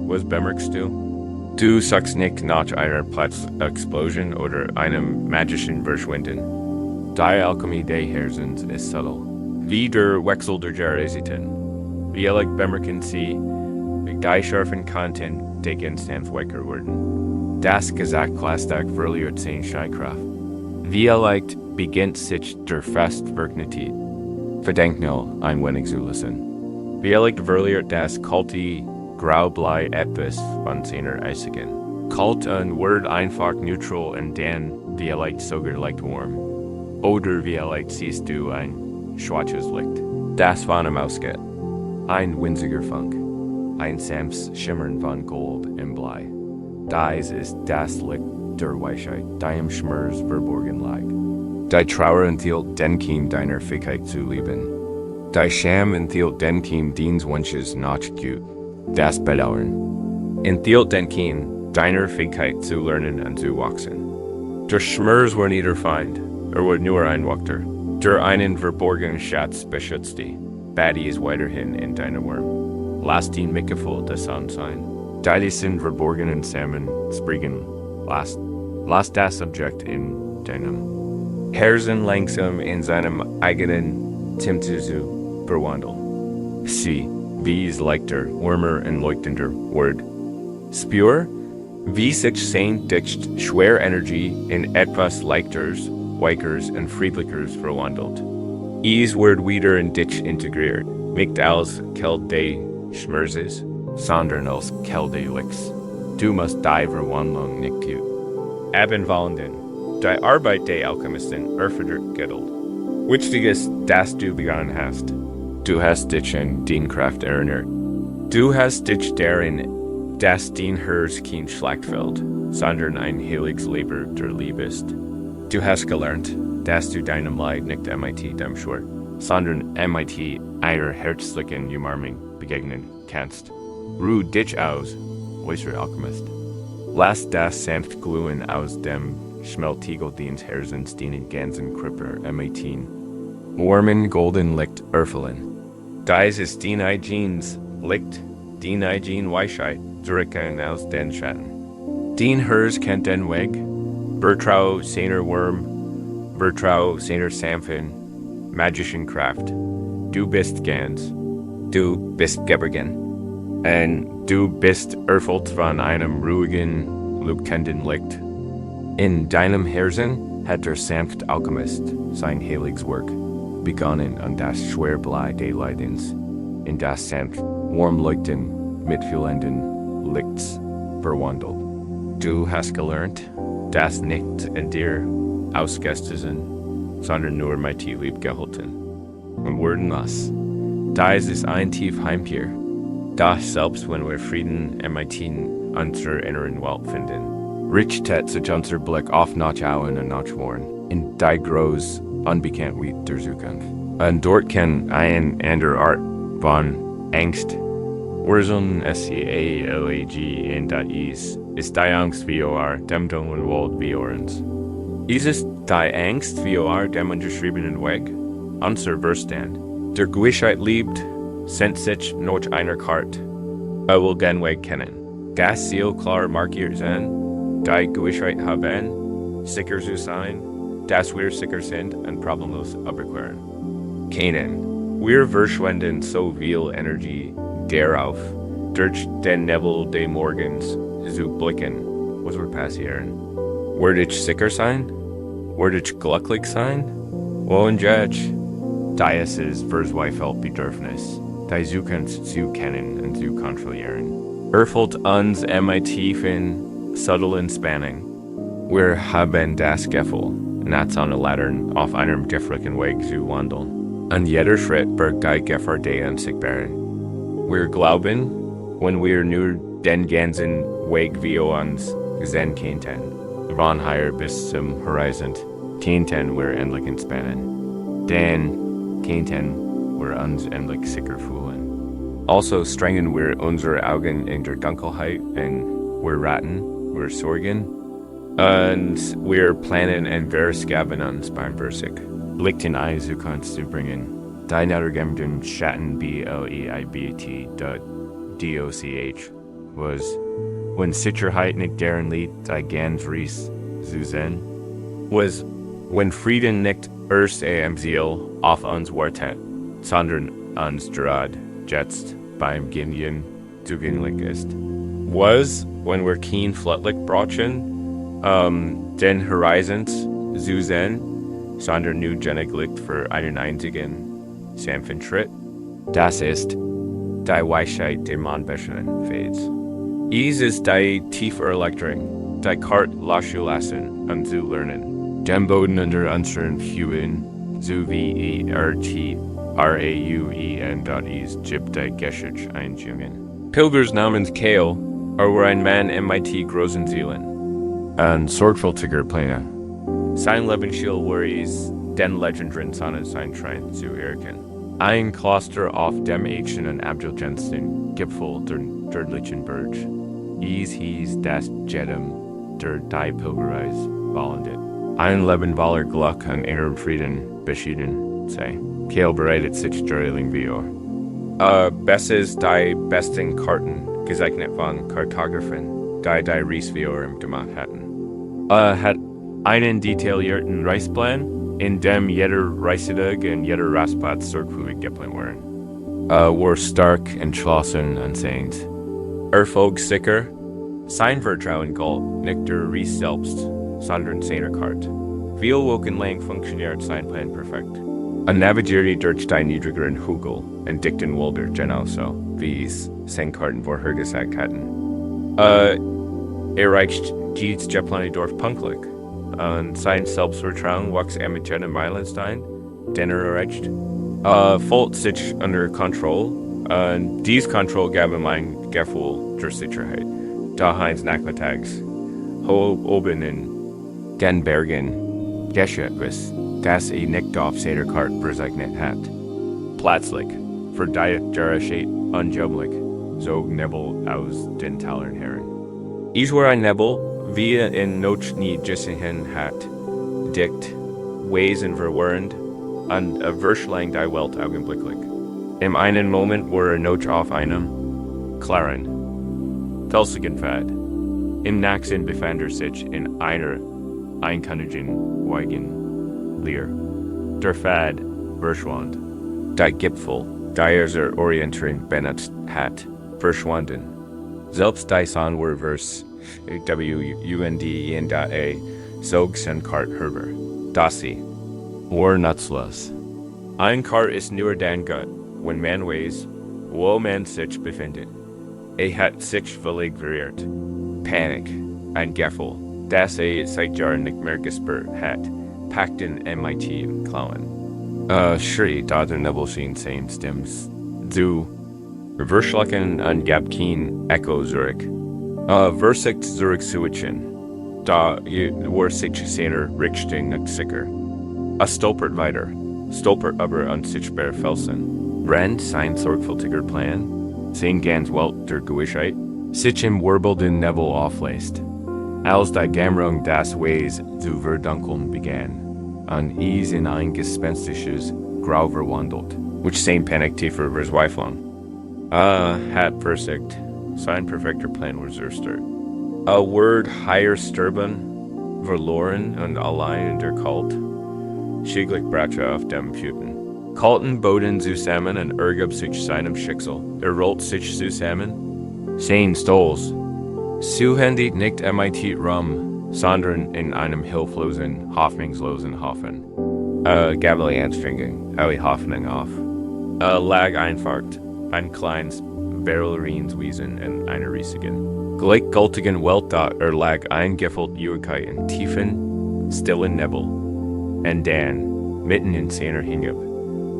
Was bemerkst du? Du sagst nicht nach einer Platzexplosion oder einem magischen Verschwinden. Die Alchemie des Herzens ist subtle. Wie der Wechsel der Geresiten. Wie bemerken Sie, wie die scharfen Content der Gegenstand wecker werden. Das Gesagt Plastik verliert seine Scheinkraft. Wie beginnt sich der Festwirknität. Verdenkt nur ein wenig zu lassen. Wie verliert das kalte Graublei etwas von seiner einzigen. Kalt ein Word einfach neutral und dann wie sogar warm. Oder wie siehst du ein schwarzes Licht. Das von einem ausgeht. Ein winziger Funk. Ein sanftes Schimmern von Gold im Blei. Dies ist das Licht der Weisheit, die im Schmerz verborgen liegt. Die Trauer enthielt den Kiem deiner Fähigkeit zu lieben. Die Scham enthielt den Kiem deines Wunsches nach Gut. Das Bedauern. Enthielt den Kiem deiner Fähigkeit zu lernen und zu wachsen. Der Schmerz war nie der Feind, wird nur ein Wächter. Der einen verborgenen Schatz beschützt die. Badi ist weiterhin in deiner Wurm. Lass ihn mitgefühl des Sonne sein. Die sind verborgenen Samen spriegen. Lass das Objekt in deinem Herzen langsam in seinem eigenen Tempo verwandeln. Sie, wie es leichter, wärmer und leuchtender Wort. Spür, wie sich sein Dicht schwer Energie in etwas Leichters, Weikers und Friedlichers verwandelt. Es wird wieder in dich integriert, nicht als Kälte Schmerzes, sondern als Kälte Licks. Du musst die Verwandlung nicht tun. Abendwallenden, die Arbeit der Alchemisten erfordert Geduld. Wichtig ist, dass du begonnen hast. Du hast dich an die Kraft erinnert. Du hast dich darin, dass dein Herz kein Schlachtfeld, sondern ein heiliges Leber der Liebe ist. Du hast gelernt, dass du deinem Leid nicht MIT dem Schwert, sondern MIT einer herzlichen Umarmung begegnen kannst. Ruh dich aus, weiser Alchemist. Lass das sanft Glühen aus dem Schmeltigel deines Herzens den ganzen Körper MIT. Warmen golden Licht erfüllen. Dies ist dein eigenes Licht, dein eigen Weisheit, zurückkehren aus den Schatten. Dein Herz kennt den Weg, vertrau seiner Wurm, vertrau seiner sanften, magischen Kraft. Du bist ganz, du bist geborgen, und du bist erfüllt von einem ruhigen, leuchtenden Licht. In deinem Herzen hat der sanft Alchemist sein heiliges Werk begonnen an das Schwerblei des Leidens, in das sanft, warm leuchten, mitfühlenden Lichts verwandelt. Du hast gelernt, dass nicht in dir ausgestoßen, sondern nur mit dir lieb gehalten. Und werden das. Dies ist ein tief Heimkehr. Das selbst wenn wir Frieden in unserer inneren Welt finden. Richtet sich unser Blick auf Nachschauen und Nachwaren, in die groß unbekannt wie der Zukunft. Und dort kann ein anderer Art von Angst Urzeln SCALAG in dat ist die Angst wie dem dunklen Wald wie uns. Ist es die Angst wie dem unterschriebenen Weg? Unser Verstand. Der Gewissheit liebt, sendet sich noch einer Karte. Will den Weg kennen. Gas Ziel klar markiert sein, die Gewissheit haben, sicher zu sein, dass wir sicher sind und problemlos überqueren. Keinen. Wir verschwenden so viel Energie darauf, durch den Nebel des Morgens zu blicken, was wird passieren. Werde ich sicher sein? Werde ich glücklich sein? Und jetzt, dies ist verzweifelt Bedürfnis, die Zukunft zu kennen und zu kontrollieren. Erfüllt uns tiefen, subtilen Spannung. Wir haben das Gefühl, nachts an der Ladder auf einem differenten Weg zu wandeln. An jeder Schritt bergt die Gefahr der Unsichtbaren. Wir glauben, wenn wir nur den ganzen Weg wie uns sehen könnten, von hier bis zum Horizont, könnten wir endlich entspannen. Dann könnten wir uns endlich sicher fühlen. Also strengen wir unsere Augen in der Dunkelheit und wir raten, wir sorgen, und wir planen und wir schaffen uns beim Versich. Licht in Ei zu kannst du bringen. Dein ergemden Schatten BLEIBT.DOCH was, when Sicherheit nicht deren Lied die ganz Ries zu sehen, was, when Frieden nicht erst am Ziel auf uns wartet, sondern uns gerade jetzt beim Gehen zugänglich ist. Was, when wir kein Flutlicht brauchen, den Horizont zu sehen, sondern nur genug Licht für einen einzigen, sanften Schritt. Das ist die Weisheit der Mannbäschenden Fades. Dies ist die tiefe Erleichterung, die Kart loszulassen und zu lernen. Dem Boden unter unseren Fühlen, so wie ERTRAUEN.is gibt die Geschichte Einjungen. Pilgers namens Kale, war ein Mann MIT großen Seelen. Ein sorgfältiger Planer. Sein Lebensstil worries den Legendren seines sein Schrein zu erkennen. Ein Kloster auf dem Ancient abgelgensten Gipfel der nördlichen Berg. Hieß das Jedem der die Pilgerreise wallendet. Ein Leben voller Glück und innerem Frieden beschieden sei. Kale bereitet sich Dreiling Vior. Besses die besten Karten, gezeichnet von Kartografen, die Reisvioren gemacht hatten. Hat einen detaillierten Reisplan, in dem jeder Reisetag und jeder Rastplatz sorgfältig geplant waren. War stark, entschlossen und sehend. Erfolgssicher, sein Vertrauen galt nicht der Reis selbst, sondern seiner Karte. Viel wochenlang funktioniert sein Plan perfekt. Navigierte durch die niedrigeren Hügel und dichten Wälder genauso, wie es seine Karten vorher gesagt hatten. Erreicht jedes Dorf pünktlich. Und sein Selbstvertrauen wuchs mit jedem Meilenstein, den erreicht. Fällt sich unter Kontrolle, und dies Kontrolle gab ihm ein Gefühl der Sicherheit. Daheim nachmittags, hoch oben in den Bergen, geschieht was, das nicht auf seiner Karte verzeichnet hat. Plötzlich, verdient der Schied unjämlich, so Nebel aus den Tälern heran. Ich war ein Nebel, wie in Not nie gesehen hat, dicht, Wesen verwirrend, und verschlang die Welt augenblicklich. Im einen Moment war Not auf einem klaren, felsigen Pfad. Im nächsten befand sich in einer einkannigen Wagen leer. Der Pfad verschwand. Die Gipfel, die Orientierung benutzt hat, verschwanden. Selbst die Sonne war vers WUNDEN.A zog sein Kart herüber. Das sie war nutzlos. Ein Kart ist nur dann gut, wenn man weiß, wo man sich befindet. Hat sich völlig verirrt. Panik, ein Gefühl, das seit Jahren nicht mehr gespürt hat, packt in MIT im Klauen. Schrie, da der Nebelschien sein Stimms. Du verschlagen und gab kein Echo zurück. Versicht zurück switchen, da war sich seiner Richtung nicht sicher. Stolpert weiter, stolpert aber unsichtbar Felsen. Rennt sein sorgfältiger Plan, sein ganz Welt der Gewissheit, sich im wirbelnden Nebel auflässt. Als die Dämmerung das Weis zu verdunkeln begann, und in ein gespenstisches Grau verwandelt, which sein Panik tiefer Verzweiflung. Hat versicht, sein perfekter Plan war zerstört. A word higher sterben, verloren und allein in der Kalt, schicklich brachte auf dem Puten. Kalten Boden zusammen und ergab sich seinem Schicksal. Rollt sich zusammen. Sein Stolz. Zuhändigt nicht MIT Raum, sondern in einem hilflosen, hoffnungslosen Hafen. Gab die Anstrengung, alle Hoffnung auf. Lag einfach ein kleines Berylrinswesen in einer riesigen, gleichgültigen Welt da lag eingefüllt Juigkeit in tiefen, stillen Nebel. Und dann, mitten in seiner hingab,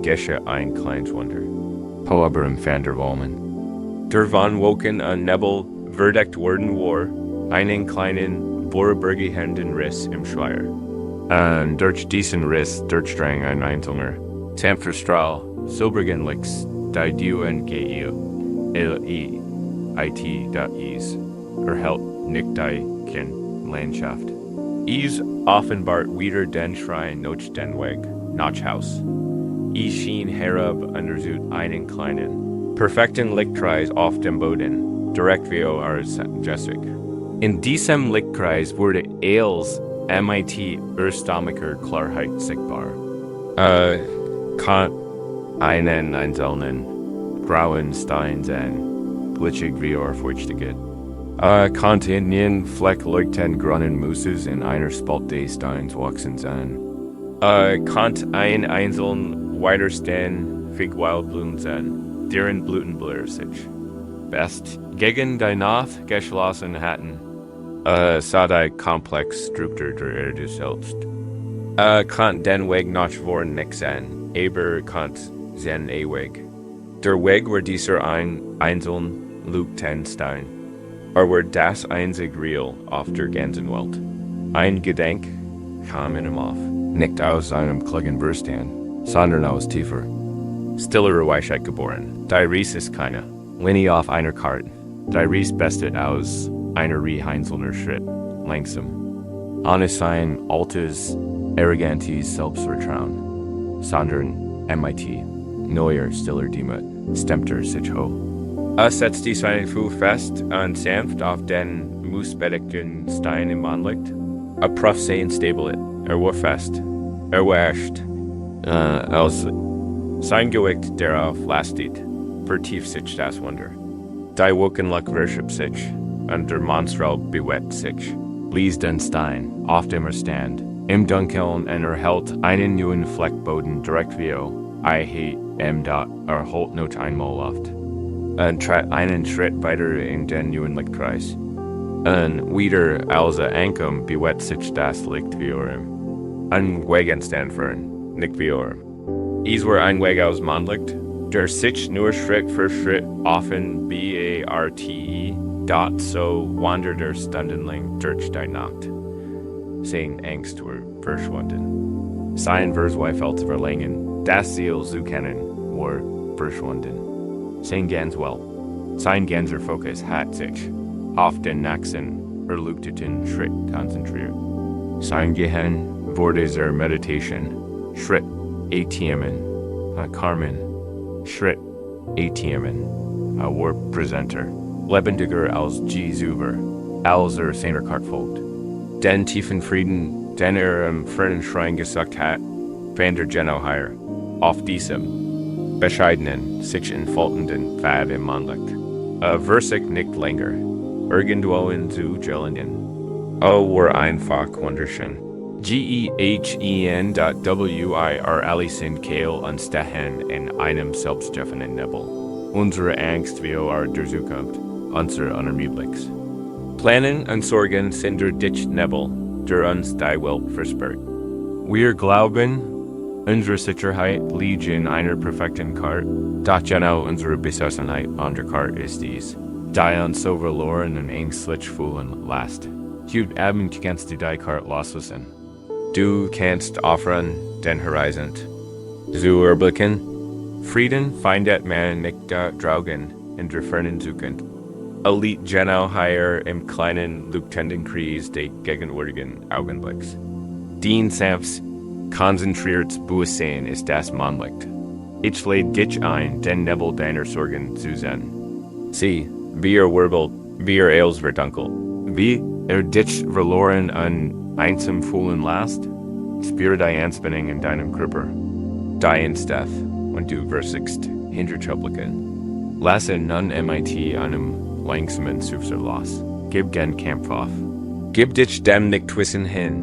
Gesche ein kleines Wunder. Poaberum van der Walmen. Der van Woken an Nebel verdeckt worden war, einen kleinen vorübergehenden Riss im Schleier. Durch diesen Riss durchdrang ein Einzelner. Sanfter Strahl, silbrigen Licks, die du entgehe, L-E-I-T.is, erhält nicht die Landschaft. Is offenbart wieder den Schrein noch den Weg, Notchhaus. I schien herab untersucht einen kleinen, perfekten Lichtkreis auf dem Boden, direkt wie ars Jessic. In diesem Lichtkreis wurde Els MIT erstammiger Klarheit sichtbar. Kant einen einzelnen grauen Stein sehen, glitschig wie feuchtiget. Kontinien Fleck leuchten grünen Mooses in einer Spalte Steins wachsen sehen. Kant ein einzeln weiterstehen Figwildblumen sehen, deren Blüten blur sich. Best gegen die Nacht geschlossen hatten, sah die Komplex Struktur der Erde selbst. Kant den Weg noch vor nicht sehen, aber Kant seinen Weg. Der Weg war dieser einzeln Leuchtenstein. War das einzig Real auf der ganzen Welt. Ein Gedenk kam in ihm auf, nicht aus einem klugen Verstand, sondern aus tiefer, stillerer Weisheit geboren. Die Ries ist keine Linie auf einer Karte. Die Ries bestet aus einer einzelner Schritt, langsam. Ohne sein altes, arrogantes Selbstvertrauen, sondern MIT, neuer, stiller Demut, stemmt sich hoch. Setzt die seinen Fuß fest und sanft auf den moosbedeckten Stein im Anlicht. Prof sein stabilet, war fest, wascht, als sein Gewicht darauf lastet, vertieft sich das Wunder. Die Wokenluck worship sich, und der Monstral bewett sich, liest den Stein, auf dem Stand, im Dunkeln und erhält einen neuen Fleckboden direkt wie dot erholt noch einmal oft. Und trat einen Schritt weiter in den neuen Lichtkreis. Und wieder als ankommt, bewett sich das Licht wie ein Gegenstand führen, nicht wie Is war ein Weg aus Mondlicht, der sich nur Schritt für Schritt offen BARTE, dort so wandert der stundenlang durch die Nacht. Sein Angst war verschwunden. Sein Versweifelt verlangen, das Ziel zu kennen, war verschwunden. Sein ganz sein ganzer Fokus hat sich auf den nächsten erleuchteten Schritt konzentriert. Sein Gehirn wurde zur Meditation, Schritt ATMen, Carmen, Schritt ATMen, war Präsenter, lebendiger als Zuber, als seiner Kart folgt. Den tiefen Frieden, den im fernen Schrein gesagt hat, fand genau hier, auf diesem bescheidenen, sich entfaltenden Pfad im Mondlicht. Versich nicht länger, irgendwo in zu Gelingen. War einfach wunderschön. GEHEN.WIR Allison Kehl und Stehen in einem selbstständigen Nebel. Unsere Angst wie der Zukunft, unser Unermüdlichs. Planen und Sorgen sind der dicht Nebel, der uns die Welt versperrt. Wir glauben, unsere Sicherheit liegt in einer perfekten Karte, doch genau unsere Besessenheit an der Karte ist dies, die uns so verloren und ängstlich fühlen lässt. Heute Abend kannst du die Karte loslassen. Du kannst offern den Horizont. Zu erblicken, Frieden findet man nicht da draugen in der fernen Zukunft. Liegt genau hier im kleinen, leuchtenden Kreis des gegenwärtigen Augenblicks. Den sanfts, konzentriertes Bewusstsein ist das Mondlicht. Ich lade dich ein, den Nebel deiner Sorgen zu sehen. Sieh, wie wirbelt, wie alles verdunkelt, wie dich verloren und einsam fühlen lässt. Spüre die Anspannung in deinem Körper. Die Death, wenn du versuchst, hinterzublicken. Lasse nun MIT einem langsamen Sufser los. Gib den Kampf auf. Gib dich dem nicht wissen hin.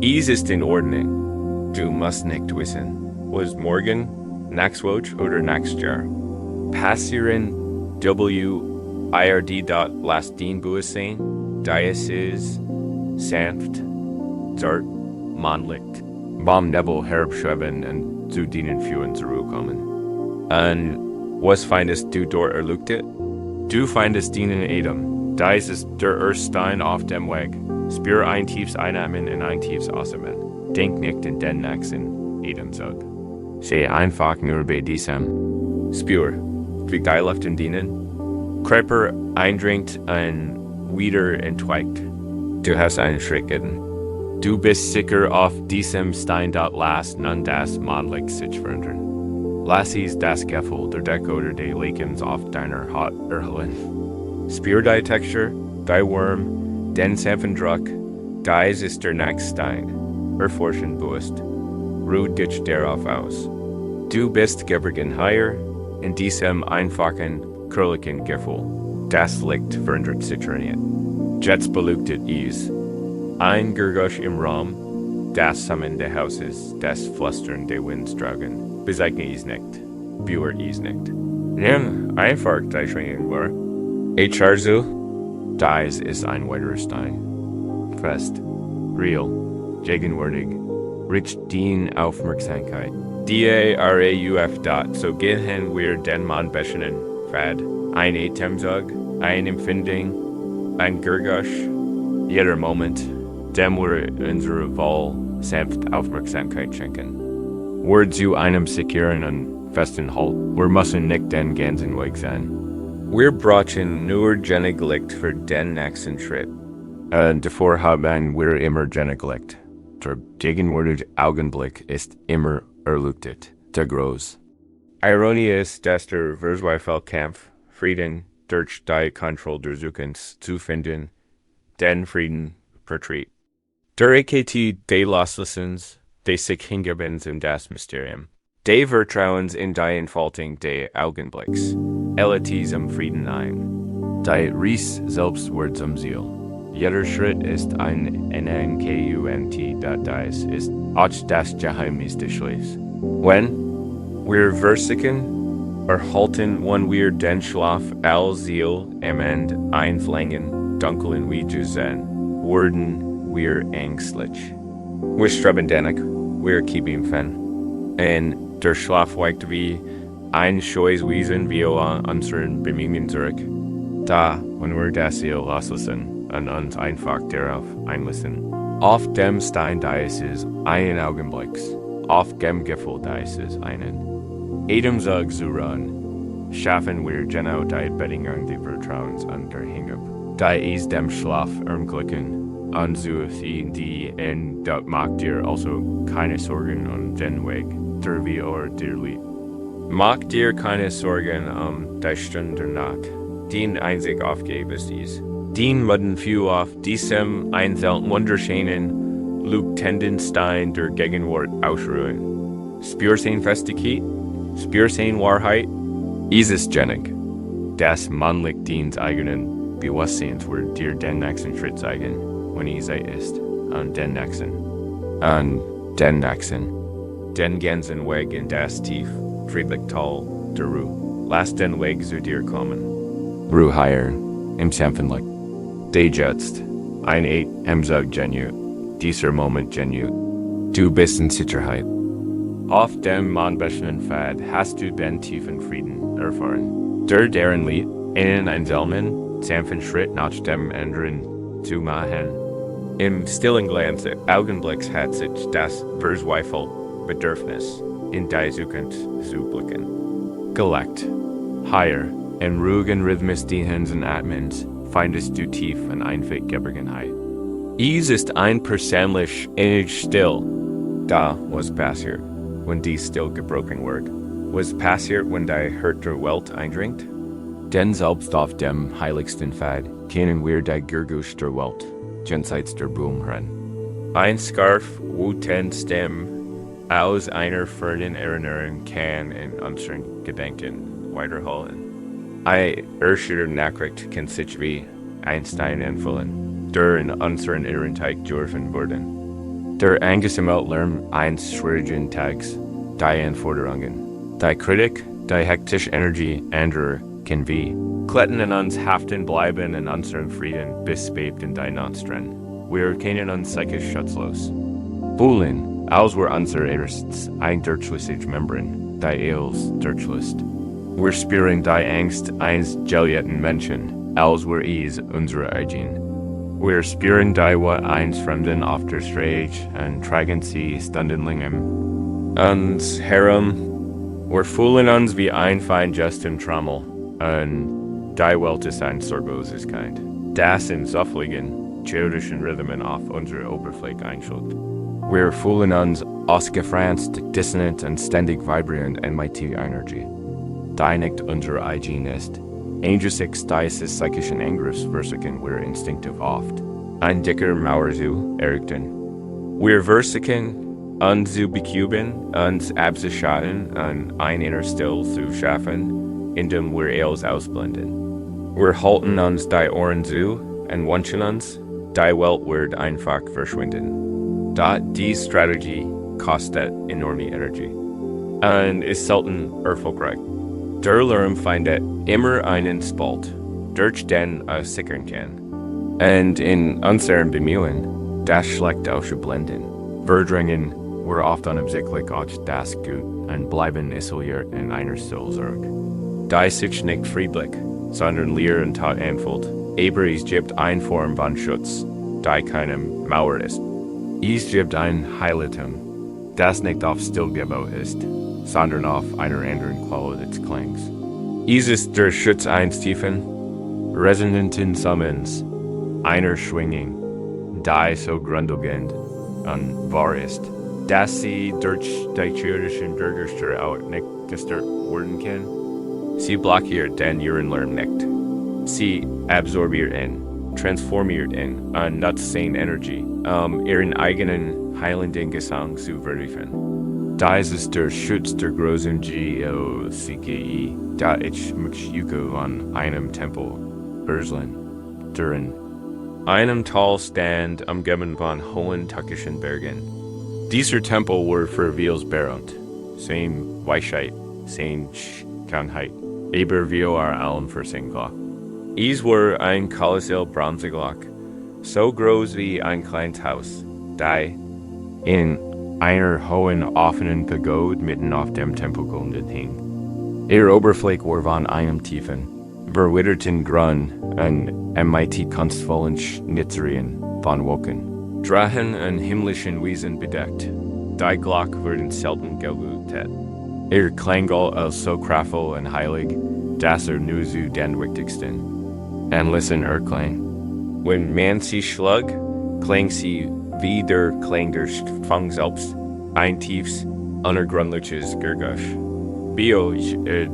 Ist in Ordnung. Du musst nicht wissen, was morgen, nächste Woche oder nächstes Jahr passieren WIRD. Lass den Bewusstsein, das ist sanft, zart, Mondlicht, vom Nebel herabschweben und zu dienen führen zurückkommen. Und was findest du dort erleuchtet? Du findest dienen Adam. Dies ist der erste Stein auf dem Weg. Spür ein tiefes Einatmen und ein tiefes Ausatmen. Denk nicht in den nächsten Atemzug. Sei einfach nur bei diesem. Spür, wie die Luft in dienen. Körper eindringt und wieder entweicht. Du hast einen Schritt getan. Du bist sicher auf diesem Stein dort lass nun das Mondlicht sich verändern. Lass es das Gefühl der Decke oder die Lekens auf deiner Haut erhöhen. Spür die Textur, die Wurm, den sanften Druck, dies ist der nächste Stein. Erforschen bewusst. Ruh dich darauf aus. Du bist Geborgenheit in diesem einfachen, krölligen Gefühl. Das Licht verändert sich nicht. Jetzt beleuchtet es. Ein Geräusch im Raum, das Summen des Hauses, das Flüstern der Windstrauben. Besegne es nicht. Bühr es nicht. Nimm einfach die Schwingung wahr. Dies ist ein weiterer Stein. Fest, real, gegenwärtig, rich dien Aufmerksamkeit. DARAUF. So gehen wir den Mann beschenen. Fad, ein Atemzug, ein Empfindung, ein Geräusch, jeder Moment, dem wir unsere Wahl sanft Aufmerksamkeit schenken. Wir zu einem sicheren und festen Halt. Wir müssen nicht den ganzen Weg sein. Wir brauchen nur genug Licht für den nächsten Schritt. Davor haben wir immer genug Licht. Der gegenwärtige Augenblick ist immer erleuchtet. Der Groß. Ironie ist, dass der Kampf, Frieden, durch die Kontrolle der Zukunft zu finden, den Frieden vertritt. Der EKT des Loslassens, des sich Hingebens um das Mysterium, des Vertrauens in die Entfaltung des Augenblicks, Elitis am Frieden ein, die Ries selbst wird zum Ziel. Jeder Schritt ist ein NNKUNT, das ist auch das Geheimnis des Schlafs. Wenn wir versichern, erhalten, wenn wir den Schlaf als Ziel am Ende einflängen, dunklen wie zu sein, werden wir ängstlich. Wir streben dennoch, wir keeping fan. Und der Schlaf weicht wie ein scheues Wesen wie unseren Bemühungen zurück. Da, wenn wir das Ziel loslassen und uns einfach darauf einlassen. Auf dem Stein dies ist einen Augenblicks, auf dem Gefühl dies ist einen. Atemzug zu ruhen, schaffen wir genau die Bedingungen des Vertrauens und der Hingabe. Da ist dem Schlaf ermöglichen, anzuziehen, die und das macht dir also keine Sorgen um den Weg, der wie dir liegt. Mach dir keine Sorgen die Stunde der Nacht, den einzig Aufgabe ist dies. Den müssen wir auf diesem einzelnen wunderschönen, leuchtenden Stein der Gegenwart ausruhen. Spür sein Festigkeit, spür sein Wahrheit, ist es genug. Das männlich diens eigenen Bewusstseins wird dir den nächsten Schritt zeigen, wenn es ist, und den nächsten, den ganzen Weg in das tief, friedlich Tal der Ruhe. Lass den Weg zu dir kommen. Ruhe higher, im sanften Licht. Der jetzt, ein Atemzug genu, dieser Moment genu. Du bist in Sicherheit. Auf dem manbeschenen Pfad hast du den tiefen Frieden erfahren. Der deren Lied, einen einsamen, sanften Schritt nach dem anderen zu machen. Im stillen Glanz des Augenblicks hat sich das Verzweifel Bedürfnis in die Zukunft zu blicken. Gelegt, higher, in ruhigen Rhythmus des Atmens, findest du tief und einfach Geborgenheit. Es ist ein persönlich innig still. Da was passiert, wenn dies still gebrochen wird. Was passiert, wenn die Hurt der Welt eindringt? Denn selbst auf dem heiligsten Pfad kennen wir die Geräusche der Welt, jenseits der Blumen. Ein Scarf, Wuten Stem, aus einer fernen Erinnerung kann in unseren Gedanken weiterholen. Ein erschütternde Nachricht kann sich wie Einstein entfüllen, der in unseren Irrenteig dürfen werden. Der angesammelt Lärm eines schwierigen Tags, die Anforderungen, die Kritik, die hektische Energie anderer kann wie Kletten in uns haften bleiben in unseren Frieden bis spät in die Nacht. Wir kennen uns psychisch schutzlos. Fühlen, als wir unser erstes eindurchliches Membran, die eels durchlist. Wir spüren die Angst eines geliebten Menschen, als wir es unsere eigen. Wir spüren die wat eins Fremden auf der Straße und tragen sie stundenlangem. Uns herum, wir fühlen uns wie ein fein just im Trommel, und die Welt ist ein Sorglosigkeit. Das in soffligen, childischen Rhythmen auf unsere Oberfläche einschult. Wir fühlen uns ausgefranst, dissonant und ständig vibrierend in mighty Energie. Die nicht unsere eigen ist. Angesichts dieses psychischen Angriffs versichern wir instinktiv oft. Ein dicker Mauer zu errichten. Wir versichern uns zu becuben, uns abzuschatten und ein inner Still zu schaffen, indem wir es ausblenden. Wir halten uns die Ohren zu und wünschen uns, die Welt wird einfach verschwinden. Die Strategie kostet enorme Energie und ist selten erfolgreich. Der Lärm findet immer einen Spalt, durch den sickern kann. Und in unseren Bemühungen, das schlägt ausblenden. Wir drängen, wir oft unabsichtlich auf das Gut und bleiben isoliert in einer Seelsorge. Die sich nicht friedlich, sondern leer und tot anfühlt, aber es gibt eine Form von Schutz, die keinem Mauer ist. Es gibt ein Heiligtum, das nicht auf Stillgebot ist, sondern auf einer anderen Qualität des Klangs. Es ist der Schutz eines tiefen, resonanten Summens, einer Schwingung, die so grundlegend und wahr ist, dass sie durch die irdischen Bürgerstür auch nicht gestört werden kann. Sie blockiert den ihren Lärm nicht. Sie absorbiert ihn, transformiert ihn und nutzt seine Energie, ihren eigenen heilenden Gesang zu vertiefen. Das ist der Schutz der großen GOCGI, da ich mich jucke an einem Tempel, Urslan, Durin. Einem Tal stand umgeben von hohen türkischen Bergen. Dieser Tempel war verwilsberend, sein Weisheit, sein Schönheit, aber wir allen versinken. Es war ein kolossal Bronzeglock, so groß wie ein kleines Haus, die in einer hohen offenen Pagode mitten auf dem Tempelgrund hing. Ihre Oberfläche war von einem tiefen, verwitterten Grund und mighty kunstvollen Schnitzerien von Wolken, Drachen und himmlischen Wesen bedeckt. Die Glock wurden selten geläutet. Ihr klang als so kraftvoll und heilig, dass nur zu den wichtigsten. Und listen, Klang. Wenn man sie schlug, klang sie wie der Klang der Fang selbst, ein tiefes, unergründliches Gurgusch.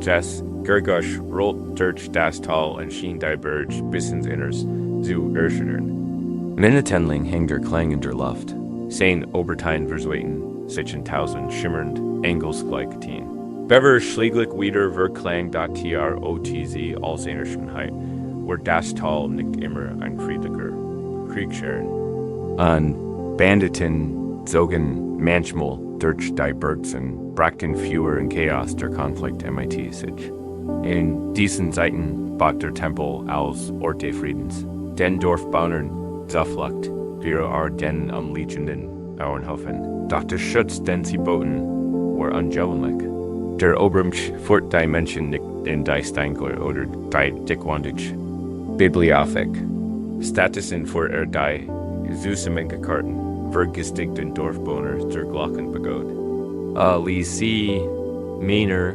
Das Gurgusch rollt durch das Tal und schien die Berge bis ins Inneres zu erschüttern. Minutenlang hing der Klang in der Luft, sein Oberteil versweiten, sich in tausend schimmernd, engelsgleich Tien. Bever schläglich wieder verklang TROTZ als seiner Schönheit, war das Tal nicht immer ein friedlicher Kriegscharen. Und Banditen zogen manchmal durch die Bergsen, brachten Führer und Chaos der Konflikt MIT sich. In diesen Zeiten bat der Tempel als Ort des Friedens, den Dorfbewohnern Zuflucht, wir den umliegenden Auernhofen. Doch der Schutz, den sie boten, war ungewöhnlich. Der Obermsch fort die Menschen nicht in die Steinkler oder die Dickwandig. Bibliothek. Statusen vor die Süßemenke Karten, vergestigten Dorfbewohner der Glockenbegod. Ließ sie, meiner,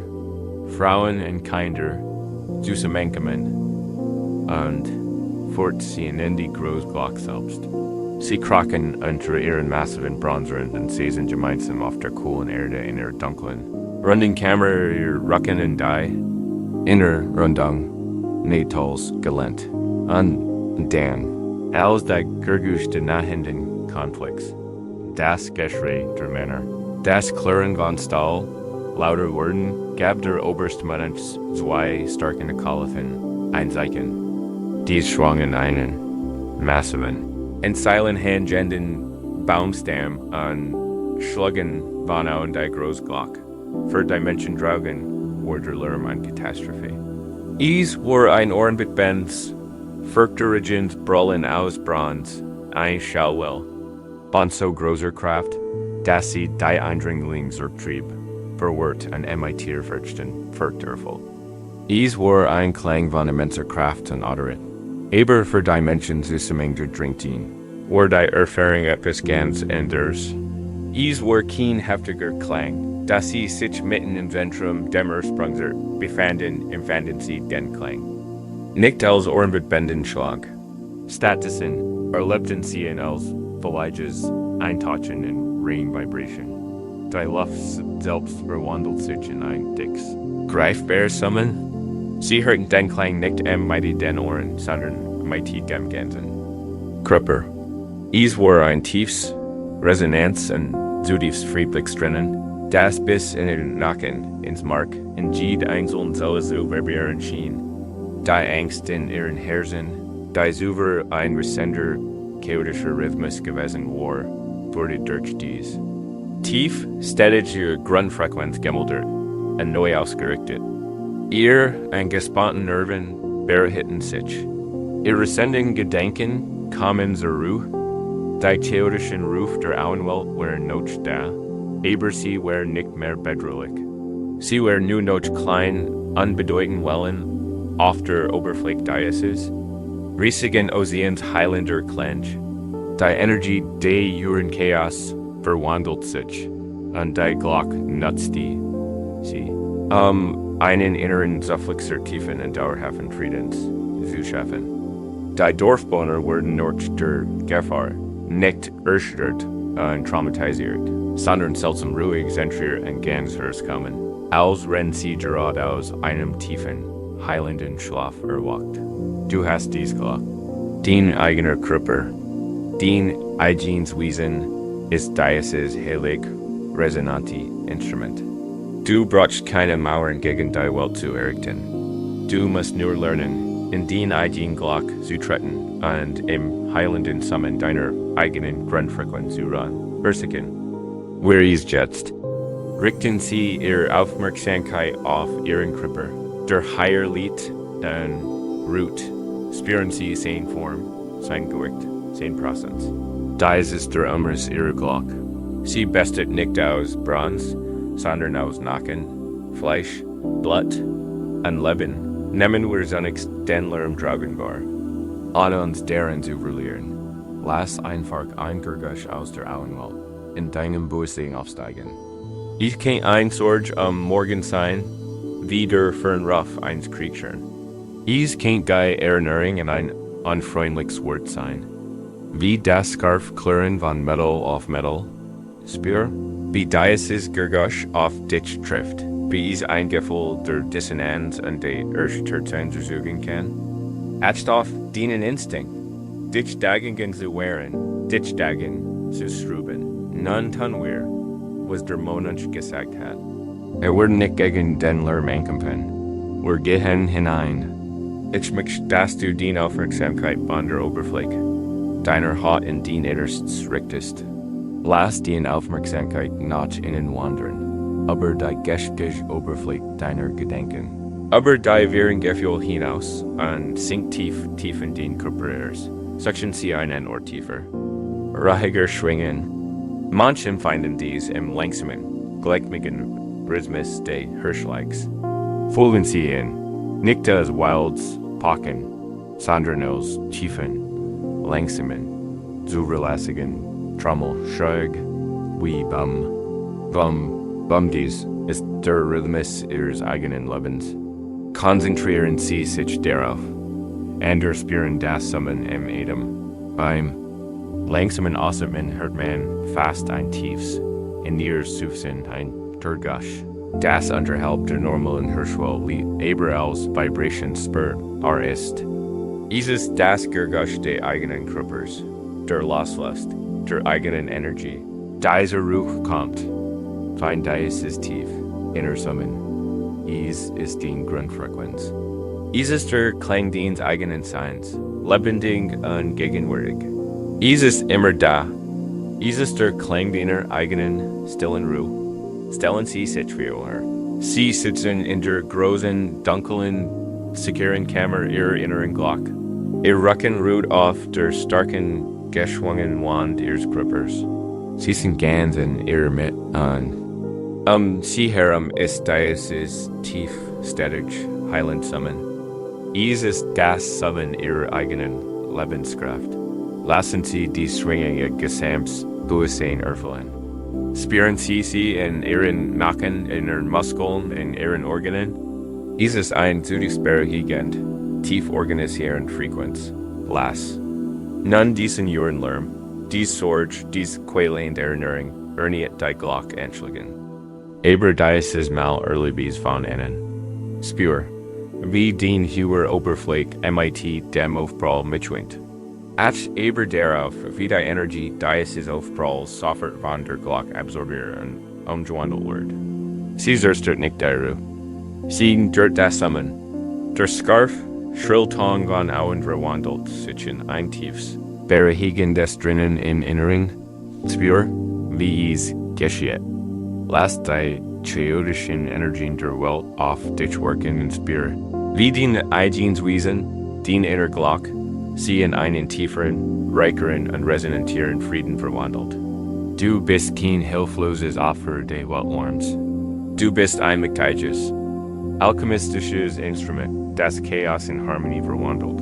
Frauen und Kinder, Süßemenkemen, und fort sie in die Großglock selbst. Sie kraken unter ihren massiven Bronzeren und säßen gemeinsam auf der coolen Erde in ihrer dunklen, runden Kammer ihr Rücken und die inner Rundung, Natals gelähnt. Und dann, als der Gurgusch der nahenden Konflikts, das Geschrei der Männer, das Klirren von Stahl, lauter Worten, gab der Oberstmann zwei starke Kalifen ein Zeichen. Dies schwangen einen massiven, in silent handgenden Baumstamm und schlugen von an die Großglock. Für die Menschen draugen war der Lärm eine Katastrophe. Es war ein Ohrenbitbands, furchterigens Brüllen aus Bronze, ein Schallwell. Von so großer Kraft, dass sie die Eindringling zur Trieb, verwirrt an MITer Verchten, verturfel. Is war ein Klang von immenser Kraft und Oderit. Aber für die Menschen zusammenger dringt war die Erfahrung etwas ganz anders. Is war kein heftiger Klang, dass sie sich mitten im Zentrum dem Ursprungser befanden, empfanden sie den Klang. Nicht als ohrenbendenden Schlag. Stattdessen erlebten sie ihn als Villages eintauchen in rein Vibration. Die Luft selbst verwandelt sich in ein Dix. Greifbar Summon? Sie hörten den Klang nicht mighty den Ohren, sondern mighty dem Ganzen. Krupper. Is war ein tiefs Resonanz und zutiefst friedliches Drinnen, das bis in den Nacken, ins Mark, in jede einzelne Zelle so vibrieren schien. Die Angst in ihren Herzen, die Zuver ein Resender chaotischer Rhythmus gewesen war, wurde durch dies. Tief, stetig ihre Grundfrequenz gemeldert und neu ausgerichtet. Ihr ein gespannten Nerven berhitten sich. Ihre sendenden Gedanken kamen zur Ruhe. Die chaotischen Ruf der Auenwelt waren noch da, aber sie waren nicht mehr bedrohlich. Sie waren nur noch klein, unbedeutend Wellen auf der Oberfläche dieses riesigen Ozeans heilender Klang. Die Energie des ihren Chaos verwandelt sich, und die Glock nutzt sie. Einen inneren Zufluxer tiefen und dauerhaften Friedens zu schaffen. Die Dorfbewohner wurden noch der Gefahr nicht erschüttert und traumatisiert, sondern seltsam ruhig, zentriert und ganz herkommen, als wenn sie gerade aus einem tiefen, heilenden Schlaf erwacht. Du hast dies geglaubt. Dein eigener Körper, dein eigenes Wesen ist dieses heilig resonante Instrument. Du brauchst keine Mauern gegen die Welt zu errichten. Du musst nur lernen, in dein eigenen Glock zu treten und im heilenden Samen deiner eigenen Grundfrequenz zu versinken. Wer ist jetzt? Richten Sie Ihre Aufmerksamkeit auf Ihren Körper. Der Heier liegt und ruht. Spüren Sie seine Form, sein Gewicht, sein Präsenz. Dies ist der Umriss Ihrer Glock. Sie besteht nicht aus Bronze, sondern aus Nacken, Fleisch, Blut und Leben. Nehmen wir zunächst den Lärm tragenbar. An uns deren zu verlieren. Lass einfach ein Gergusch aus der Auenwelt in deinem Bewusstsein aufsteigen. Ich kann ein Sorge am Morgen sein, wie der Fernruf eins Kriegschern. Ich kann gai Erinnerung in ein unfreundliches Wort sein. Wie das Scarf klirren von Metal auf Metal. Spür, wie dieses Gergusch auf dich trifft. Wie es ein Gefühl der Dissonanz und der Erschütterung versuchen kann. Acht auf deinen Instinkt. Dich dagegen zu wehren, dich dagegen zu schrauben. Nun tun wir, was der Monat gesagt hat. Wir nicht gegen den Lärm ankämpfen. Wir gehen hinein. Ich möchte, dass du deine Aufmerksamkeit von der Oberfläche deiner Haut in dein Innerstes richtest. Lass deine Aufmerksamkeit nach innen wandern, aber die geistige Oberfläche deiner Gedanken. Aber die wären Gefühl hinaus und sink tief in den Körper. Suchen Sie einen Ort tiefer. Ruhiger schwingen. Manche empfinden dies im langsamen, gleichmäßigen Rhythmus des Hirschlags. Folgen Sie ihn, nicht als Wilds Pocken, sondern als tiefen, langsamen, zuverlässigen Trommel schräg wie Bum dies ist der Rhythmus Ihres eigenen Lebens. Konzentrieren Sie sich darauf. Und spüren das Summen im Atem. Beim langsamen Atmen hört man fast ein tiefes, in ihr Sufsen ein Durchgusch. Das unterhalb der normalen Hirschwelle aber als Vibration spürbar ist. Dieses das Gergusch der eigenen Körpers, der Loslust, der eigenen Energie. Dieser Ruch kommt. Fein dies ist tief, inner Summen. Is ist die Grundfrequenz. Is ist der Klang deines eigenen Seins, lebendig und gegenwärtig. Is ist immer da. Is ist der Klang deiner eigenen stillen Ruhe. Stellen Sie sich vor. Sie sitzen in der großen, dunklen, sicheren Kammer Ihrer inneren Glock. Ihr Rücken ruht auf der starken, geschwungenen Wand Ihres Körpers. Sie sind ganz in Ihrem Inneren. Sie Herren ist dieses tief städtisch Heiland Summon. Ist das Summon Ihrer eigenen Lebenskraft. Lassen Sie die schwingende Gesamtbewusstsein erfüllen. Spüren Sie in Ihren Nacken, in Ihren Muskeln, in Ihren Organen. Ist ein zugehörigend, tief organisierende Frequenz. Lass. Nun diesen Ihren Lärm, dies Sorge, dies quälende Erinnerung, erniet die Glock anschlagen. Aber dieses Mal erlebes von Ihnen. Spür, wie den höher Oberfläche MIT dem Aufprall mitschwingt. Ach aber darauf, wie die Energie dieses Aufpralls sofort von der Glock absorbieren umgewandelt wird. Sie zerstört nicht daru. Sie dört das Summon. Der Scarf, Schrillton von Augen verwandelt sich in ein tiefes, Berehigen des drinnen im Inneren. Spür, wie es geschieht. Lasst die chaotischen Energien der Welt auf dich wirken und spür, wie den Eigens Wesen, den inner Glock, sie in einen tieferen, reicheren und resonantieren Frieden verwandelt. Du bist kein hilfloses Opfer des Weltworms. Du bist ein mächtiges, alchemistisches Instrument, das Chaos in Harmonie verwandelt.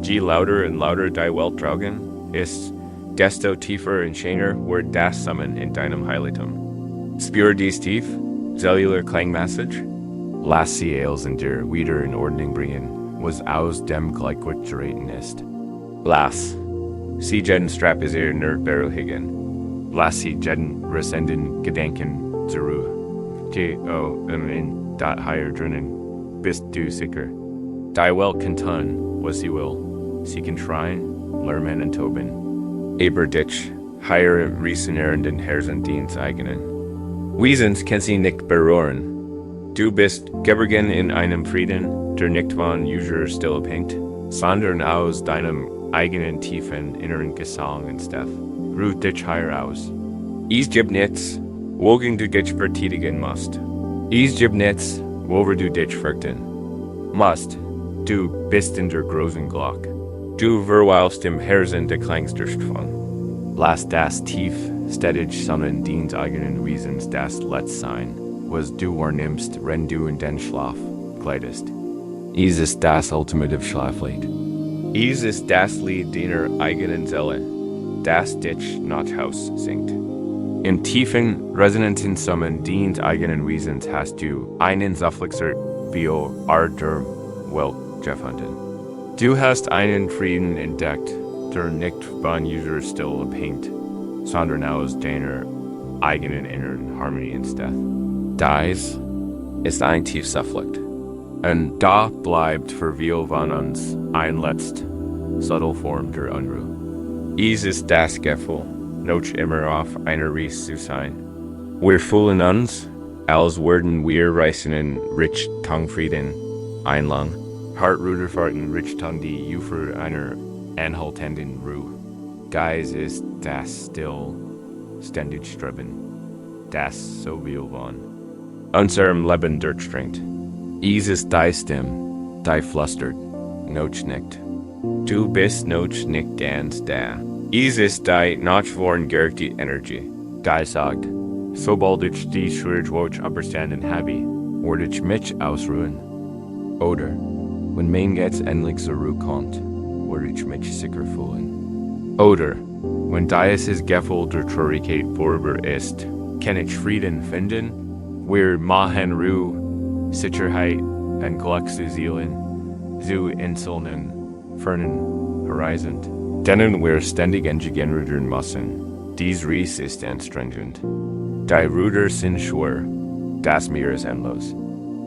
Je lauter und lauter die Welt tragen ist, desto tiefer und schöner wird das Summon in deinem Heiligtum. Spür dies tief, cellular Klangmessage. Lass sie alles in dir wieder in Ordnung bringen, was aus dem Gleichgewicht geraten ist. Lass sie jeden Strap is ihr Beruhigen. Lass sie jeden resenden Gedanken zur Ruhe. In dat higher drinnen bist du sicher. Die Welt kann tun, was sie will. Sie kann schreien, lärmen und toben. Aber dich, higher resonierenden Herzendienst eigenen. Wesens kann sie nicht berühren. Du bist geborgen in einem Frieden, der nicht von User still abhängt, sondern aus deinem eigenen tiefen inneren Gesang und Steph. Ruh dich higher aus. Es gibt nichts, wogegen du dich verteidigen musst. Es gibt nichts, worüber du dich fürchten musst. Du bist in der großen Glock. Du verweilst im Herzen der kleinsten von. Lass das tief, städtisch Summon deines eigenen Wesens das Letz sein, was du wahrnimmst, wenn du in den Schlaf gleitest. Es ist das ultimative Schlaflied. Es ist das Lied deiner eigenen Seele, das dich nach Haus singt. Im tiefen, resonanten Summon deines eigenen Wesens hast du einen Zufluchtsort bio Art der Welt gefunden. Du hast einen Frieden entdeckt, der nicht von User still abhängt, sondern aus deiner eigenen inneren Harmonie entsteht. Dies ist ein Tiefzuflucht. Und da bleibt für viel von uns ein letzte, subtle Form der Unruhe. Es ist das Gefühl, noch immer auf einer Reise zu sein. Wir fühlen uns, als würden wir reisen in Richtung einlang. Hartruderfahrten Richtung die Ufer einer anhaltenden Ruhe. Geist ist das still, ständig Streben, das so viel von unserem Leben durchdringt. Es ist die Stimme, die flüstert, noch nicht. Du bist noch nicht ganz da. Es ist die nachvorgeregte Energie, die sagt, sobald ich die Schwierigkeit überstanden habe, werde ich mich ausruhen. Oder, wenn mein Geist endlich zur Ruhe kommt, werde ich mich sicher fühlen. Oder, wenn dieses Gefühl der Traurigkeit vorüber ist, kann ich Frieden finden, wir machen Ruhe, Sicherheit und Glück zu Seelen, zu einzelnen, fernen Horizont, denen wir ständig entgegenrudern müssen. Dies Reise ist anstrengend. Die Ruder sind schwer, das Meer ist endlos.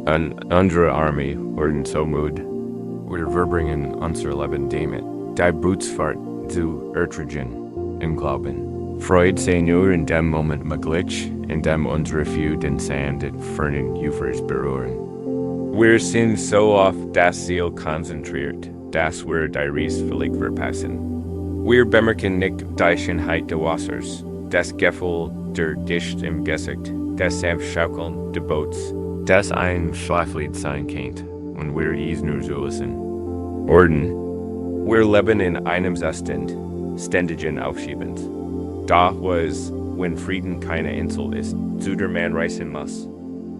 Und unsere Armee werden so müde. Wir verbringen unser Leben damit, die Bootsfahrt zu ertragen im Glauben. Freud sei nur in dem Moment möglich, in dem unsere Füße den Sand der fernen Ufers berühren. Wir sind so auf das Ziel konzentriert, dass wir die Reise völlig verpassen. Wir bemerken nicht die Schönheit des Wassers, das Gefühl der Dicht im Gesicht, das sanft Schaukeln des Boots, das ein Schlaflied sein kann, wenn wir es nur zulassen. Orden, wir leben in einem Zustand, ständigen Aufschiebens. Da was, wenn Frieden keine Insel ist, zu der man reisen muss.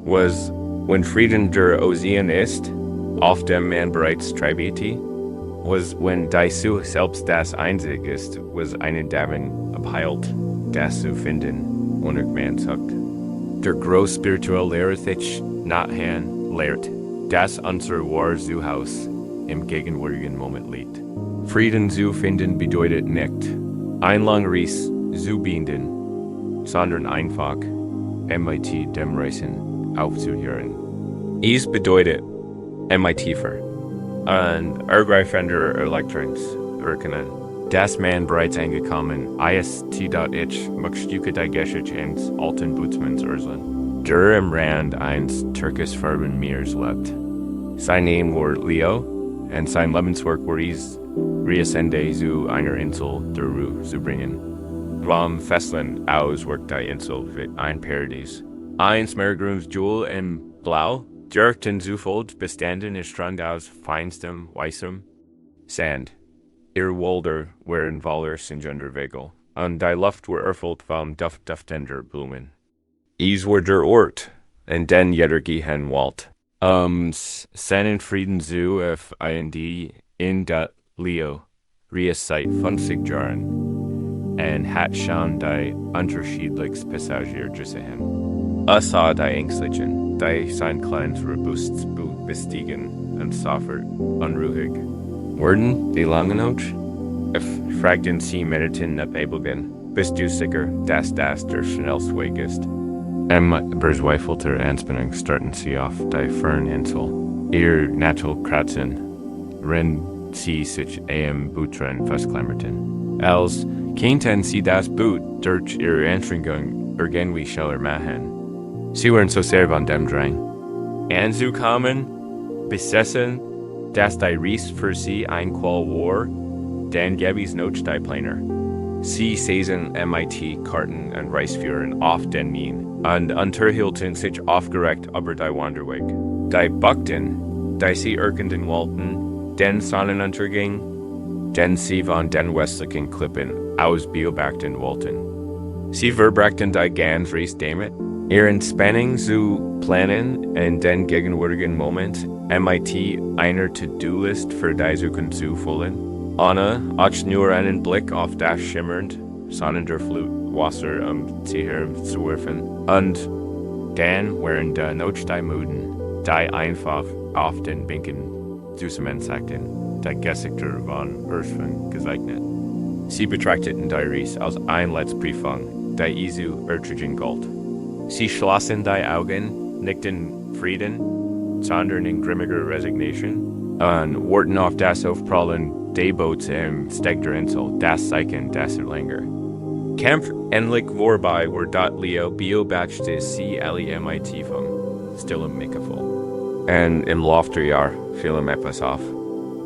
Was, wenn Frieden der Ozean ist, auf dem man bereits treibt. Was, wenn du selbst das Einzige ist, was einen Daven abheilt, das zu finden, und man sagt. Der groß spirituelle Lehrer sich nachher lehrt, dass unser wahre Zuhause im gegenwärtigen Moment liegt. Frieden zu finden bedeutet nicht, ein lang Reis zu binden, sondern einfach mit dem Reisen aufzuhören. Es bedeutet, tiefer an ergreifender Elektrons erkennen, dass man bereits angekommen ist, möchtest die Geschichte ins alten Bootsmanns Urslan. Der im Rand eines türkisfarben Meers lebt. Sein Name war Leo, und sein Lebenswerk war es, Reascende zu einer Insel der Ruhe zu bringen. Vom Festland aus wirkt die Insel wie ein Paradies. Ein Meergrundjewel in Blau, direkt in Zufold bestanden ist Strand aus feinstem, weißem Sand. Ihr Wälder waren Wallers in Genderwegel, und die Luft war erfüllt vom duftender Blumen. Es war der Ort, in den jeder gehen wollte. Seinen Frieden zu in dat Leo, seit 50 Jahren, und hat schon die unterschiedlichsten Passagiere gesehen. Sah die Ängstlichen, die sein kleines robustes Boot bestiegen und sofort unruhig. Worden die lange Nacht? Fragten sie meditierend ab Ebelgen. Bist du sicher, dass das der schnellste Weg ist? Bezweifelter Anspannung starten sie auf die Ferninsel. Ihr natural kratzen, wenn sie sich Bootren festklammerten. Als kennten sie das Boot durch ihre Anstrengung irgendwie schneller machen. Sie waren so sehr von dem Drang. Anzukommen, besessen, dass die Reis für sie ein Qual war, dann gäbe es Notsteiplaner. Sie saßen Karten und Reisführen auf den Mien und unterhielten sich aufgeregt über die Wanderweg. Die Buckten, die sie irgenden wollten, den Sonnenuntergang, den sie von den westlichen Klippen aus beobachten wollten. Sie verbrachten die ganz Reis damit, ihren Spanning zu planen in den gegenwärtigen Moment, einer To-Do-List für die Zukunft zu füllen. Anna hat nur einen Blick auf das schimmernd, sonnende Flut Wasser sie zu werfen. Und dann waren die Notsteinmüden, die einfach auf den Bänken zusammen sagten, die Gesichter waren Earthven gezeichnet. Sie betrachteten die Reis als ein Letztprüfung, die Isu erträgen galt. Sie schlossen die Augen, nickten Frieden, sondern in grimmiger Resignation, und warten auf das Aufprallen der Boots im Steg der Insel, das Zeichen, das länger. Kampf endlich vorbei war dort Leo beobachtete sie alle vom stillen Mikrofon. Und im Lauf der Jahr fiel ihm etwas auf.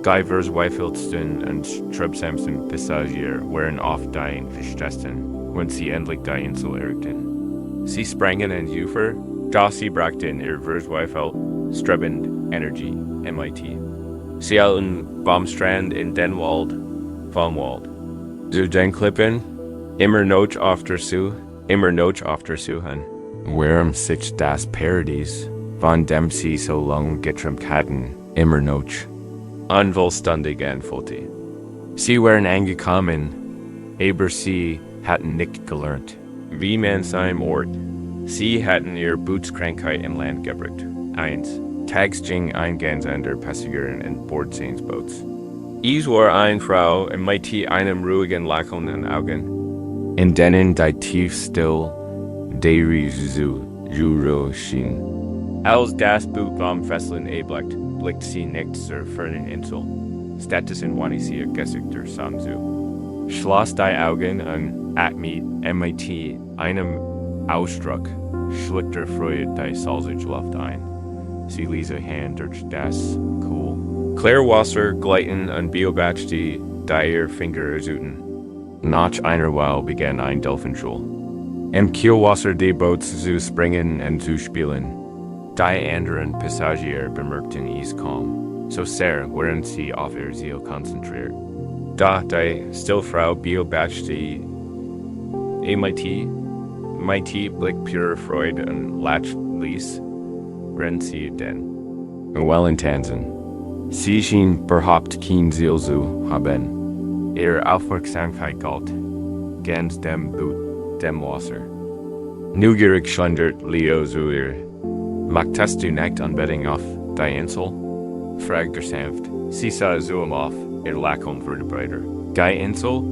Die verzweifeltsten und strebsamsten Passagiere waren oft die verstessten, wenn sie endlich die Insel erreichten. Sie sprangen in Ufer, da sie brachten ihr Verzweifel strebend Energie, Sie halten vom Strand in den Wald, vom Wald. Zu den Klippen, immer noch auf der Suche, warum sich das Paradies, von dem sie so lange geträumt hatten, immer noch unvollständig anfühlte. Sie waren angekommen, aber sie hatten nicht gelernt, wie man seinen Ort. Sie hatten ihre Bootskrankheit im Land gebracht. 1. Tags ging eingehend an der Passagieren in Bordseinsboots. Es war eine Frau mit einem ruhigen lachenden Augen, in denen die tief still der Juro schien. Als das Boot vom Festland blickt sie nicht zur fernen Insel. Stattdessen wandte sie ihr Gesichter zu. Schloss die Augen und mit einem Ausdruck schlichter Freude die salzige Luft ein. Sie ließ ihre Hand durch das Klärwasser gleiten und beobachtete ihre Finger ersuchen. Nach einer Weile begann ein Delfinschul. Im Kielwasser des Boots zu springen und zu spielen. Die anderen Passagiere bemerkten es kaum, so sehr waren sie auf ihr Ziel konzentriert. Da die Stillfrau beobachtete MIT Blick pure Freud und Latch Lies, Ren Sie denn. Well in Tanzen. Sie schien überhaupt kein Ziel zu haben. Aufmerksamkeit galt ganz dem Boot, dem Wasser. Neugierig schlendert Leo zu ihr. Magtest du nicht Anbetung auf die Insel? Fragt sanft. Sie sah zu ihm auf, Lachen wurde breiter. Die Insel?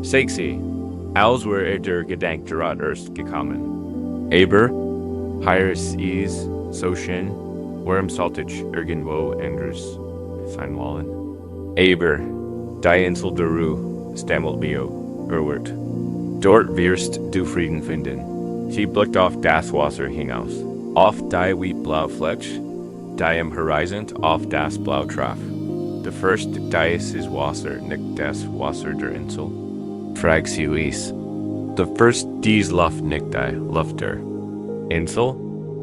Sag sie. Als wär der Gedanke gerade erst gekommen. Aber, hier ist es so schön, warum sollte ich irgendwo anders sein wollen? Aber, die Insel der Ruhe, stammelt Leo, erwirrt. Dort wirst du Frieden finden. Sie blickt auf das Wasser hinaus. Auf die wheat-blau Fletch, die im Horizont auf das Blau traf. Der first dies ist Wasser, nicht das Wasser der Insel. Fragt sie Lies. Der first dies Luft nicht die Luft der Insel?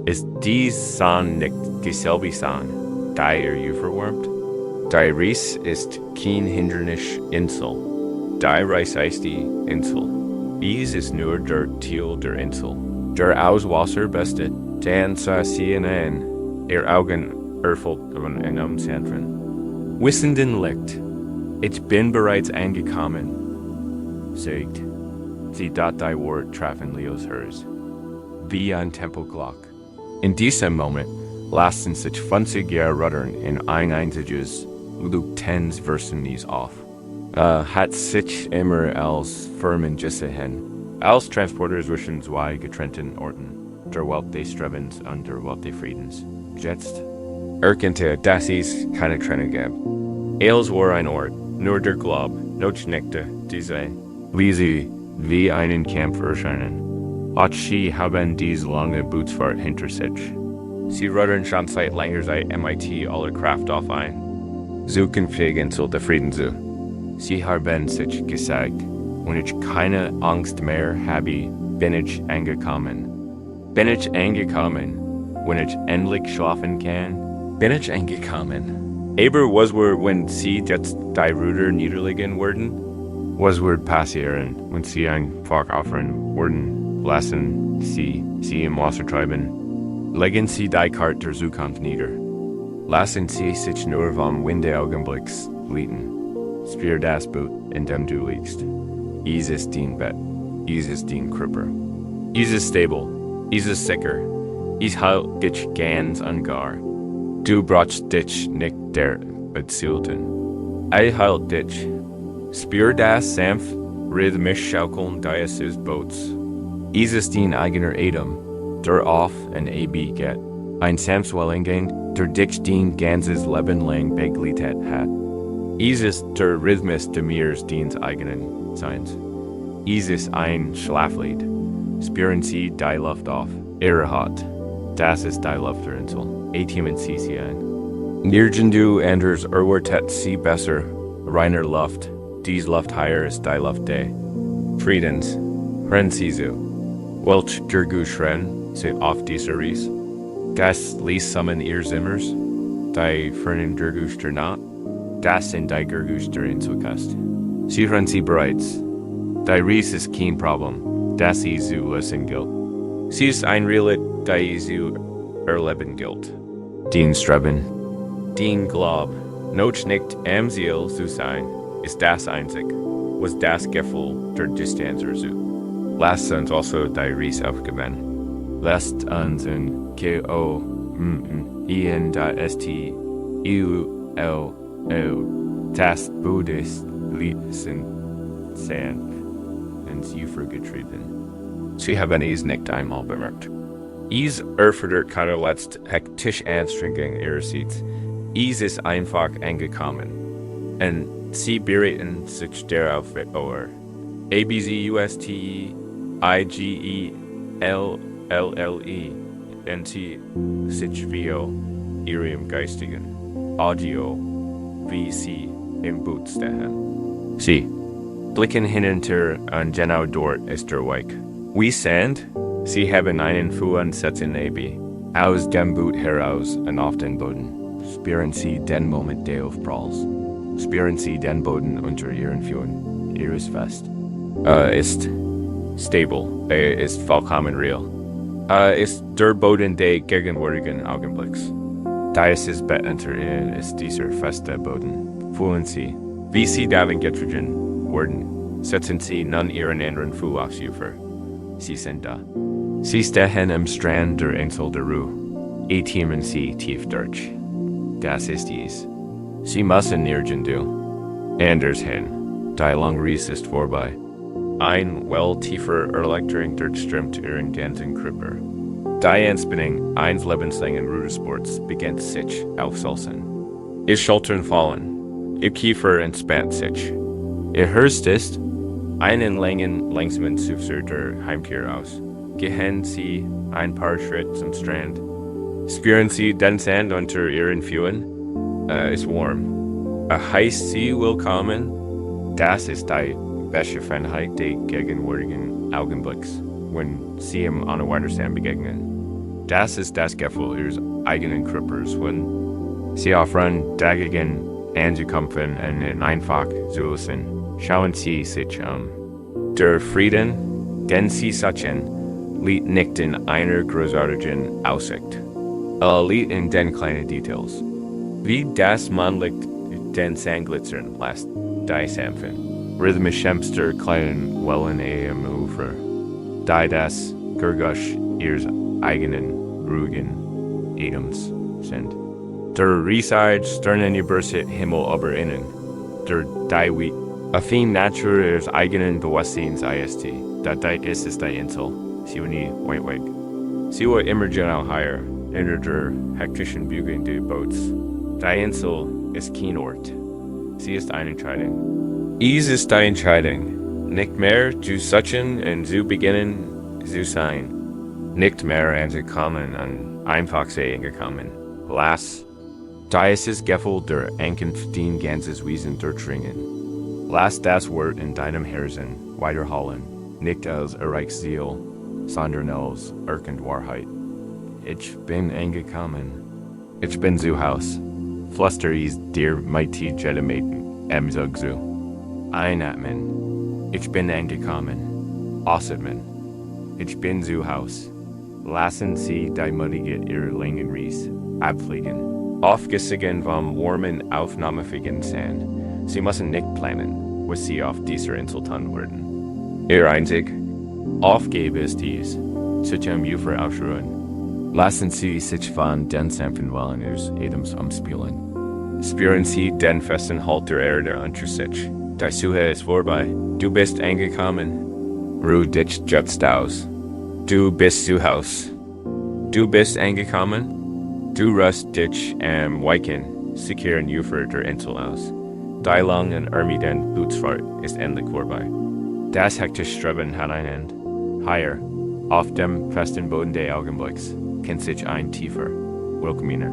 Ist dies San nicht dieselbe San, die verwärmt? Die Reis ist kein Hindernis Insel. Die Reis ist die Insel. Dies ist nur der Ziel der Insel. Der aus Wasser beste, dann sah sie Ihnen, Augen erfüllt von einem Zentren. Wissenden Licht, ich bin bereits angekommen, sagt sie, dat die Wort trafen Leos Hers, wie ein Tempelglock. In diesem Moment lassen sich 20 Jahre ruddern in ein einziges Luke 10 Versen nies auf. Hat sich immer als Firmen gesehen, als Transporter zwischen zwei getrennten Orten, der Welt des Strebens und der Welt des Friedens. Jetzt erkannte, dass es keine Trennung gab. Els war ein Ort, nur der Glaub, noch nickte, diese, wie sie wie einen Kampf erscheinen. Auch sie haben diese lange Bootsfahrt hinter sich. Sie ruddern schon seit langer Zeit MIT alle Kraft auf ein. Suchen Insel der Frieden zu. Sie haben sich gesagt, wenn ich keine Angst mehr habe, bin ich angekommen. Bin ich angekommen, wenn ich endlich schlafen kann, bin ich angekommen. Aber was wir, wenn sie jetzt die Ruder niederlegen würden? Was wird passieren, wenn sie einfach aufhören würden? Lassen sie im Wasser treiben. Legen sie die Karte der Zukunft nieder. Lassen sie sich nur vom Windeaugenblicks leiten. Spür das Boot, in dem du liegst. Is ist dein Bett. Is ist dein Körper. Is ist stable. Is ist sicher. Is halt dich ganz und gar. Du brauchst dich nicht der Bezielten. Halt dich. Spür das sanft, rhythmisch Schaukeln deines Boots. Is ist dein eigener Atem, der auf und ab geht. Ein Samswellingen, der dich dein ganzes Leben lang begleitet hat. Is ist der Rhythmus des Meers deines eigenen Seins. Is ist ein Schlaflied. Spüren Sie die Luft auf. Ihre Haut. Das ist die Luft der Insel. Atmen Sie sie ein. Nirgendwo anders erwartet Sie besser. Reiner Luft. Dies Luft higher ist die Luft des Friedens. Hören Sie zu. Welch Gerguschren sind auf dieser Ries. Das ließ sammeln ihr Zimmers. Die fernen Gergusch der Nacht. Das sind die Gergusch der Inselkast. Sie hören Sie bereits. Die Ries ist kein Problem. Das sie zu lösen gilt. Sie ist ein Realit, die zu erleben gilt. Den Streben. Den Glaub. Noch nicht am Ziel zu sein, ist das einzig, was das Gefühl der Distanz ersucht. Lasst uns also die Ries aufgeben. Lasst uns in Ihnen das Buddhist Liesen sein ins Ufer getrieben. Sie haben es nicht einmal bemerkt. Es erfordert keine letzte hektische Anstrengung ihrerseits. Es ist einfach angekommen. Und sie bereiten sich darauf vor. ABZUSTEIGELLLE und sie sich wie ihrem geistigen Audio wie sie im Boot stehen. Sie blicken hinunter und genau dort ist der Weg. Wir sind, sie haben einen Fuß setzen Ebi, aus dem Boot heraus und auf den Boden. Spüren Sie den Moment der Aufpralls. Spüren Sie den Boden unter Ihren Füßen, Ihres Fest. stable, ist vollkommen real. Ist der Boden der gegenwärtigen Augenblicks. Da ist es beenter ist dieser feste Boden. Fühlen Sie, wie Sie darin getragen werden. Setzen Sie nun Ihren inneren Fuß aufs Ufer. Sie sind da. Sie stehen am Strand der Insel der Ruhe. Atmen Sie tief durch. Das ist dies. Sie müssen nirgend du. Anders hin. Die lange Reise ist vorbei. Ein tiefer Erleichterung durchströmt Ihren ganzen Körper. Die Entspannung eines lebenslangen Rudersports beginnt sich aufzusetzen. Ihr Schultern fallen. Ihr Kiefer entspannt sich. Ihr hörst ist einen langen, langsamen Zufzug der Heimkehr aus. Gehen Sie ein paar Schritte zum Strand. Spüren Sie den Sand unter Ihren Füßen? Ist warm. Heißt Sie willkommen? Das ist die Beschaffenheit der gegenwärtigen Augenblicks, wenn Sie ihm an der Sand begegnen. Das ist das Gefühl Ihres eigenen Körpers, wenn Sie aufhören, dagegen anzukämpfen und einfach zu lassen. Schauen Sie sich an. Der Frieden, den Sie suchen, liegt nicht in einer großartigen Aussicht. Liegt in den kleinen Details. Wie das Mannlicht den Sand glitzern lässt, die sanften, rhythmisch der kleinen Wellen am Ufer, die das Gurgusch ihres eigenen, ruhigen Atems sind. Der riesige, sternenübersicht Himmel über ihnen, der die wie affin Natur ihres eigenen Bewusstseins ist, die ist die Insel, sie nie weit weg. Sie war immer genau higher, hinter der hektischen Bügeln der Boots. Die Insel ist kein Ort. Sie ist eine Entscheidung. Es ist die Entscheidung, nicht mehr zu suchen und zu beginnen zu sein. Nicht mehr anzukommen und einfach sehen gekommen. Lass, da ist das Gefühl der Ankunft dein ganzes Wesen durchdringen. Lass das Wort in deinem Herzen weiterhallen, nicht als Erreichsziel, sondern als Irrend Wahrheit. Ich bin angekommen. Ich bin zu Haus. Fluster is dir mighty Jedematen, Zugzu. Einatmen. Ich bin angekommen. Ausatmen. Ich bin zu Haus. Lassen Sie die mutige Ihre langen Ries abfliegen. Aufgesogen vom warmen, aufnahmefähigen Sand. Sie müssen nicht planen, was Sie auf dieser Insel tun werden. Ihr einzig Aufgabe ist dies, sich am Ufer ausruhen. Lassen Sie sich von den sanften Wellen Ihres Atems umspielen. Spüren Sie den festen Halt der Erde unter sich. Die Suche ist vorbei. Du bist angekommen. Ruhe dich jetzt aus. Du bist zu Haus. Du bist angekommen. Du ruhst dich am Weichen, sicheren Ufer der Insel aus. Die lange und ermüdende Bootsfahrt ist endlich vorbei. Das hektische Streben hat ein Ende. Higher, auf dem festen Boden des Augenblicks, kann sich ein tiefer, willkommener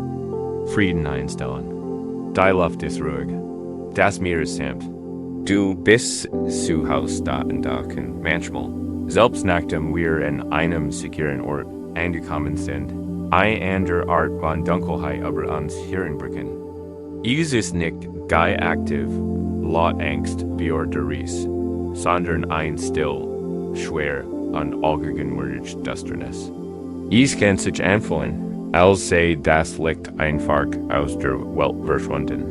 Frieden einstellen. Die Luft ist ruhig. Das Meer ist sanft. Du bist zu Haus da und da kann manchmal, selbst nachdem wir in einem sicheren Ort angekommen sind, eine andere Art von Dunkelheit über uns hereinbringen. Es ist nicht gei aktiv, laut Angst wie der Ries, sondern ein still, schwer und allgegenwärtig Düsternis. Es kann sich anfühlen, als sei das Licht einfach aus der Welt verschwunden.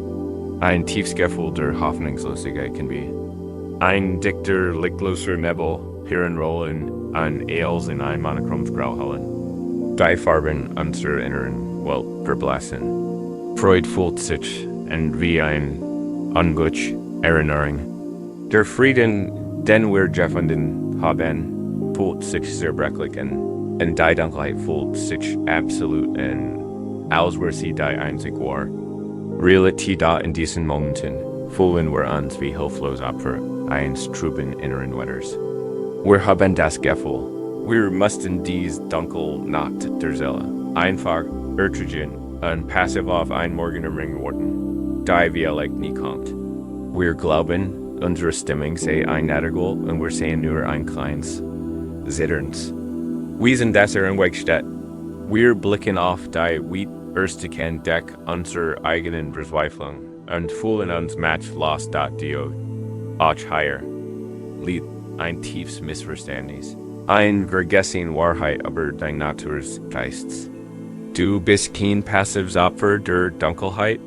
Ein tiefes Gefühl der Hoffnungslosigkeit kann be. Ein dichter, lichtloser Nebel hereinrollen und alles in ein monochromes Grauhallen. Die Farben unserer inneren Welt verblassen. Freud fühlt sich und wie ein Unglück Erinnerung. Der Frieden, den wir gefunden haben, fühlt sich zerbrechlich an. Und die Dunkelheit fühlt sich absolut an, als wir sie die einzig war. Realität da in diesen Momenten fühlen wir uns wie hilflos Opfer eines trüben inneren Wetters. Wir haben das Gefühl, wir mussten dies dunkel Nacht der Seele einfach ertragen und passiv auf ein Morgen erringen worden, die vielleicht nie kommt. Wir glauben, unsere Stimmung sei ein Nattergol und wir sehen nur ein kleines Zitterns. Wir sind das Wegstadt. Wir blicken auf die weit erste Entdeck unserer eigenen Verzweiflung und fühlen uns matchlos dat Dio. Auch higher. Lied ein tiefes Missverständnis. Ein Vergessen Wahrheit über dein Naturs Geistes. Du bist kein passives Opfer der Dunkelheit.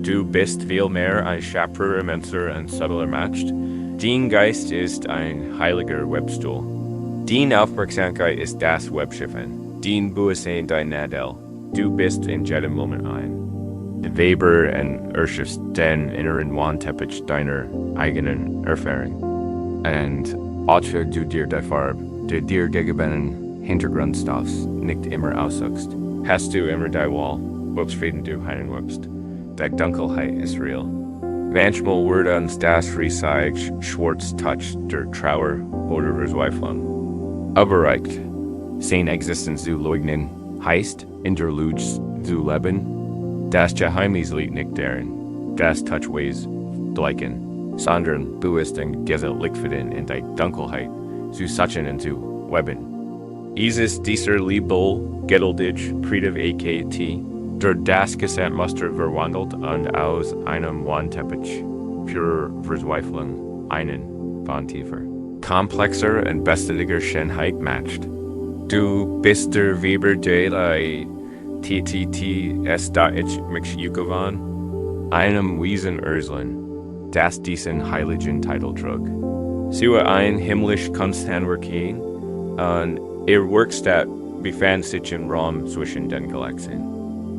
Du bist viel mehr ein Schöpfer immenser und subtler Macht. Dein Geist ist ein heiliger Webstuhl. Deine Aufmerksamkeit ist das Webschiffen. Dein Bewusstsein dein Nadel. Du bist in jedem Moment ein. Weber und erschaffst den inneren Wandteppich deiner eigenen Erfahrung. Und als du dir die Farbe, die dir gegebenen Hintergrundstoffs nicht immer aussuchst, hast du immer die Wahl, wob's Frieden du hineinwirfst. Die Dunkelheit ist real. Manchmal wird uns das Reisig schwarz touch der Trauer oder Verzweiflung. Überreicht, seine Existenz zu leugnen, heißt, in der Lüge zu leben. Das geheimnislich nicht darin, das Touchways gleichen, sondern bewusst und geselllichtfinden in die Dunkelheit zu suchen und zu weben. Dieser Liebel geduldig, Pritiv AKT, der das Gesamtmuster verwandelt und aus einem Wandteppich, pure Verzweiflung, einen von tiefer, komplexer und beständiger Schönheit matcht. Du bist der Weber der TTT da ich mich Yukovan, einem Wiesen Urslan, das diesen heiligen Titel trug. Sie war ein himmlisch Kunsthandwerk und Werkstatt befand sich im Raum zwischen den Galaxien.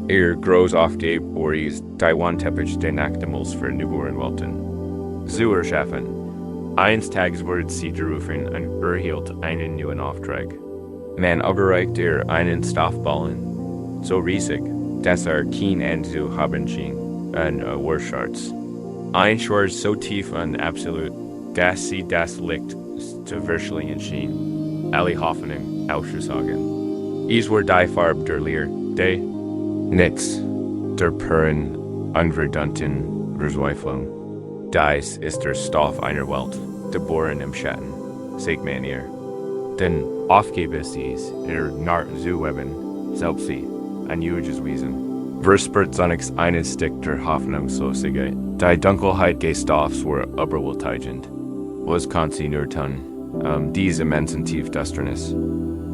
Groß auf die Boris Taiwan-Teppich den Nachthimmels für newborn Welten. Zu erschaffen. Eines Tages wurde sie gerufen und erhielt einen neuen Auftrag. Man überreichte ihr einen Stoffballen, so riesig, dass kein Ende zu haben schien, und Warscharz. Ein Schwarz so tief und absolut, dass sie das Licht zu verschlingen schien. Alle Hoffnung auszusagen. Es war die Farbe der Leer, die Nitz, der puren, unverdammten Verzweiflung. Dies ist der Stoff einer Welt, geboren im Schatten, sagt man ihr. Denn aufgebe es nach zu weben, selbst sie, ein jüdiges Wesen. Verspürt Sonnix einen Stick der Hoffnungslosigkeit. Die Dunkelheit Gestoffs war überwältigend. Was kann sie nur tun, diese immensen Tiefdusternis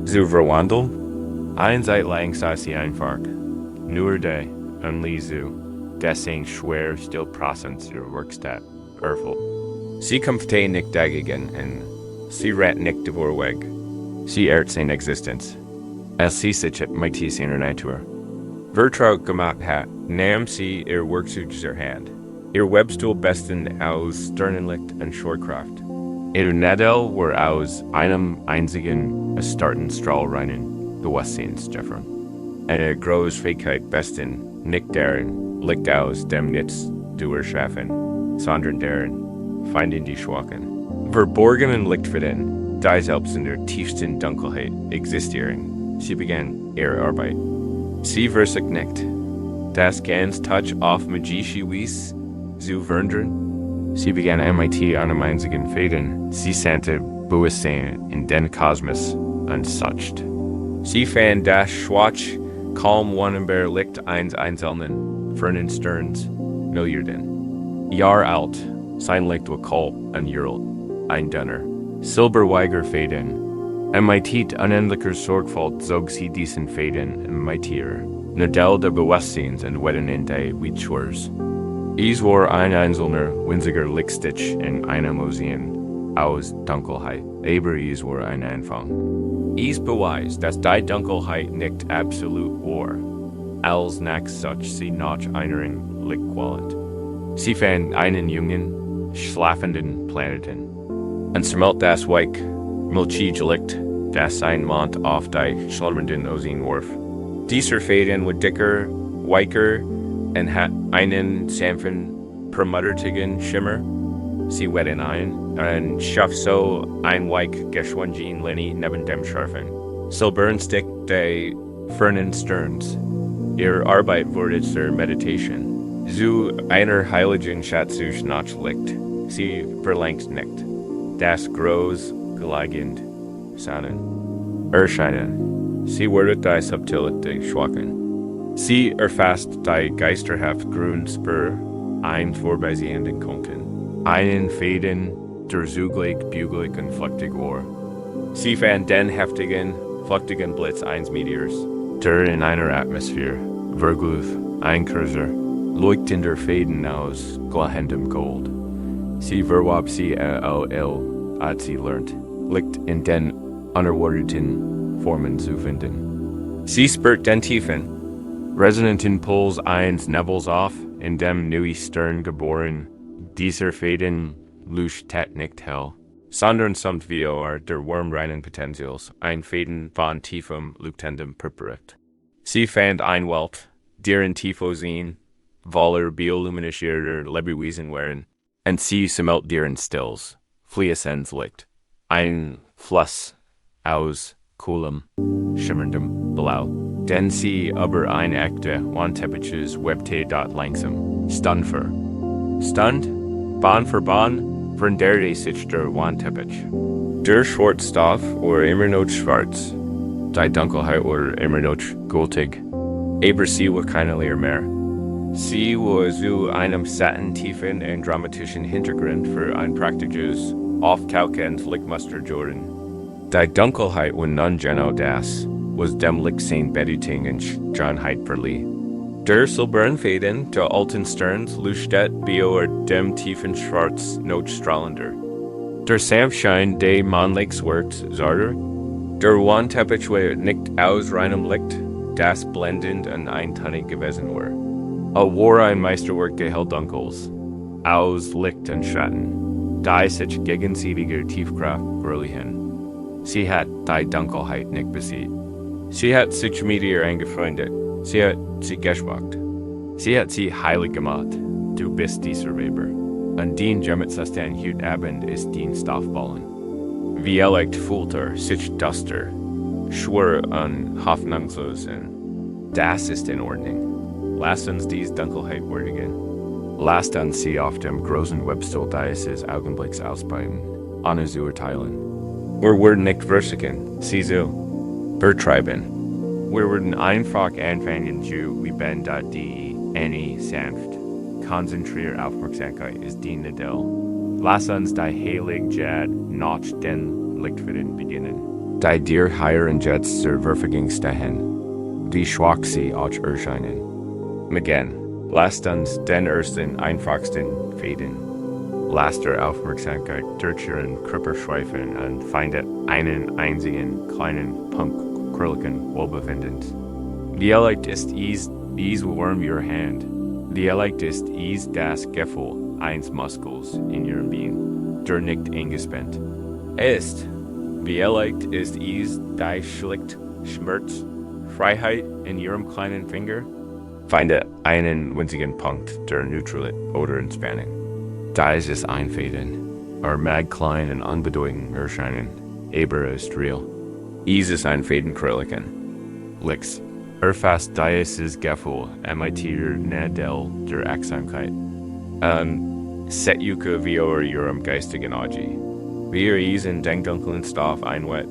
zu verwandeln? Ein Zeit lang sei sie einfach, nur die, und Lisu, deswegen schwer still Prozent ihrer Werkstatt erfüllt. Sie kämpfte nicht dagegen, und sie rennt nicht vorweg. Sie ehrt seine Existenz. Als sie sich mit seiner Natur vertraut gemacht hat, nahm sie ihr Werkzeug zur Hand. Ihr Webstuhl bestand aus Sternenlicht und Schwerkraft. Ihr Nadel war aus einem einzigen, erstarrten strahlreinen Bewusstseinsjeffern. Eine große Fähigkeit bestand nicht darin, Licht aus dem Nichts zu erschaffen, sondern darin, finden die Schwachen. Verborgenen Licht für den, die selbst in der tiefsten Dunkelheit existieren. Sie begann ihre Arbeit. Sie versagt nicht. Das ganz Touch auf magische Wies zu verändern. Sie begann MIT an einem einzigen Fäden. Sie sandte Bewusstsein in den Kosmos und sucht. Sie fand das schwarz, kaum wunderbar Licht eines einzelnen, fernen Sterns, Milliarden. Jahr alt, sein Licht war kalt und jürlt, ein Donner. Silberweiger Fäden. MIT unendlicher Sorgfalt zog sie diesen Fäden MITer. Nadel der Bewusstseins und Wetten in die Witschwars. Es war ein einzelner, winziger Lichtstitch in einem Ozean aus Dunkelheit, aber es war ein Anfang. Es beweist, dass die Dunkelheit nicht absolut war, als nach such sie nach einer Lichtqualität. Sie fand einen jungen, schlafenden Planeten und smelt das Weich, milchige Licht, das ein Mond auf die schlummernden Ozean warf. Dieser Fäden war dicker, weicher und hat einen sanften, permuttertigen Schimmer. Sie wetten ein und schafft so ein weich geschwungen Linie neben dem scharfen, silbernstick der fernen Sterns. Ihre Arbeit wurde zur Meditation. Zu einer heiligen Schatzsuch nach Licht. Sie verlangt nicht. Das groß, gleigend, Sannen. Erscheinen. Sie wurde die Subtilität schwachen. Sie erfasst die geisterhaft grünen Spur ein vorbeisehenden Konten. Einen Fäden, der zugleich, bugleich und flüchtig war. Sie fand den heftigen, flüchtigen Blitz eines Meteors, der in einer Atmosphäre, verglüht, ein Cursor, leuchtender Fäden aus glänzendem Gold. Sie verwarb sie als sie lernt, Licht in den unerwarteten Formen zu finden. Sie spürt den tiefen, resonanten Puls eines Nebels auf, in dem neue Stern geboren, dieser Fäden leuchtet nicht hell, sondern samt Video der wurmreinen Potentials, ein Fäden von tiefem, leuchtendem Purpurlicht. Sie fand ein Welt, deren Tiefosien, voller bioluminischer Lebewesen waren, und sie sammelt deren Stills, fließendes Licht, ein Fluss aus coolem, schimmerndem Blau. Denn sie aber ein echte, Wandteppiches webte dort langsam, Stund für Bahn, veränderte sich der Wandteppich. Der Schwarzstoff war immer noch schwarz, die Dunkelheit war immer noch gültig, aber sie war keine Leer mehr. Sie war zu einem satten, tiefen und dramatischen Hintergrund für ein praktisches, auftauchendes Lichtmuster geworden. Die Dunkelheit war nun genau das, was dem Licht sein Bedeutung und Schönheit verlieh. Der silberne Fäden der alten Sterns leuchtet wie dem tiefen Schwarz noch strahlender. Der Sanftschein des Mondlichts zarter, der Wandteppich war nicht aus reinem Licht, das blendend und eintönig gewesen war. War ein Meisterwerk des Helldunkels, aus Licht und Schatten, die sich gegenseitiger Tiefkraft verliehen. Sie hat die Dunkelheit nicht besiegt. Sie hat sich mit ihr angefreundet. Sie hat sie geschmackt. Sie hat sie heilig gemacht. Du bist dieser Weber. Und dien Jemmet dein Hut Abend ist dien Stoffballen. Wie fühlt sich duster, schwer und hoffnungslos und das ist in Ordnung. Lasst uns dies Dunkelheit würdigen. Lasst uns sie auf dem großen Webstuhl dieses Augenblicks ausbreiten, ohne zu urteilen. Wir werden nicht versichern, sie so betreiben. Wir werden einfach anfangen zu lieben, da die eine sanft, konzentrierte Aufmerksamkeit ist die Nadel. Lass uns die heilige Jad nach den Lichtfäden beginnen. Die dir heieren Jets zur Verfügung stehen, die schwach sie auch erscheinen. Again, lasst uns den ersten, einfachsten Fäden. Lasst der Aufmerksamkeit durch ihren Körper schweifen und findet einen einzigen, kleinen Punkt quirligen Wohlbefindens. Die Licht ist is warm your hand. Die Licht ist das Gefühl eines Muskels in ihrem Bein, der nicht eingespannt ist. Die Licht ist die schlicht Schmerz, Freiheit in ihrem kleinen Finger. Finde einen winzigen Punkt der Neutralität oder Entspannung. Dies ist ein Fäden, mag klein und unbedeutend erscheinen, aber ist real. Ist ein Fäden quirligen. Licks. Erfasst dieses Gefühl mit Nadel der Achtsamkeit. Setjuke wie Ihrem geistigen Auge. Wie in den dunklen Stoff einwett.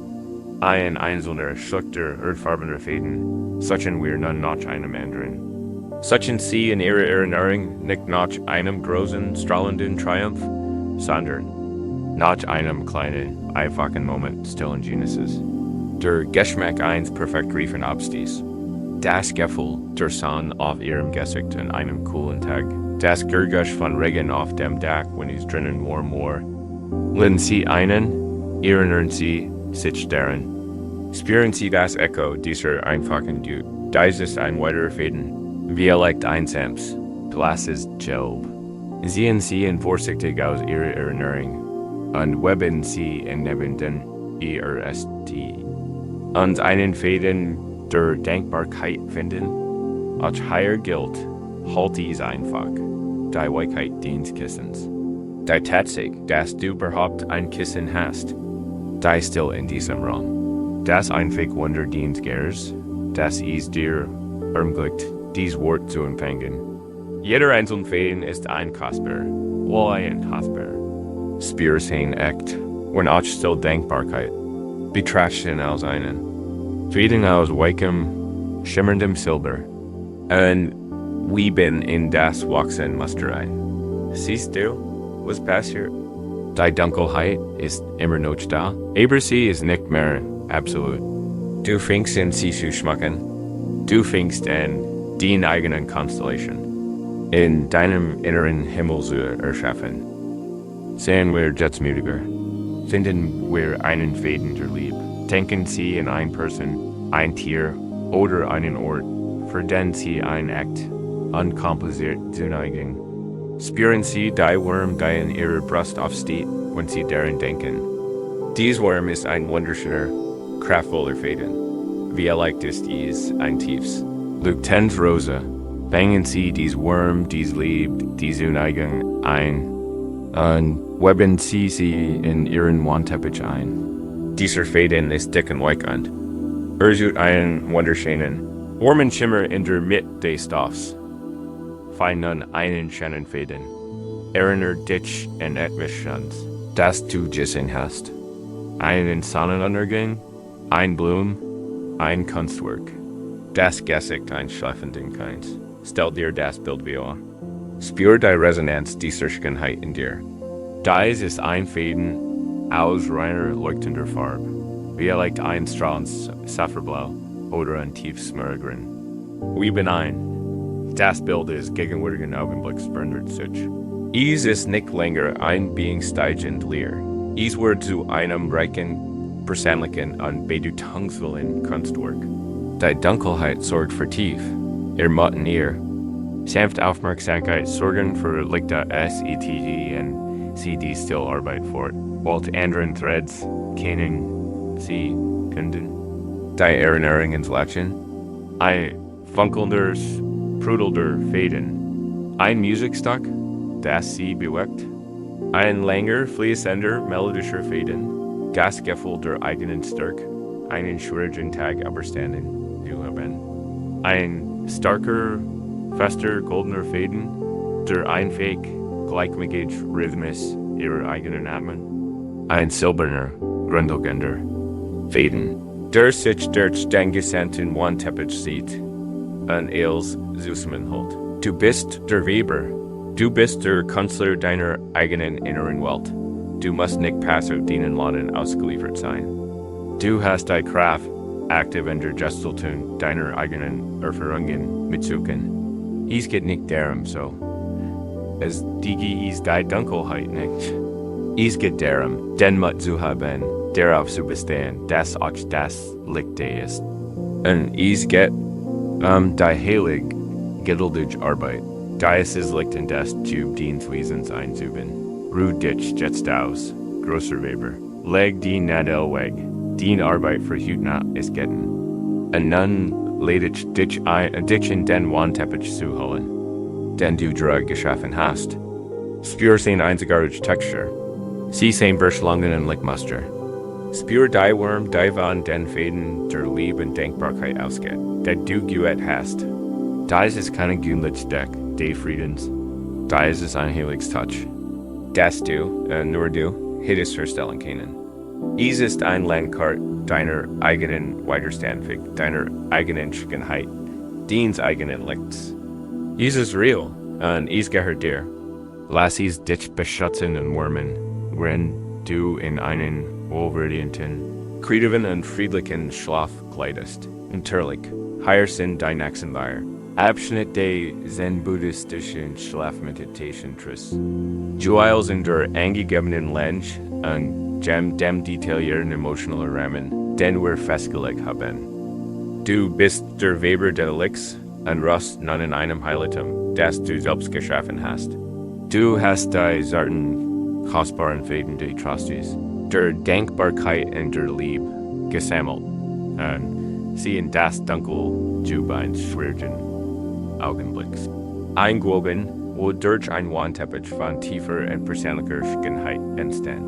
Ein einzelner, schlichter, erdfarbener Fäden, solchen wir nun nach einem anderen. Solchen sie in ihrer Erinnerung nicht nach einem großen, strahlenden Triumph, sondern nach einem kleinen, einfachen Moment stillen Genesis. Der Geschmack eines perfekt riefen Absties. Das Gefühl der Sonne auf ihrem Gesicht an einem kühlen Tag. Das Geräusch von Regen auf dem Dach, wenn es drinnen warm war. Lehnen Sie einen, erinnern Sie sich daran. Spüren Sie das Echo dieser einfachen Dude. Dies ist ein weiterer Fäden. Wie einsames, Glas ist gelb. Sehen Sie ihn vorsichtig aus Ihrer Erinnerung und weben Sie in neben den ERST. Und einen Fäden der Dankbarkeit finden, als higher gilt, halt dies einfach, die Weichheit des Kissens. Die Tatsache, dass du überhaupt ein Kissen hast, die still in diesem Raum. Das einfach Wunder des Gers, das ist dir ermöglicht, dies Wort zu empfangen. Jeder einzelne Fäden ist ein kostbar, wohl ein kostbar. Spür sein echt, und auch still Dankbarkeit. Betrachten als einen. Fäden aus weichem, schimmerndem Silber. Und weben in das Wachsen Muster ein. Siehst du, was passiert? Die Dunkelheit ist immer noch da. Aber sie ist nicht mehr absolut. Du fängst an, sie zu schmecken. Du fängst an, deine eigenen Konstellation in deinem inneren Himmel zu erschaffen. Seien wir jetzt mutiger. Finden wir einen Faden der Liebe. Denken Sie in eine Person, ein Tier oder einen Ort, für den Sie ein Akt unkompliziert zuneigen. Spüren Sie die Wurm, die in Ihrer Brust aufsteht, wenn Sie daran denken. Dies Wurm ist ein wunderschöner, kraftvoller Faden. Wie leicht ist dies ein tiefs. Luke 10 Rosa. Bangen Sie dies Wurm, dies Liebe, dies Zuneigung ein. Und weben Sie sie in Ihren Wandteppich ein. Dieser Faden ist dick und weichend. Tut einen wunderschönen, warmen Schimmer in der Mitte des Stoffs. Fein nun einen schönen Faden. Erinnert dich an etwas Schönes, das du gesehen hast. Einen Sonnenuntergang, ein Blum, ein Kunstwerk. Das Gesicht eines schlafenden Kinds. Stell dir das Bild vor. Spür die Resonanz dieser Schönheit in dir. Dies ist ein Faden aus reiner leuchtender Farbe. Wie ein Strahl ins Safferblau oder ein tiefes Mörgrin. Wie bin ein. Das Bild ist gegenwärtigen Augenblicks verändert sich. Es ist nicht länger ein beängstigend Leer. Es wird zu einem reichen, persönlichen und bedeutungsvollen Kunstwerk. Die Dunkelheit sorgt für tief, ermatten ihr. Sanfte Aufmerksamkeit sorgen für leichte SETG und sie die Stillarbeit fort. While anderen Threads kennen sie können. Die Erinnerung ins Lachen. Ein funkelnder, sprudelnder Faden. Ein Musikstück, das sie bewegt. Ein langer, fließender, melodischer Faden. Gasgefühl der eigenen Stärke. Einen schwierigen Tag überstanden zu haben. Ein starker, fester, goldener Faden, der einfähig, gleichmäßig Rhythmus ihrer eigenen Atmen. Ein silberner, grundlegender Faden, der sich durch den gesamten Wandteppich sieht und els zusammenhält. Du bist der Weber, du bist der Künstler deiner eigenen inneren Welt. Du musst nicht passiv deinen Laden ausgeliefert sein. Du hast die Kraft, aktiv in der Gestaltung deiner eigenen Erfahrungen mitzukommen. Es geht nicht darum so. Es digi is die Dunkelheit nicht. Es geht darum, den Mut zu haben, darauf zu bestehen, dass auch das Licht da ist. Und es geht die heilig, geduldige Arbeit. Da ist es Licht in das Tube diens Wesens einzuben. Ruh dich jetzt aus, großer Weber. Leg die Nadel weg. Die Arbeit für Hütner ist getten. Und nun ledet dich in den Wandteppich zu holen, den du Drug geschaffen hast. Spür sein einzigartige Textur. Sieh sein Verschlangen und Lichtmuster. Spür die Wurm, die von den Fäden der Liebe und Denkbarkeit ausgeht, der du gewählt hast. Dies ist keine Günlichkeit des Friedens. Dies ist ein heiliges Touch. Das du, nur du, hättest verstellen können. Es ist ein Landkart deiner eigenen Widerstandsfähigkeit, deiner eigenen Schönheit, deines eigenen Lichts. Es ist real, und es gehört dir. Lass es dich beschützen und wärmen, wenn du in einen wohlverdienten, kreativen und friedlichen Schlaf gleitest. Natürlich, hier sind die nächsten Weiher. Abschnitt der Zen-buddhistischen Schlafmeditation Triss. Juwels in der angegebenen Lens und dem detaillierten emotionalen Rahmen, den wir festgelegt haben. Du bist der Weber der Licks und Rust nun in einem Heiligtum, das du selbst geschaffen hast. Du hast die zarten, kostbaren Fäden der Trusties, der Dankbarkeit und der Liebe gesammelt und sie in das Dunkel Jubeins schwierigen Augenblicks eingewoben, wo durch ein Wandteppich von tiefer und persönlicher Schönheit entsteht.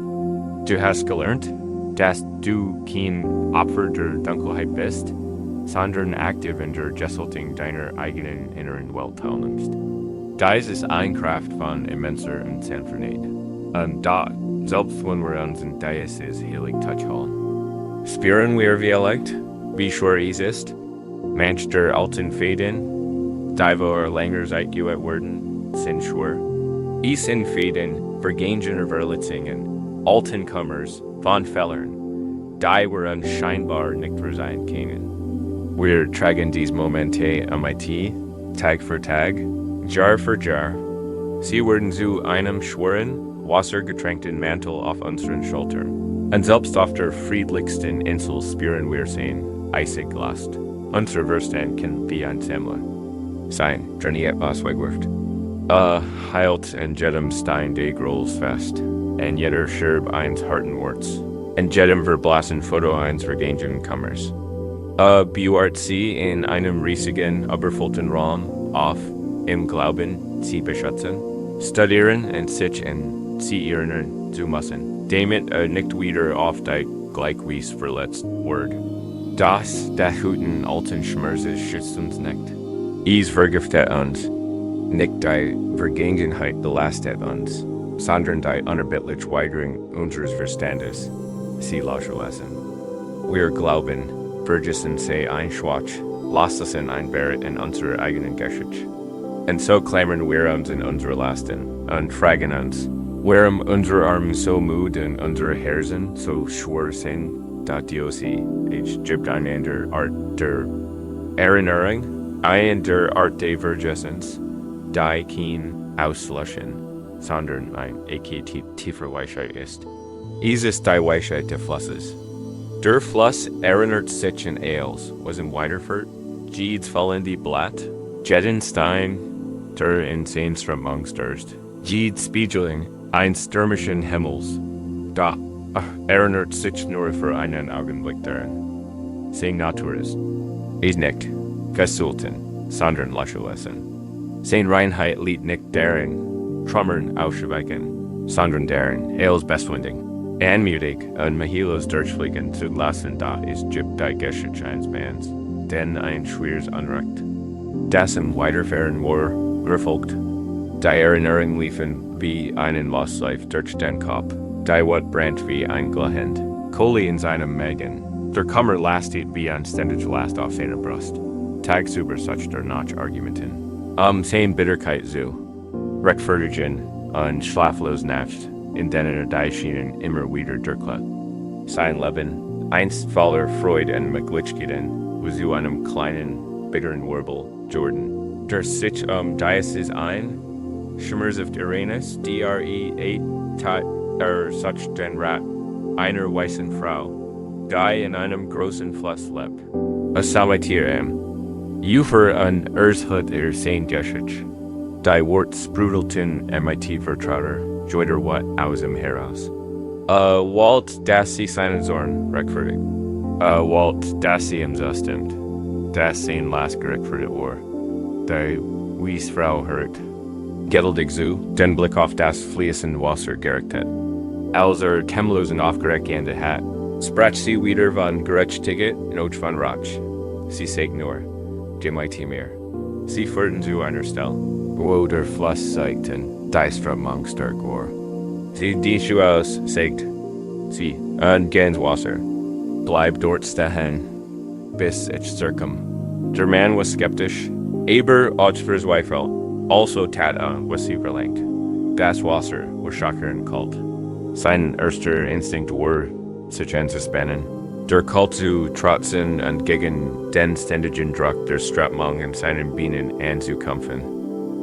Du hast gelernt, dass du kein Opfer der Dunkelheit bist, sondern aktiv in der Gestaltung deiner eigenen inneren Welt teilnimmst. Dies ist eine Kraft von immenser Unsanftheit. Und da, selbst wenn wir uns in dieses heilig Touch holen. Spüren wir vielleicht, wie schwer es ist, manch der alten Fäden, die wir länger Zeit gewählt wurden, sind schwer. Es sind Fäden, vergehen Verletzungen, Alten Kummers, von Fellern, die were unscheinbar nicht sein können. Wir tragen dies Momente MIT, Tag für Tag, Jahr für Jahr. Sie werden zu einem schweren, wassergetränkten Mantel auf unseren Schultern. Und selbst auf der friedlichsten Insel spüren wir sein eisig Last. Unsere Verstand kann wie ein Semmel sein, Journey etwas wegwirft. Heilt en jedem Stein de Grolls fest, en jeder Scherb eins Hartenworts, en jedem verblassen Foto eins vergängen Kummers. Bewaart Sie in einem riesigen, überfüllten Raum auf, im Glauben, Sie beschützen, studieren en sich en Sie erinnern zu müssen, damit nicht wieder auf die gleichwies verletzt wird. Das, der Hüten alten Schmerzes schützt uns nicht. Is vergiftet uns, nicht die Vergangenheit belastet uns, sondern die unerbittliche Weigerung unseres Verstandes, sie lauschen lassen. Wir glauben, vergessen Sie ein Schwach, lassen ein Barret in unserer eigenen Geschichte. Und so klammern wir uns in unsere Lasten und fragen uns, warum unsere Arme so müde und unsere Herzen so schwer sind, da Dios gibt einander Art der Erinnerung, ein der Art der Vergessens, die kein Auslöschen, sondern ein tiefer Weisheit ist. Es ist die Weisheit des Flusses. Der Fluss erinnert sich an Eils, was im Weiterfurt, Jeeds fallende Blatt, Jettenstein, der in Seinstrom Angstdurst, Jeed Spiegeling, ein stürmischen Himmels, da erinnert sich nur für einen Augenblick daran. Sein Natur ist, nicht gesulten, sondern lassen. Sein Reinheit liegt nicht darin, Trummern auszuweichen, sondern darin, Bestwinding, anmutig und Mahilos durchfliegen zu lassen, da ist gibt die Geschichtscheinsmans, denn ein schweres Unrecht. Das im Weiterfahren war gefolgt, die Erinnerung liefen wie einen Lostlauf durch den Kopf, die Wort brennt wie ein Glühend, Kohli in seinem Magen, der Kummer lastet wie ein ständig Last auf seiner Brust, tagsüber such der Nacht Argumenten. Sein Bitterkeit zu, rechtfertigen und schlaflos Nacht, in denen die Schienen immer wieder durchklat. Sein Leben, einst voller Freude und Beglückungen, wo zu einem kleinen, bitteren Wirbel, Jordan, der sich Dieses ein, Schimmers of Uranus, DRE8, such den Rat, einer weißen Frau, die in einem großen Fluss lebt. Samatier Ufer an Erzhut sein Geschichte, die Wort sprudelten MIT Vertrauter, joider wat aus dem Heraus. Walt das sie seinen Zorn rechtfertigt. Walt das sie im Zustimmt, das sein Last gerechtfertigt war. Die Wiesfrau hört. Geduldig zu, den Blick auf das fließende Wasser gerichtet. Als Kemlosen aufgereckte hat, sprach sie wieder von Gerechtigkeit und von Ratsch. Sie sagt nur, MIT mehr. Sie führten zu einer Stelle, wo der Fluss zeigt und dies vom Angstark war. Sie dies aus, sagt sie, und geh ins Wasser. Bleib dort stehen, bis ich zurückkomme. Der Mann war skeptisch, aber auch für Zweifel, also tat was sie verlangt. Das Wasser war schockernd kalt. Sein erster Instinkt war, sich anzuspannen. Der Kalt zu trotzen und gegen den ständigen Druck der Strapmung in seinen Bienen anzukämpfen.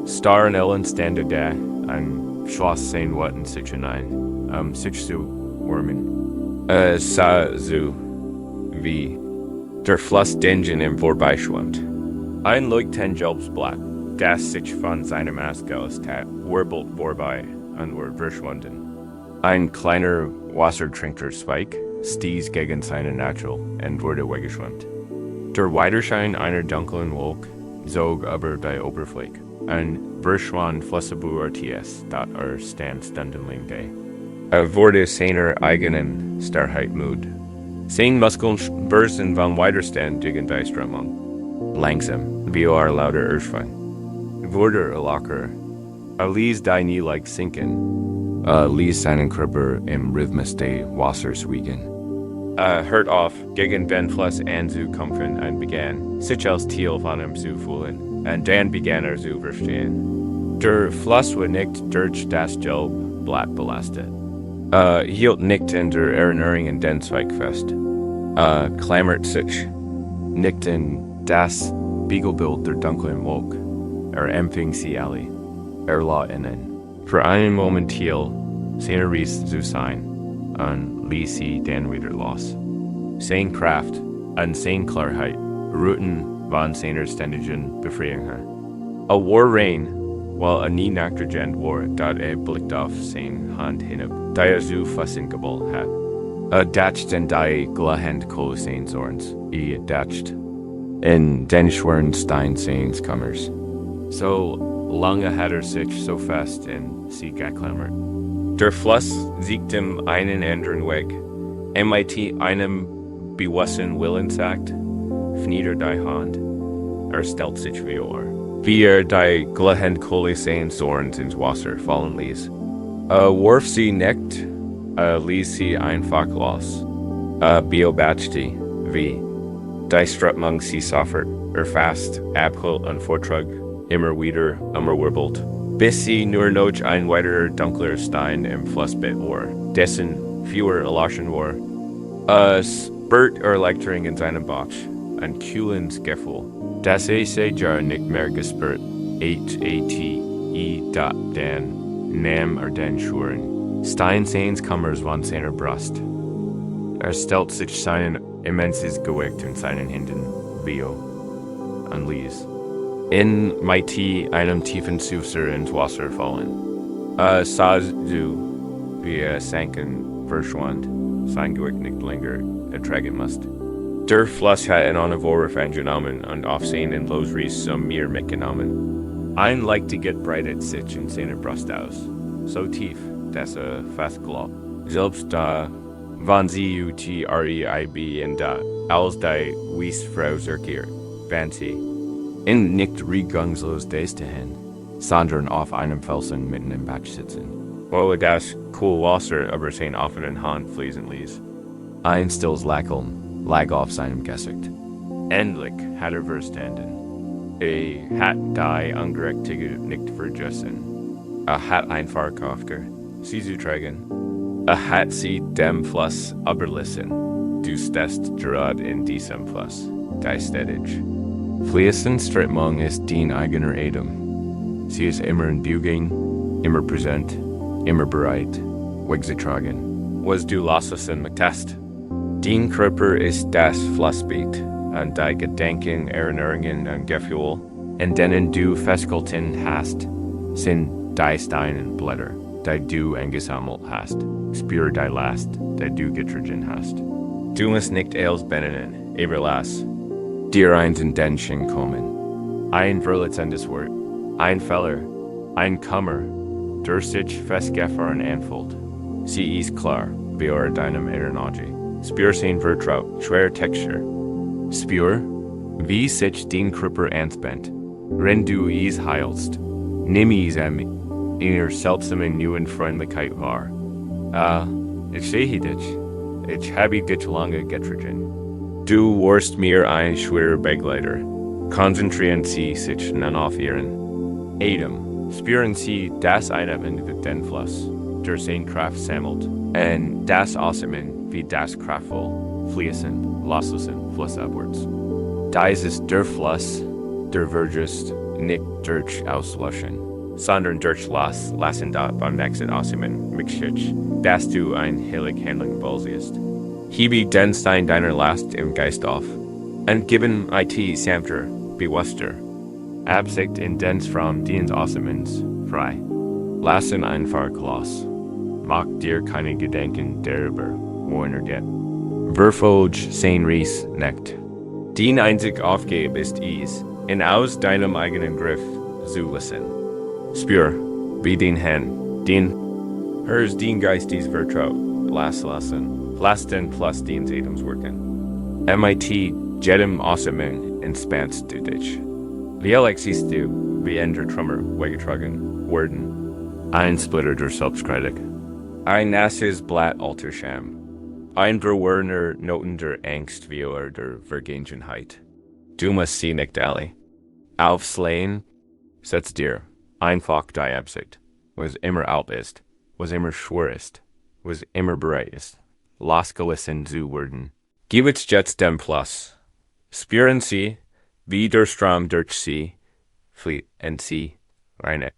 Star und Ellen standen da und schloss sein Worten sich hinein, sich zu wärmen. Sah so, wie der Fluss den ihm vorbeischwimmt. Ein Leuchtengelsblatt, das sich von seinem Ast gelöst hat, wirbelt vorbei und wird verschwunden. Ein kleiner Wassertrinkerzweig stieß gegen seine Natural und wurde weggeschwemmt. Der Widerschein einer dunklen Wolke zog über die Oberfläche und verschwand Flüssigbuartiers, dat stand stundenlang. Wurde seiner eigenen Starrheit müde. Seine Muskeln bursten von Widerstand gegen die Strömung. Langsam, wie lauter Erschwang. Wurde locker. Ließ die Niederlage sinken. Ließ seinen Körper im Rhythmus des Wassers wiegen. Hört auf, gegen den Fluss anzukämpfen und begann, sich als Teil von ihm zu fühlen. Und dann begann zu verstehen. Der Fluss war nicht durch das Gelbblatt belastet. Hielt nicht in der Erinnerung an den Zweigfest. Klammert sich nicht in das Spiegelbild der dunklen Wolk. Empfing sie alle. La innen. Für einen Moment hielt seine Ries zu sein, und ließ sie dann wieder los. Seine Kraft und seine Klarheit ruhten von seiner ständigen Befreiung her. War rein, while nie nachgergent war, dat blickt auf seine Hand hinab, da so faszinabel hat. Dacht den die glahend kohl sein Zorns, dacht in den schweren Stein seines Kammers. So lange hat sich so fest in sie geklammert. Der Fluss siegt dem einen anderen Weg, mit einem bewussten Willen sagt, fnieder die Hand, stellt sich wie die glahend kohle sein Zorns ins Wasser fallen ließ. Warf sie nicht, ließ sie einfach los. Beobachtete, wie die Strutmung sie suffert, fast, abhielt und vortrug, immer wieder, wirbelt, bis sie nur noch ein weiterer dunkler Stein im Flussbett war, dessen fewer erloschen war. Spurt Erleichterung in seinem Bauch, ein kühlens Gefühl, das sich jar nicht mehr gespürt, den nahm den Schuren. Stein seines Kammers von seiner Brust. Stellt sich sein immenses Gewicht in seinen Händen, und ließ mit einem tiefen Seufzer ins Wasser fallen. Sah du, wie sanken verschwand, sein Gewicht nicht länger ertragen musste. Der Fluss hat einen Wurf angenommen und auf seinen Losries zum Meer mitgenommen. Ein Leichtigkeit breitet sich in seiner Brust aus, so tief, dass fast glaubt. Selbst da, wann sie UTREIB in da, als die Wiesfrau zerkehrt, wenn sie in nicht regungslos dahin, sondern auf einem Felsen mitten im Bach sitzen, wo das cool Wasser über seine offenen Hand fließen ließ. Ein stilles Lächeln lag auf seinem Gesicht. Endlich hat verstanden. Hat die Ungerechtige nicht vergessen. Hat einfach aufgehört, sie zu tragen. Hat sie dem Fluss überlassen. Du stehst gerade in diesem Fluss, die Städtisch. Fließend Strömung ist dein eigener Atem. Sie ist immer in Bewegung, immer präsent, immer bereit, wegzutragen. Was du loslassen möchtest. Dein Körper ist das Flussbett, und die Gedanken, Erinnerungen und Gefühle, in denen du festgehalten hast, sind die Steinblätter, die du angesammelt hast. Spür die Last, die du getragen hast. Du musst nicht alles benennen, überlass dir eins in den Sinn kommen. Ein verletzendes Wort, ein Fehler, ein Kummer, der sich festgefahren anfühlt. Sie ist klar, wie deinem Energie. Spür sein Vertraut, schwer Textur. Spür, wie sich dein Körper anspannt. Wenn du es heilst, nimm es in ihrer seltsamen neuen Freundlichkeit wahr. Ich sehe dich. Ich habe dich lange getragen. Du warst mir ein schwerer Begleiter. Konzentrieren Sie sich nun auf Ihren Atem. Spüren Sie das Einatmen wie den Fluss, der seine Kraft sammelt, und das Ausatmen wie das kraftvoll fließen, loslassen, flussabwärts. Dies ist der Fluss, der wirst nicht durch Auslöschen, sondern durch Lassen da beim nächsten Ausatmen mitschitsch, dass du ein heilig Handling vollziehst. Hebe den Stein deiner Last im Geist auf, und geben it sanfter, bewusster. Absicht in den From deines Ausatmens frei. Lassen einfach los. Mach dir keine Gedanken darüber, wohin geht. Verfolg sein Ries nicht. Dein einzig Aufgabe ist es, in aus deinem eigenen Griff zu lassen. Spür, wie den Herrn, hörst den Geist dies Vertraut, lassen. Lass den Plus deines Atems wirken. Mit jedem Ausatmen entspannst du dich. Wie siehst du, wie der Trümmer weggetragen werden. Ein Splitter der Selbstkritik. Ein nasses Blatt alter Scham. Ein verworrener Noten der Angst wie der Vergangenheit. Du musst sie nicht alle. Aufsehen, setz dir einfach die Absicht, was immer alt ist, was immer schwer ist, was immer bereits. Losgelassen zu werden. Gibt jetzt dem Plus. Führen Sie, wie der Strom durch Sie, Sie, eine.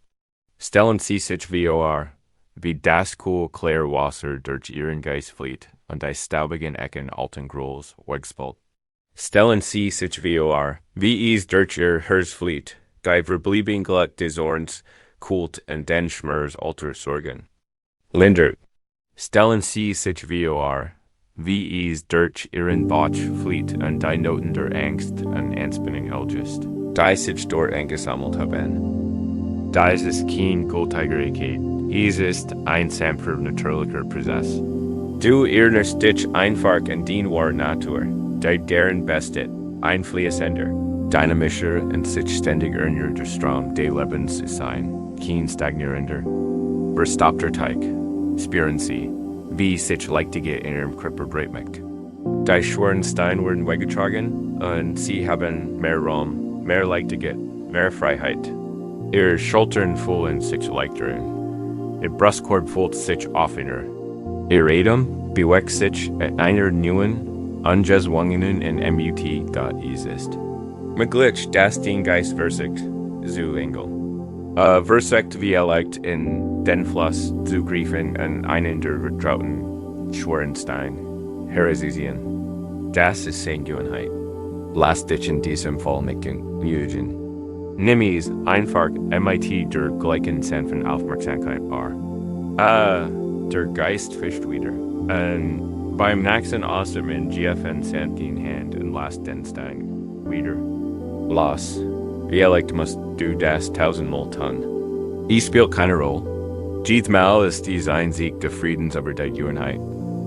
Stellen Sie sich wie das klare Wasser durch Ihren Geist flieht und die staubigen Ecken alten Grols wegspult. Stellen Sie sich wie es durch Ihr Herz flieht, die verblieben Glut des Ohrens kult und den Schmerz alter Sorgen. Linder. Stellen Sie sich wie es durch Ihren Bauch flieht und die Noten der Angst und Anspannung helgest, die sich dort angesammelt haben. Das ist kein Gültigkeit, es ist ein sanfter natürlicher Prozess. Du erinnerst dich einfach an die wahre Natur, die deren bestet, einfließender, dynamischer und sich ständig erneuernder Strom des Lebens ist sein, kein stagnierender, verstoppter Teig. Spüren Sie, wie sich Leichtige in Ihrem Körper breit macht. Die schweren Steine werden weggetragen und Sie haben mehr Raum, mehr Leichtigkeit, mehr Freiheit. Ihre Schultern fühlen sich leichter an. Ihr Brustkorb fühlt sich offener. Ihr Atem bewegt sich in einer neuen, ungezwungenen und MUT da ist. Mit Glück, das den Geist versiegt, zu Engel. Versiegt wie leicht in den Fluss zu greifen und einen der vertrauten schweren Stein herauszusehen. Das ist Geborgenheit. Lass dich in diesem Fall nicht genügen. Nimm es einfach mit der gleichen sanften Aufmerksamkeit wahr. Der Geist fischt wieder. Und beim nächsten Atmen GFN sanft die Hand und lass den Stein wieder los. Vielleicht musst du das 1000-mal tun. Es spielt keine Rolle. Jedes ist dies ein Sieg des Friedens über die Geborgenheit.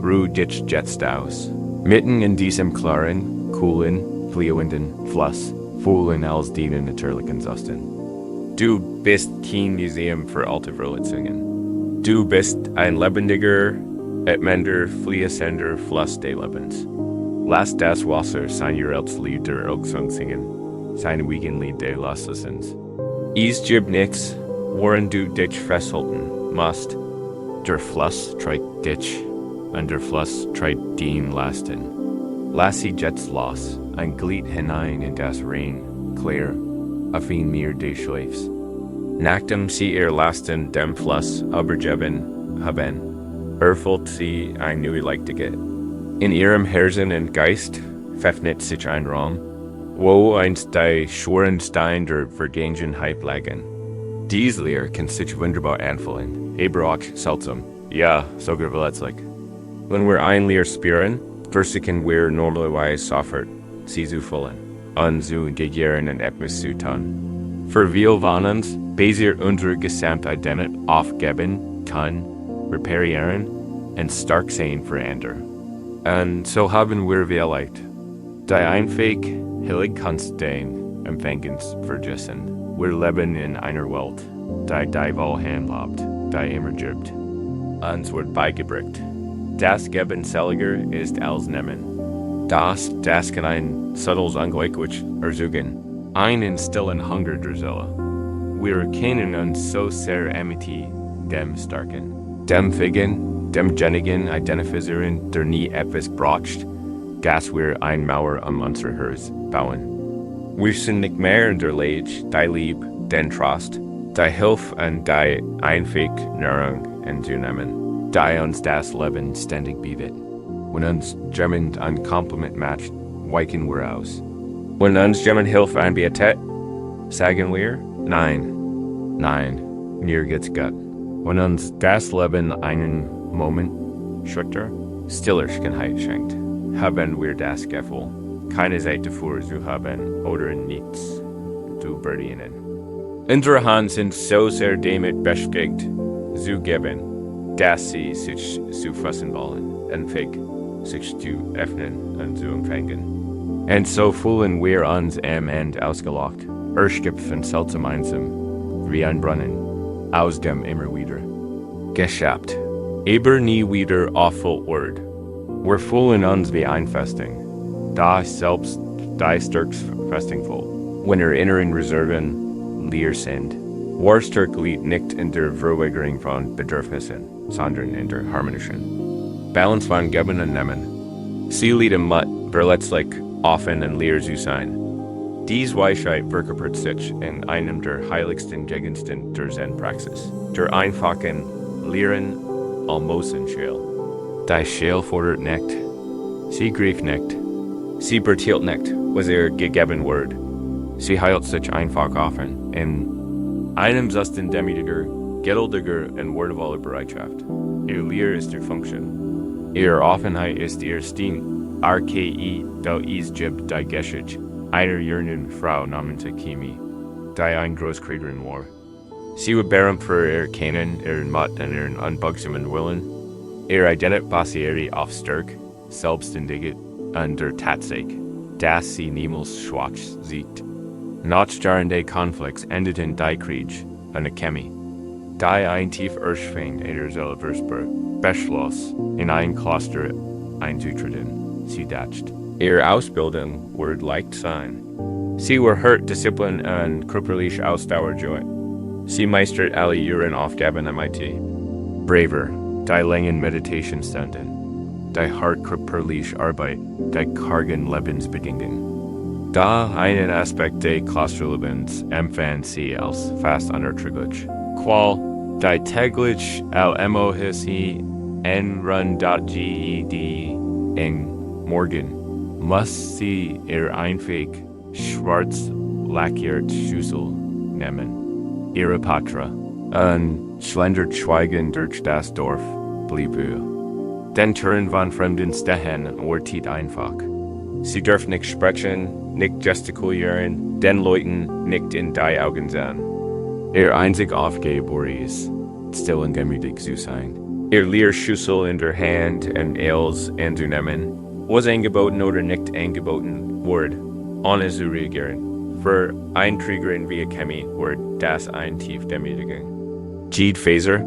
Ruh dich jetzt aus. Mitten in diesem klaren, coolen, fließenden Fluss fühlen als deinen natürlichen Zustand. Du bist kein Museum für alte Verletzungen. Du bist ein lebendiger, atmender, fließender Fluss des Lebens. Lass das Wasser sein Lied der Erlösung singen. Sein Wiegenlied des Loslassens. Es gibt nichts, woran du dich festhalten musst. Der Fluss trägt dich, und der Fluss trägt den Lasten. Lass sie jetzt los, ein Glied hinein in das rein, klar, auf ihn mir des Schläfs. Nachdem sie ihr Lasten dem Fluss übergeben haben, erfüllt sie ein neue Leichtigkeit. In ihrem Herzen und Geist öffnet sich ein Raum, wo einst die schweren Steine der Vergangenheit lagen. Dies Leer kann sich wunderbar anfühlen, aber auch seltsam, ja, sogar verletzlich. Wenn wir ein Leer spüren, versuchen wir normalerweise sofort, sie zu füllen, und zu gejähren und etwas zu tun. Für wir wollen uns, basiert unsere gesamte Identität aufgeben, tun, reparieren und stark sein für andere. Und so haben wir vielleicht die einzig heilig Kunst den Empfängens vergessen. Wir leben in einer Welt, die wohl handhabt, die immer gibt. Uns wird beigebracht. Das Geben seliger ist als Nehmen. Das kann ein subtiles Ungleichgewicht erzeugen, einen stillen Hunger der Seele. Wir erkennen uns so sehr mit dem Starken, dem Feigen, dem Genigen identifizieren, der nie etwas braucht, dass wir eine Mauer unser Herz bauen. Wir sind nicht mehr in der Lage, die Liebe, den Trost, die Hilfe und die einzig Nahrung entzunehmen, die uns das Leben ständig bietet. Wenn uns jemand ein Kompliment macht, weichen wir aus. Wenn uns jemand Hilfe anbietet, sagen wir, nein, mir geht's gut. Wenn uns das Leben einen Moment schüchter, Stillernheit schenkt, haben wir das Gefühl, keine Zeit dafür zu haben oder nichts zu verdienen. Unsere Hand sind so sehr damit beschäftigt, zu geben, dass sie sich zu fassen wollen, und fähig, sich zu öffnen und zu empfangen. Und so fühlen wir uns am Ende ausgelockt, erschöpft und seltsam einsam, wie ein Brunnen, aus dem immer wieder geschafft, aber nie wieder auffüllt wird. Wir fühlen uns wie ein Festung, da selbst die stärkste Festung voll, wenn inneren Reserven leer sind. War stark liegt nicht in der Verweigerung von Bedürfnissen. sondern in der harmonischen Balance von Geben und Nehmen. Sie lieden Mutt, verletzlich, offen und leer zu sein. Dies Weisheit verkörpert sich in einem der heiligsten Gegenstände der Zen-Praxis, der einfachen, leeren, almosen Schale. Die Schale fordert nicht, sie grieft nicht, sie bertilt nicht, was gegeben wird. Sie heilt sich einfach offen, in einem Zustand demütiger, geduldiger und würdevoller Bereitschaft. Ihr Leer ist ihr Funktion. Ihre Offenheit ist ihr Sting. RKI, da is gibt die Geschichte einer jungen Frau namens Kimi, die ein Großkriegerin war. Sie war berühmt für ihr Kennen, ihren Mut und ihren unbugsamen Willen. Ihre Identität basierte auf Stärke, Selbstständigkeit und der Tatsache, dass sie niemals schwach sieht. Nachdauernde Konflikte endeten die Krieg und Chemie. Die ein tief erschwingt ihrer Seele beschloss, in ein Kloster einzutreten. Sie dachte, ihre Ausbildung wird leicht sein. Sie war hart, Disziplin und körperliche Ausdauer joy. Sie meistert alle ihren Aufgaben MIT. Braver, die langen Meditationsstunden, die hart körperliche Arbeit, die kargen Lebensbedingungen. Da einen Aspekt des Klosterlebens empfand sie als fast unerträglich. Qual, die täglich LMOHC N-Run.GED in Morgen, muss sie ihr einfach schwarz lackiert Schüssel nehmen. Ihre Patra, und schlendert schweigend durch das Dorf bliebe. Den Türen von fremden Stehen ortiert einfach. Sie dürfen nicht sprechen, nicht gestikulieren, den Leuten nicht in die Augen sehen. Ihr einzig Aufgabe ist, still und gemütlich zu sein. Ihr Leerschüssel in der Hand und Els anzunehmen, was angeboten oder nicht angeboten wird, ohne zu reagieren. Für Eintriegerin wie Chemie wird das ein tief demütigen. Jede Faser,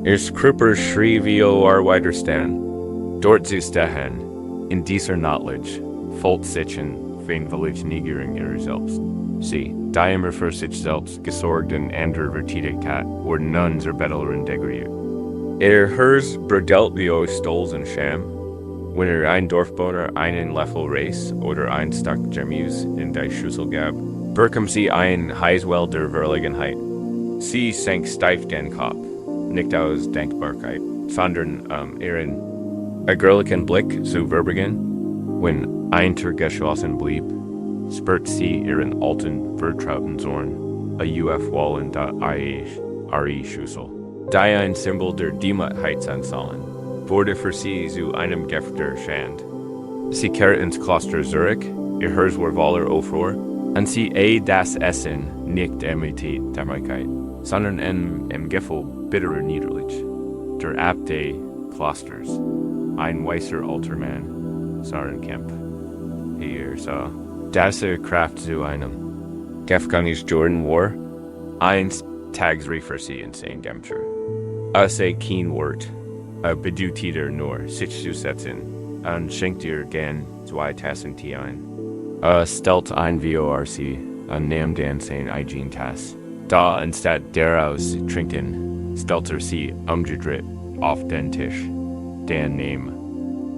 ihr Körper schrie wie weiterstehen. Dort zu stehen, in dieser Knowledge, folgt sich wen völlig Negierung ihrer selbst. Sie, die immer für sich selbst gesorgt und andere Vertätigkeit, wurden nun zur Bettlerin degradiert. Hers bredelt wie Stolz und Scham, wenn ein Dorfbewohner einen Löffel Reis oder ein Stock Gemüse in die Schüssel gab, bekam sie ein Heißwell der Verlegenheit. Sie senkt steif den Kopf, nicht aus Dankbarkeit, sondern ihren ergrifflichen Blick zu verbergen. Wenn ein Tür geschlossen blieb, spürt sie ihren alten, vertrauten Zorn, a UF-Wall in der RE-Schüssel. Die ein Symbol der Demutheit sein sollen, wurde für sie zu einem Gefter Schand. Sie kehrt ins Kloster zurück, ihr Herz war voller Aufruhr, und sie das Essen nicht mit Dämmerkeit, sondern im Gefühl bitterer Niederlich. Der Abt des Klosters, ein weißer alter Mann, Kemp. Hier sah, dass Kraft zu einem Gefängnis Jordan war, eins Tagsri für sie in St. Dämter. Als kein Wort, bedeutet nur, sich zu setzen, und schenkt ihr gern 2 Tassen Tee ein. Stellt ein VORC, und nehmt den sein eigen Tass. Da anstatt daraus trinken, stellt sie umgedreht auf den Tisch, den Name.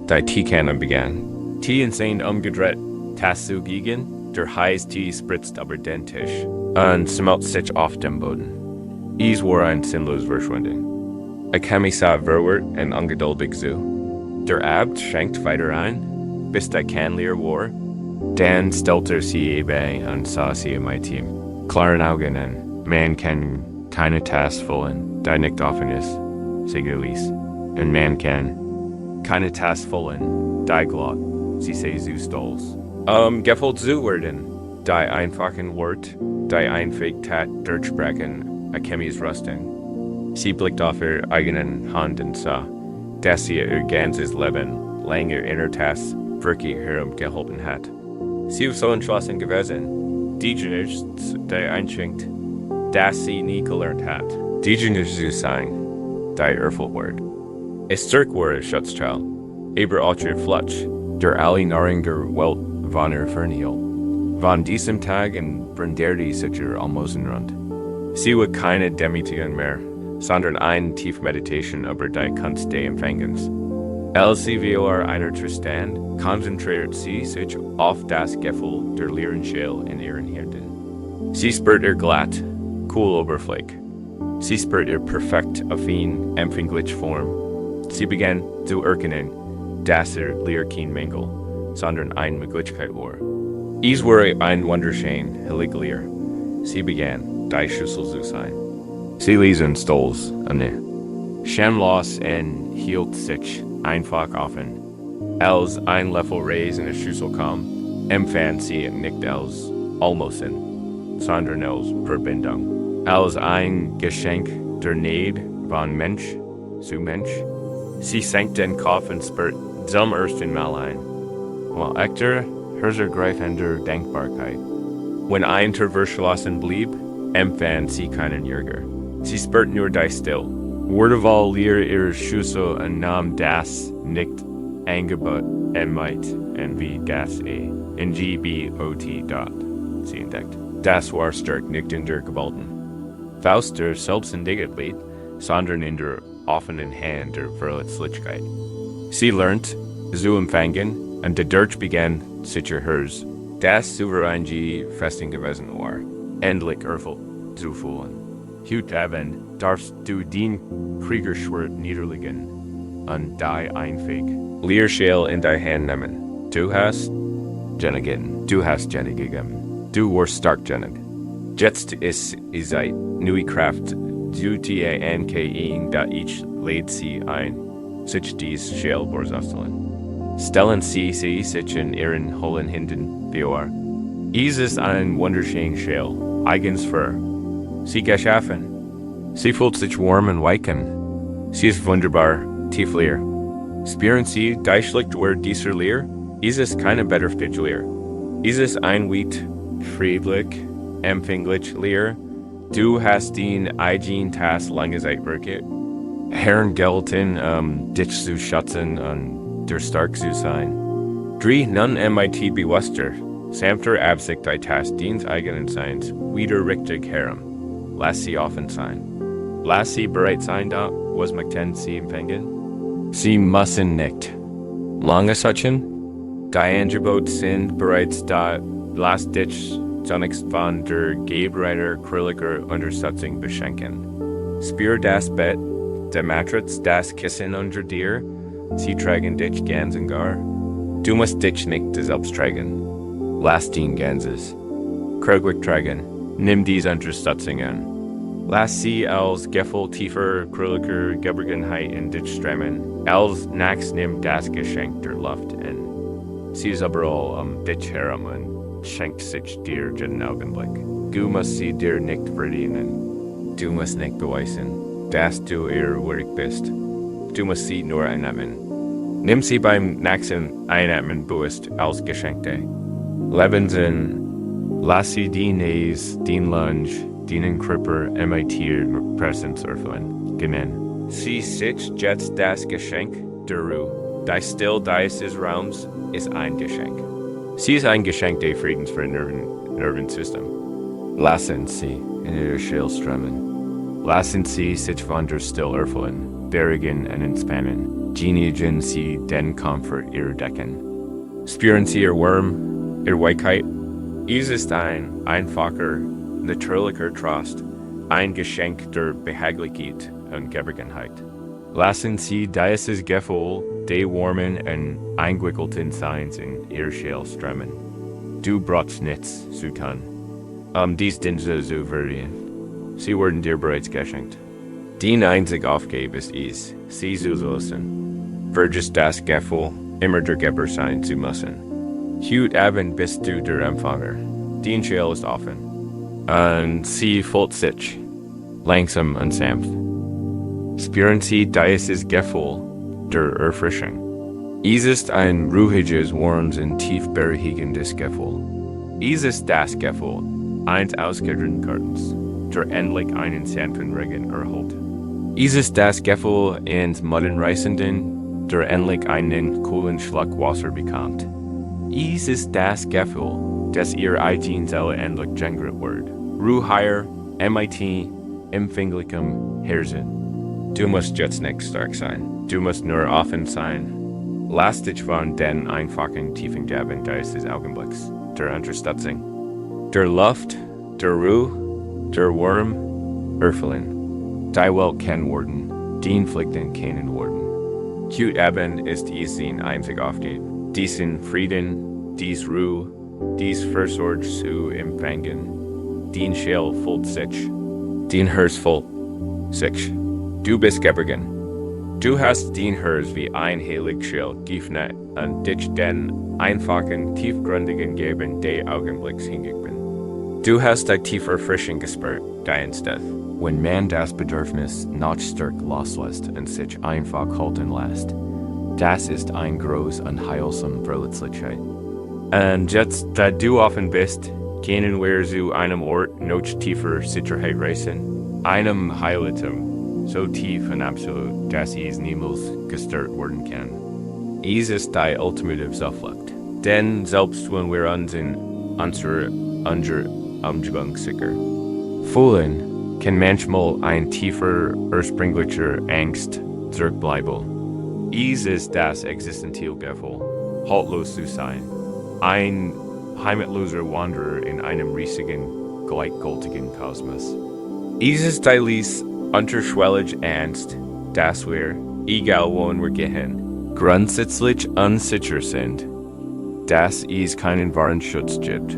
Die Teekanne begann. Tee in sein umgedreht, Tass zu gegen, der heiße Tee spritzt über den Tisch, und schmelzt sich auf dem Boden. Es war ein sinnlos Verschwendung. Chemie sah verwirrt und ungeduldig zu. Der Abt schenkt weiter ein, bis der Kann leer war. Dann stellte sie bei und sah sie in mein Team. Klaren Augen und man kann keine Tasse füllen, die nicht offen ist, sicherlich. Und man kann keine Tasse füllen, die glatt, sie sei zu stolz. Gefällt zu werden, die einfachen Wort, die einfach Tat durchsprechen, Chemies Rüstung. Sie blickt auf ihre eigenen Hand und sah, dass sie ihr ganzes Leben lang ihr Innertass wirklich herumgehalten hat. Sie war so entschlossen gewesen, diejenigen, die einschränkt, dass sie nie gelernt hat, diejenigen zu sein, die erfüllt wird. Es stark war ihr Schutzteil, aber auch ihr Flutsch, der alle Nahrung der Welt von ihr fernhielt. Von diesem Tag branderte sich ihr Almosenrund. Sie war keine Demütigung mehr, sondern eine tiefe Meditation über die Kunst des Empfangens. Als Sie vor einer Zustand konzentriert Sie sich auf das Gefühl der leeren Schale in Ihren Händen. Sie spürt ihr glatt, cool Oberfläche. Sie spürt ihr perfekt affin, empfängliche Form. Sie begann zu erkennen, dass leer kein Mängel, sondern eine Möglichkeit war. Es war ein wunderschön, heilig Leer. Sie begann, die Schlüssel zu sein. Sie lesen stolz, eine. Schamlos und hielt sich einfach offen. Als ein Löffel Reis in die Schüssel kam, empfand sie nicht als Almosen, sondern als Verbindung. Als ein Geschenk der Gnade von Mensch zu Mensch. Sie senkt den Kopf und spürt zum ersten Mal ein. Weil echter, herzergreifender Dankbarkeit. Wenn ein Tür verschlossen blieb, empfand sie keinen Ärger. Sie spürt nur die Still. Wortewahl leer ihrer Schüssel und nahm das nicht Angebot mit und wie das in GBOT dort. Sie entdeckt. Das war stark nicht in der Geballten Faust der Selbstständigkeit, sondern in der offenen Hand der Verletzlichkeit. Sie lernt zu empfangen und dadurch begann sich ihr Herz, das souverän festing gewesen war, endlich erfüllt zu fühlen. Heute Abend darfst du den Kriegerschwert niederlegen und die einfig Leerschale in deine Hand nehmen. Du hast Jenny gegeben. Du hast Jenny gegeben. Du warst stark, Jenny. Jetzt ist Zeit, neue Kraft zu dir ankehen, da ich lädt sie ein, sich dies Schale vorzustellen. Stellen Sie sich in Ihren hohlen Händen vor. Es ist ein wunderschöner Schale, eigens für Sie geschaffen. Sie fühlt sich warm und weichen. Sie ist wunderbar, tief leer. Spüren Sie deutlich durch dieser Leer? Es ist keine butterfitch Leer. Es ist ein weit, friedlich, empfänglich Leer. Du hast den eigenen Task lange Zeit wirket. Herren gelten, dich zu schützen und der stark zu sein. Nun MIT bewusster, sanfter Absicht die Task deines eigenen Seins wieder richtig herum. Lass sie offen sein. Lass sie bereit sein, da was möchten sie empfangen? Sie müssen nicht. Lange suchen? Die Angebot sind bereits da. Lass dich zunächst von der Gebereiter krülliger Unterstützung beschenken. Spür das Bett, der Matratz, das Kissen unter dir. Sie tragen dich ganz und gar. Du musst dich nicht selbst tragen. Lass den Ganzes. Krüglich tragen. Nimm diese Unterstützung an. Lass sie als Gefühl tiefer, krülliger Geborgenheit in dich strömen. Als Nachts nimm das Geschenk der Luft in. Sie ist überall dich herum und schenkt sich dir den Augenblick. Du musst sie dir nicht verdienen. Du musst nicht beweisen, dass du ihr würdig bist. Du musst sie nur einnehmen. Nimm sie beim nächsten Einatmen bewusst als Geschenke. Lebenssinn. Lass sie die Näs, den Lunge, den Kripper MIT Präsenz erfüllen. Gemein. Sie sich jetzt das Geschenk der Ruhe. Die Still des Raums ist ein Geschenk. Sie ist ein Geschenk des Friedens für Nervensystem. Lassen Sie in ihre Schale strömen. Lassen Sie sich von der Still erfüllen, beruhigen und entspannen. Genießen Sie den Komfort ihrer Decken. Spüren Sie ihr Wärme, ihre Weichheit. Es ist ein einfacher, natürlicher Trost, ein Geschenk der Behaglichkeit und Geborgenheit. Lassen Sie dieses Gefühl des warmen und eingewickelten Seins in Ihr Schale strömen. Du brauchst nichts zu tun, dies Dinge zu verlieren. Sie wurden dir bereits geschenkt. Die einzige Aufgabe ist es, sie zu lösen. Vergiss das Gefühl, immer der Geber sein zu müssen. Heute Abend bist du der Empfänger. Die Schale ist offen. Und sie fühlt sich langsam und sanft. Spüren Sie dieses Gefühl der Erfrischung. Es ist ein ruhiges, warmes und tief beruhigendes Gefühl. Es ist das Gefühl eines ausgedrückten Gartens, der endlich einen sanften Regen erholt. Es ist das Gefühl eines Moddenreißenden, der endlich einen kühlen Schluck Wasser bekommt. Es ist das Gefühl, dass Ihr eigene Seele endlich gengrit wird. Ruhe higher, MIT, empfänglichem Hirsen. Du musst jetzt nicht stark sein. Du musst nur offen sein. Lass dich von den einfachen tiefen Gaben deines Augenblicks, der Unterstützung, der Luft, der Ruhe, der Wurm, erfüllen. Die Welt kennen worden, den Pflichten kennen worden. Cute Eben ist diesen einzig aufgeht. Diesen Frieden, dies Ruhe, dies Versorg zu empfangen. Den Schell voll sich, den Hers voll sich. Du bist geborgen. Du hast den Hers wie ein Heiligschell geöffnet und dich den einfachen, tiefgründigen Geben des Augenblicks hingegeben. Du hast ein tiefer Erfrischung gespürt, instead. Wenn man das Bedürfnis nicht stark loslässt und sich einfach halten lässt, das ist ein groß und heilsam Verletzlichkeit. Und jetzt, da du offen bist, können wir zu einem Ort noch tiefer Sicherheit reisen, einem Heiligtum, so tief und absolut, dass es niemals gestört werden kann. Es ist die ultimative Zuflucht. Denn selbst wenn wir uns in unserer Umgebung sicher fühlen, kann manchmal ein tiefer, ursprünglicher Angst zurückbleiben. Es ist das existenzielle Gefühl, haltlos zu sein. Ein heimatloser Wanderer in einem riesigen, gleichgültigen Kosmos. Es ist die unterschwellige Angst, dass wir, egal wohin wir gehen, grundsätzlich unsicher sind, dass es keinen wahren Schutz gibt.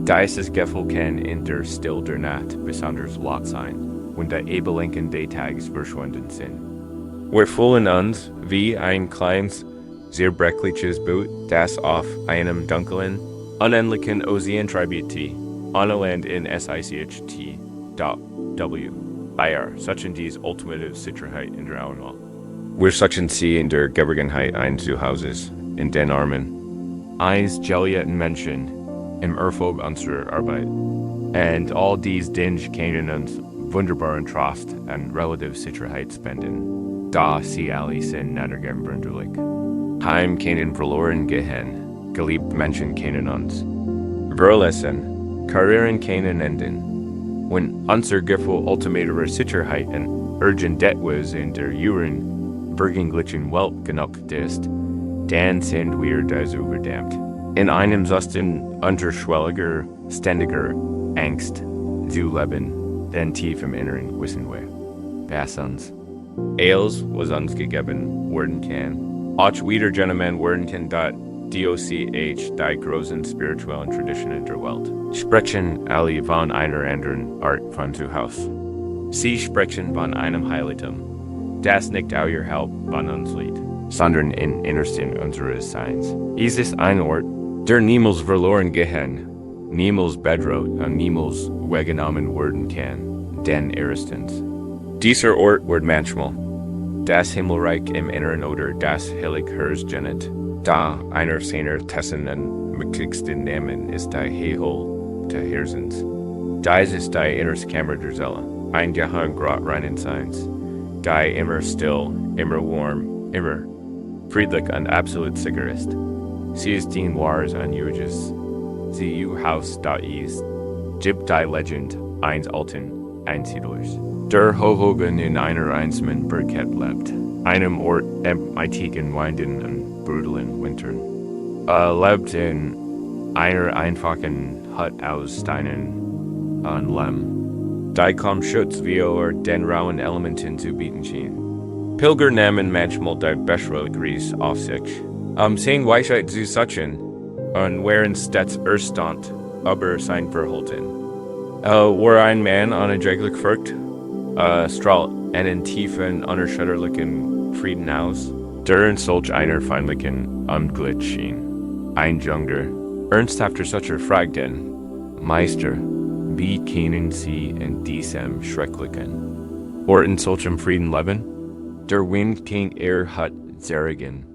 Dieses Gefühl kann in der Stille der Nacht besonders laut sein, wenn die Ebelenken des Tages verschwunden sind. Wir fühlen uns wie ein kleines, sehr brechliches Boot, das auf einem dunklen, unendlichen Ozean treibt, ohne Land in SICHT. W. Suchen dies ultimative Sicherheit in der Auenwahl. Wir suchen sie in der Geborgenheit ein Zuhauses, in den Armen, eines geliebten Menschen, im Erfolg unserer Arbeit. Und all dies Dinge können uns wunderbaren Trost und relative Sicherheit spenden, da sie alle sind niedergeben brüderlich. Heim können verloren gehen, geliebte Menschen kennen uns. Verlassen, Karrieren können enden. Wenn unser Gefühl ultimative Sicherheit und Urgentität in der Juren vergänglichen Welt genug ist, dann sind wir dazu verdammt, in einem solchen unterschwelliger, ständiger Angst zu leben, denn tief im Inneren wissen wir, was uns was uns gegeben werden kann, auch wieder Gentlemen werden kann, DOCH, die großen spirituellen Traditionen der Welt, sprechen alle von einer anderen Art von Zuhause. Sie sprechen von einem Heiligtum, das nicht euer Haupt von uns liegt, sondern im Innersten unseres Seins. Es ist ein Ort, der niemals verloren gehen, niemals bedroht und niemals weggenommen werden kann, denn erstens. Dieser Ort wird manchmal das Himmelreich im Inneren oder das Heilig Hers genannt. Da einer seiner Tessen und mächtigsten Namen ist der Hehol des Herzens. Dies ist die innerste Kammer der Seele, ein Geheim Grot reinen Seins, die immer still, immer warm, immer friedlich und absolut sicher ist. Sie ist den Wahres und Juges. Sie Haus da ist, gibt die Legend eines alten Einsiedlers, der hochhoben in einer einsamen Burgkette lebt, einem Ort im einzigen Winden und brutalen Wintern. Lebt in einer einfachen Hut aus Steinen und Lehm, die kaum Schutz wie den rauen Elementen zu bieten schien. Pilger nehmen manchmal die bessere Gries auf sich, sehen Weisheit zu suchen und wären stets erstaunt über sein Verhalten. War ein Mann unerträglich verrückt, strahlt einen tiefen, unerschütterlichen Frieden aus, der in solch einer feindlichen Antlitz schien. Ein Junger, ernsthafter solcher fragten, Meister, wie können Sie in diesem Schrecklichen oder in solchem Frieden leben? Der Wind kennt hat zerrigen,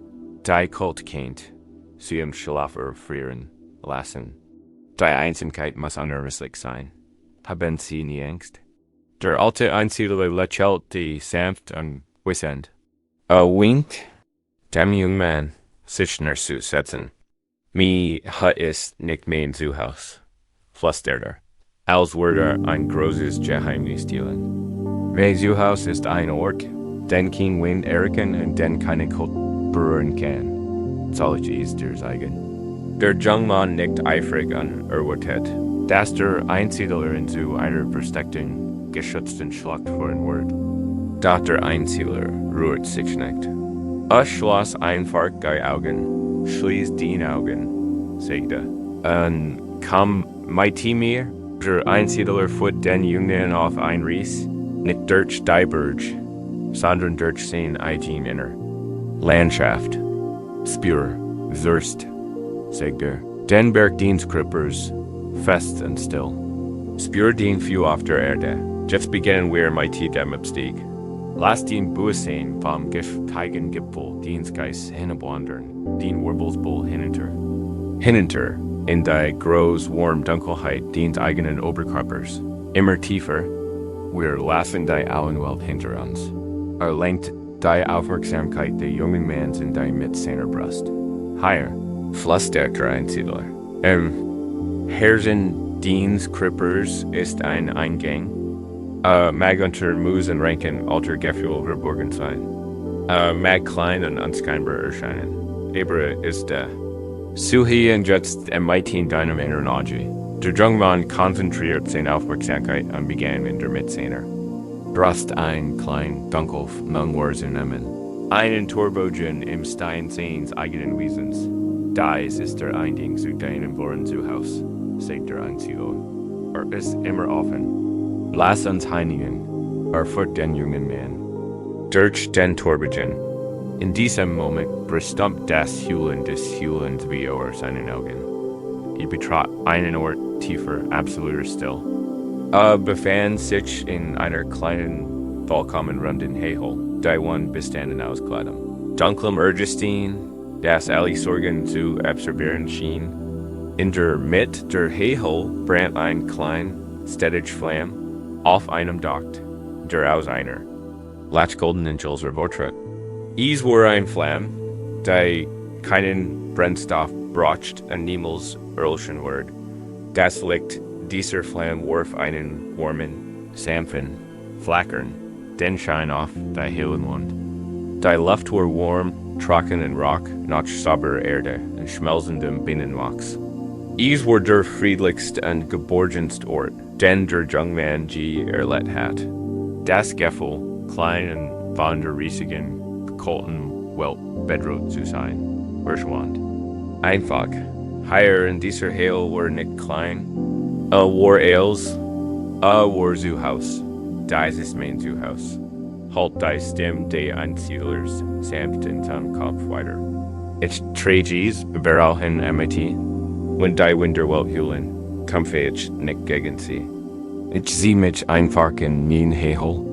die Kult kennt, sie im Schlaf führen lassen. Die Einsamkeit muss unermesslich sein. Haben Sie nie Angst? Der alte Einsiedler lächelt die sanft und wissend. Winkt dem jungen Mann, sich nachzusetzen. Mi Hut ist nicht mein Zuhause, flüsterte, als würde ein großes Geheimnis stehlen. Wer Haus ist ein Ort, den King Wind erken und den keine Kult berühren kann. Zoologies der Eigen. Der Jungmann nickt eifrig an Urwurtet, dass der Einsiedler in zu einer versteckten, geschützten Schlacht vor ein Wort. Doch der Einsiedler rührt sich nicht. Schloss einfach die Augen, schließt die Augen, sagte. Und komm, mit mir, der Einsiedler führt den Jungen auf ein Ries, nicht durch die Berge, sondern durch sein eigen Inner. Landschaft, Spür, Durst, sagte. Den Berg dient Krippers, fest und still. Spür den Few auf der Erde, jetzt beginnen wir mit dem Abstieg. Lass den Bußsehen vom giftigen Gipfel Dienstgeist hinabwandern, den Wirbelsbull hinunter. Hinunter, in die groß warm Dunkelheit dient eigenen Oberkörpers. Immer tiefer, wir lassen die Auenwelt hinter uns. Lenkt die Aufmerksamkeit des jungen Manns in die mit seiner Brust. Higher, flüstert der Einsiedler. Herzen Dienst Krippers ist ein Eingang. Mag unter Mus und Ranken alter Gefühl verborgen sein. Mag klein und unscheinbar erscheinen. Aber ist da. Suhi und jetzt MIT deinem Energie. Der Jungmann konzentriert seine Aufmerksamkeit und begann in der Mitseiner. Brust ein klein, dunkel, Mungwars nehmen. Einen Torbogen im Stein seines eigenen Wesens. Dies ist der Eingang zu deinem Wohnzuhaus, sagt der Einsiedler. Ist immer offen. Lass uns heinigen, führt den jungen Mann. Durch den Torbogen. In diesem Moment bestimmt das Heulen des Heulens wie über seinen Augen. Betrat einen Ort tiefer, absoluter Still. Befand sich in einer kleinen, vollkommen runden Hegel, die one bestanden aus Kleidung. Dunklem Urgestein, das alle Sorgen zu absorbieren schien. In der Mitte der Hegel brannt ein klein, stetig Flamm, auf einem Docht, der aus einer latschgoldenen Schulter vortritt. Is war ein Flamm, die keinen Brennstoff braucht und niemals erlöschen wird. Das Licht dieser Flamm warf einen warmen, sanften, flackern, den Schein auf die hellen Wand. Die Luft war warm, trocken und rock, nach sauberer Erde und schmelzendem Binnenwachs. Is war der friedlichste und geborgenste Ort, den der Jungmann je erlebt hat. Das Gefühl, klein und von der riesigen, gekochten Welt bedroht zu sein, verschwand. Einfach, higher in dieser Hell war nicht klein, war Els, war Zuhaus, dies ist mein Zuhaus. Halt die Stimme des Einsiedlers sanft in seinem Kopf weiter. Ich trage es überall hin MIT, wenn die Winterwelt heulen, kämpfe ich nicht gegen sie. Ich sehe mich einfach in mein Hegel,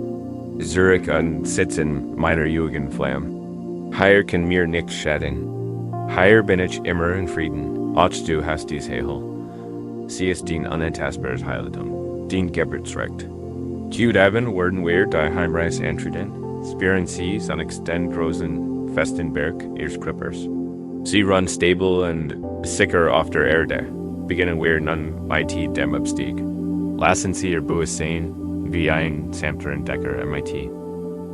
Zurück und sitzen meiner Jugendflamme. Hier kann mir nichts schaden. Hier bin ich immer in Frieden, als du hast dies Hegel. Sie ist dein unantastbares Heiligtum, dein Geburtsrecht. Eben werden wir die Heimreise antreten, spüren Sie an den großen, festen Berg ihres Krippers. Sie ruhen stabil und sicher auf der Erde, beginnen wir nun mit dem Abstieg. Lassen Sie Ihr Buß sehen, wie ein sanfter Entdecker MIT.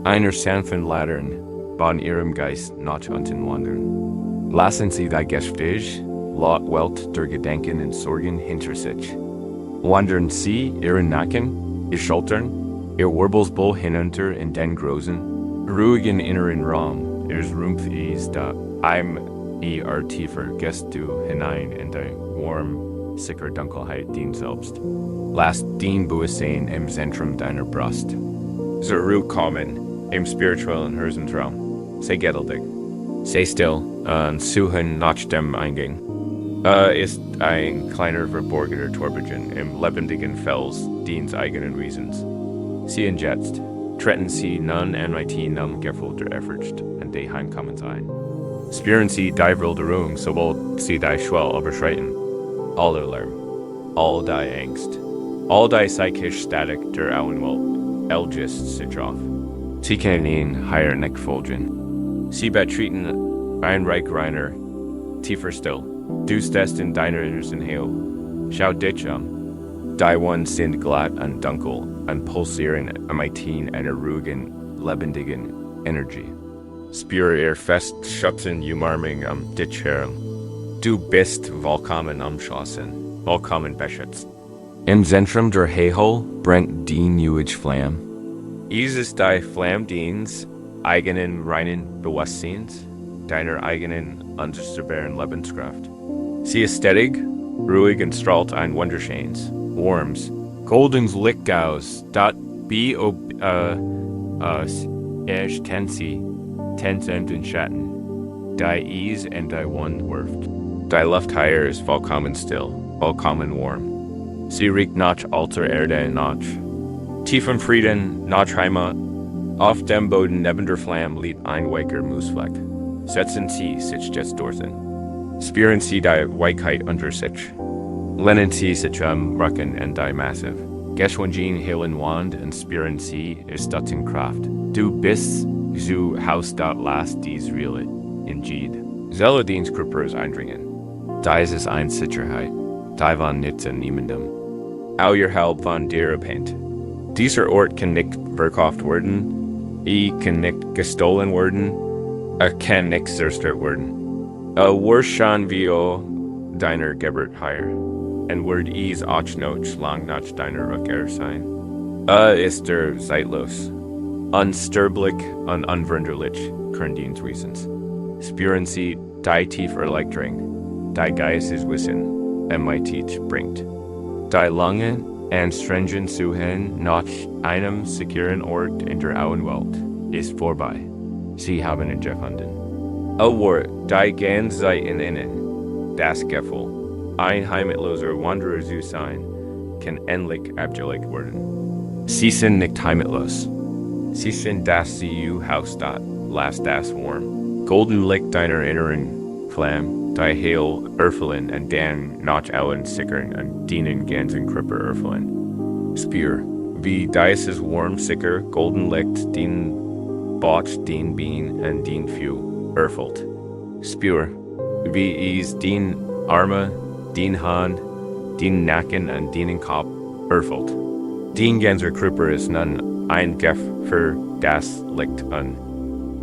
Einer sanften Ladern, von Ihrem Geist nach unten wandern. Lassen Sie die Gespräch, Welt der Gedanken und Sorgen hinter sich. Wandern Sie Ihren Nacken, Ihr Schultern, Ihr Wirbelsbull hinunter in den großen, ruhigen inneren Raum, Ihres Rumpf ist da, tiefer gehst du hinein in die warm, sicher Dunkelheit din selbst. Lass den Buß sehen im Zentrum deiner Brust. Zur Ruhe kommen, im spirituellen Herzentraum. Sei geduldig. Sei still und suchen nach dem Eingang. Ist ein kleiner verborgener Torbogen im lebendigen Fels deines eigenen Wesens. Sie und jetzt treten Sie nun mit nam Gefühl der Erfurcht und die Heimkommens ein. Spüren Sie die Wilderung, sobald Sie die Schwelle überschreiten. Aller Lärm, all die Angst, all die psychische Statik der Auenwelt, elgist sich auf. Sie können ihn hier nicht folgen. Sie betreten ein Reich reiner, tiefer still. Du stehst in deiner inneren Heil. Schau dich Die one sind glatt und dunkel und pulsieren einzigen, eine ruhigen, lebendigen Energie. Spür ihr fest Schutzen umarming am dich herum. Du bist vollkommen umschlossen, vollkommen beschützt. Im Zentrum der Hegel brennt die neue Flamme. Es ist die Flamme deines eigenen reinen Bewusstseins, deiner eigenen unzerstörbaren Lebenskraft. Sie ist ständig, ruhig und strahlt ein Wunderscheins, Warms, Goldens Licht aus, dat bi ob tensi, tensend und Schatten, die Ease und die Wund wirft. Die Luft hier ist vollkommen still, vollkommen warm. Sie riecht nach alter Erde und nach tiefen Frieden, nach Heimat. Auf dem Boden neben der Flamme liegt ein weicher Moosfleck. Setzen Sie sich jetzt dorthin. Spüren Sie die Weichheit unter sich. Lehnen Sie sich Rücken und die Massive. Geschwungen heilen Wand und spüren Sie Ihr Stützen Kraft. Du bist so Haus dat last dies Reale in Jid. Zelle diens Körpers eindringen. Dies ist ein Sicherheit. Die von nichts niemandem. Au ihr Halb von dir abhängt. Dieser Ort kann nicht verkauft werden. Kann nicht gestohlen werden. Kann nicht zerstört werden. Wahrscheinlich wie deiner Geburt hier. Und wird es auch noch lang nach deiner Rückkehr sein. Ist zeitlos. Unsterblich und unveränderlich, Körndienstwesens. Spüren Sie die tiefe Erleichterung, die Geisteswissen MIT bringt. Die lange, anstrengende Suche nach einem sicheren Ort in der Auenwelt ist vorbei. Sie haben ihn gefunden. Wort, die ganz sei in Ihnen, das Gefühl, ein heimatloser Wanderer zu sein, kann endlich abgelegt werden. Sie sind nicht heimatlos. Sie sind das Haus dat last das warm. Golden Licht deiner inneren Flamme, die heil erfüllen und dann nach allen sichern und dienen ganzen Körper erfüllen. Spür, wie dieses warm sicher golden Licht den Bot, den Bein und den Few erfüllt. Spür, wie es den Arme, den Hand, den Nacken und den Kopf erfüllt. Den ganzen Körper ist nun ein Gef für das Licht an.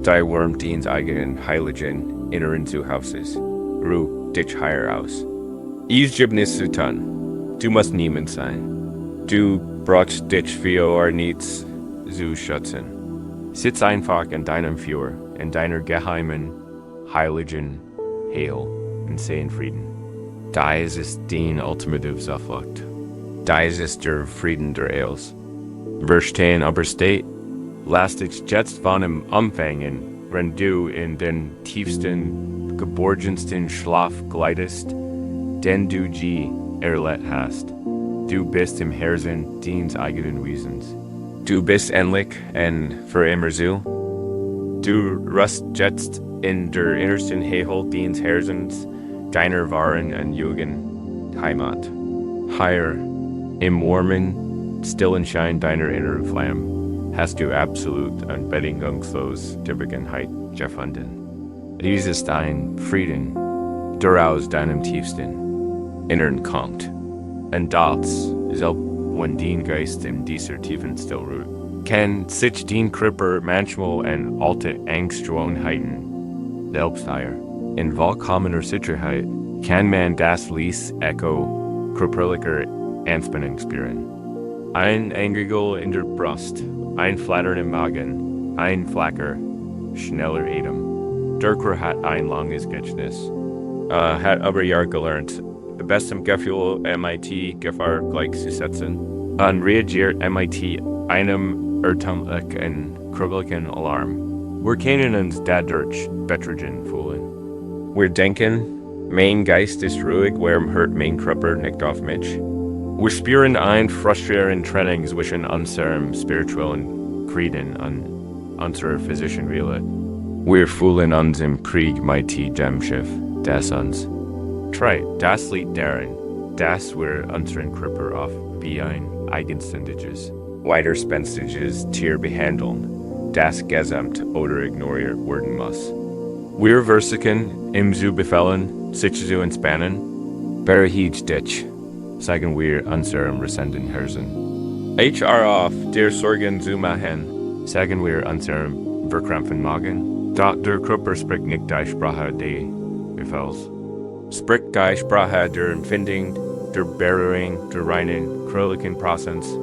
Die Wurm diens eigenen heiligen inneren Zuhauses. Ruh dich hier aus. Es gibt nichts zu tun. Du musst niemand sein. Du brauchst dich für nichts zu schützen. Sitz einfach in deinem Führer, in deiner geheimen, heiligen Heil und sei in Frieden. Dies ist die ultimative Zuflucht. Dies ist der Frieden der Els. Verstehen aber steht, lass dich jetzt von ihm umfangen, wenn du in den tiefsten, geborgensten Schlaf gleitest, den du je erlebt hast. Du bist im Herzen deines eigenen Wesens. Du bist endlich und für immer so. Du ruhst jetzt in der innersten Hegel deines Herzens, deiner wahren und jungen Heimat. Hier, im warmen, stillen Schein deiner inneren Flamme, hast du absolut und bedingungslos die Geborgenheit gefunden. Dies ist ein Frieden, der aus deinem tiefsten Innern kommt. Und das, selbst wenn dein Geist in dieser tiefen Still ruht, kann sich dein Körper manchmal an alte Angstgewohnheiten selbst heilen. In vollkommener Sicherheit kann man das leise Echo körperlicher Anspannung spüren. Ein Angriegel in der Brust, ein Flattern im Magen, ein Flacker, schneller Atem. Dirk hat ein langes Gedächtnis, hat aber Jahr gelernt, bestem Gefühl MIT Gefahr gleichzusetzen, und reagiert MIT einem irrtümlichen, krügeligen Alarm. Wir können uns dadurch besser fühlen. Wir denken, mein Geist ist ruhig, warum hört mein Körper nicht auf mich? Wir spüren ein frustrierende Trennung zwischen unserem spirituellen Frieden und unserer physischen Wille. Wir fühlen uns im Krieg mit dem Schiff, das uns treibt. Das liegt darin, dass wir unseren Körper oft wie ein eigenständiges, widerspenstiges Tier behandeln, das gesamt oder ignoriert werden muss. Wir versuchen, ihm zu befehlen, sich zu entspannen, bereit dich. sagen wir unserem Resenden Herzen. HR auf der Sorgen zu machen, sagen wir unserem verkrampfen Magen. Der Körper spricht nicht die Sprache des Befehls. Spricht die Sprache der Empfindung, der Berührung, der reinen, krölligen Prozess.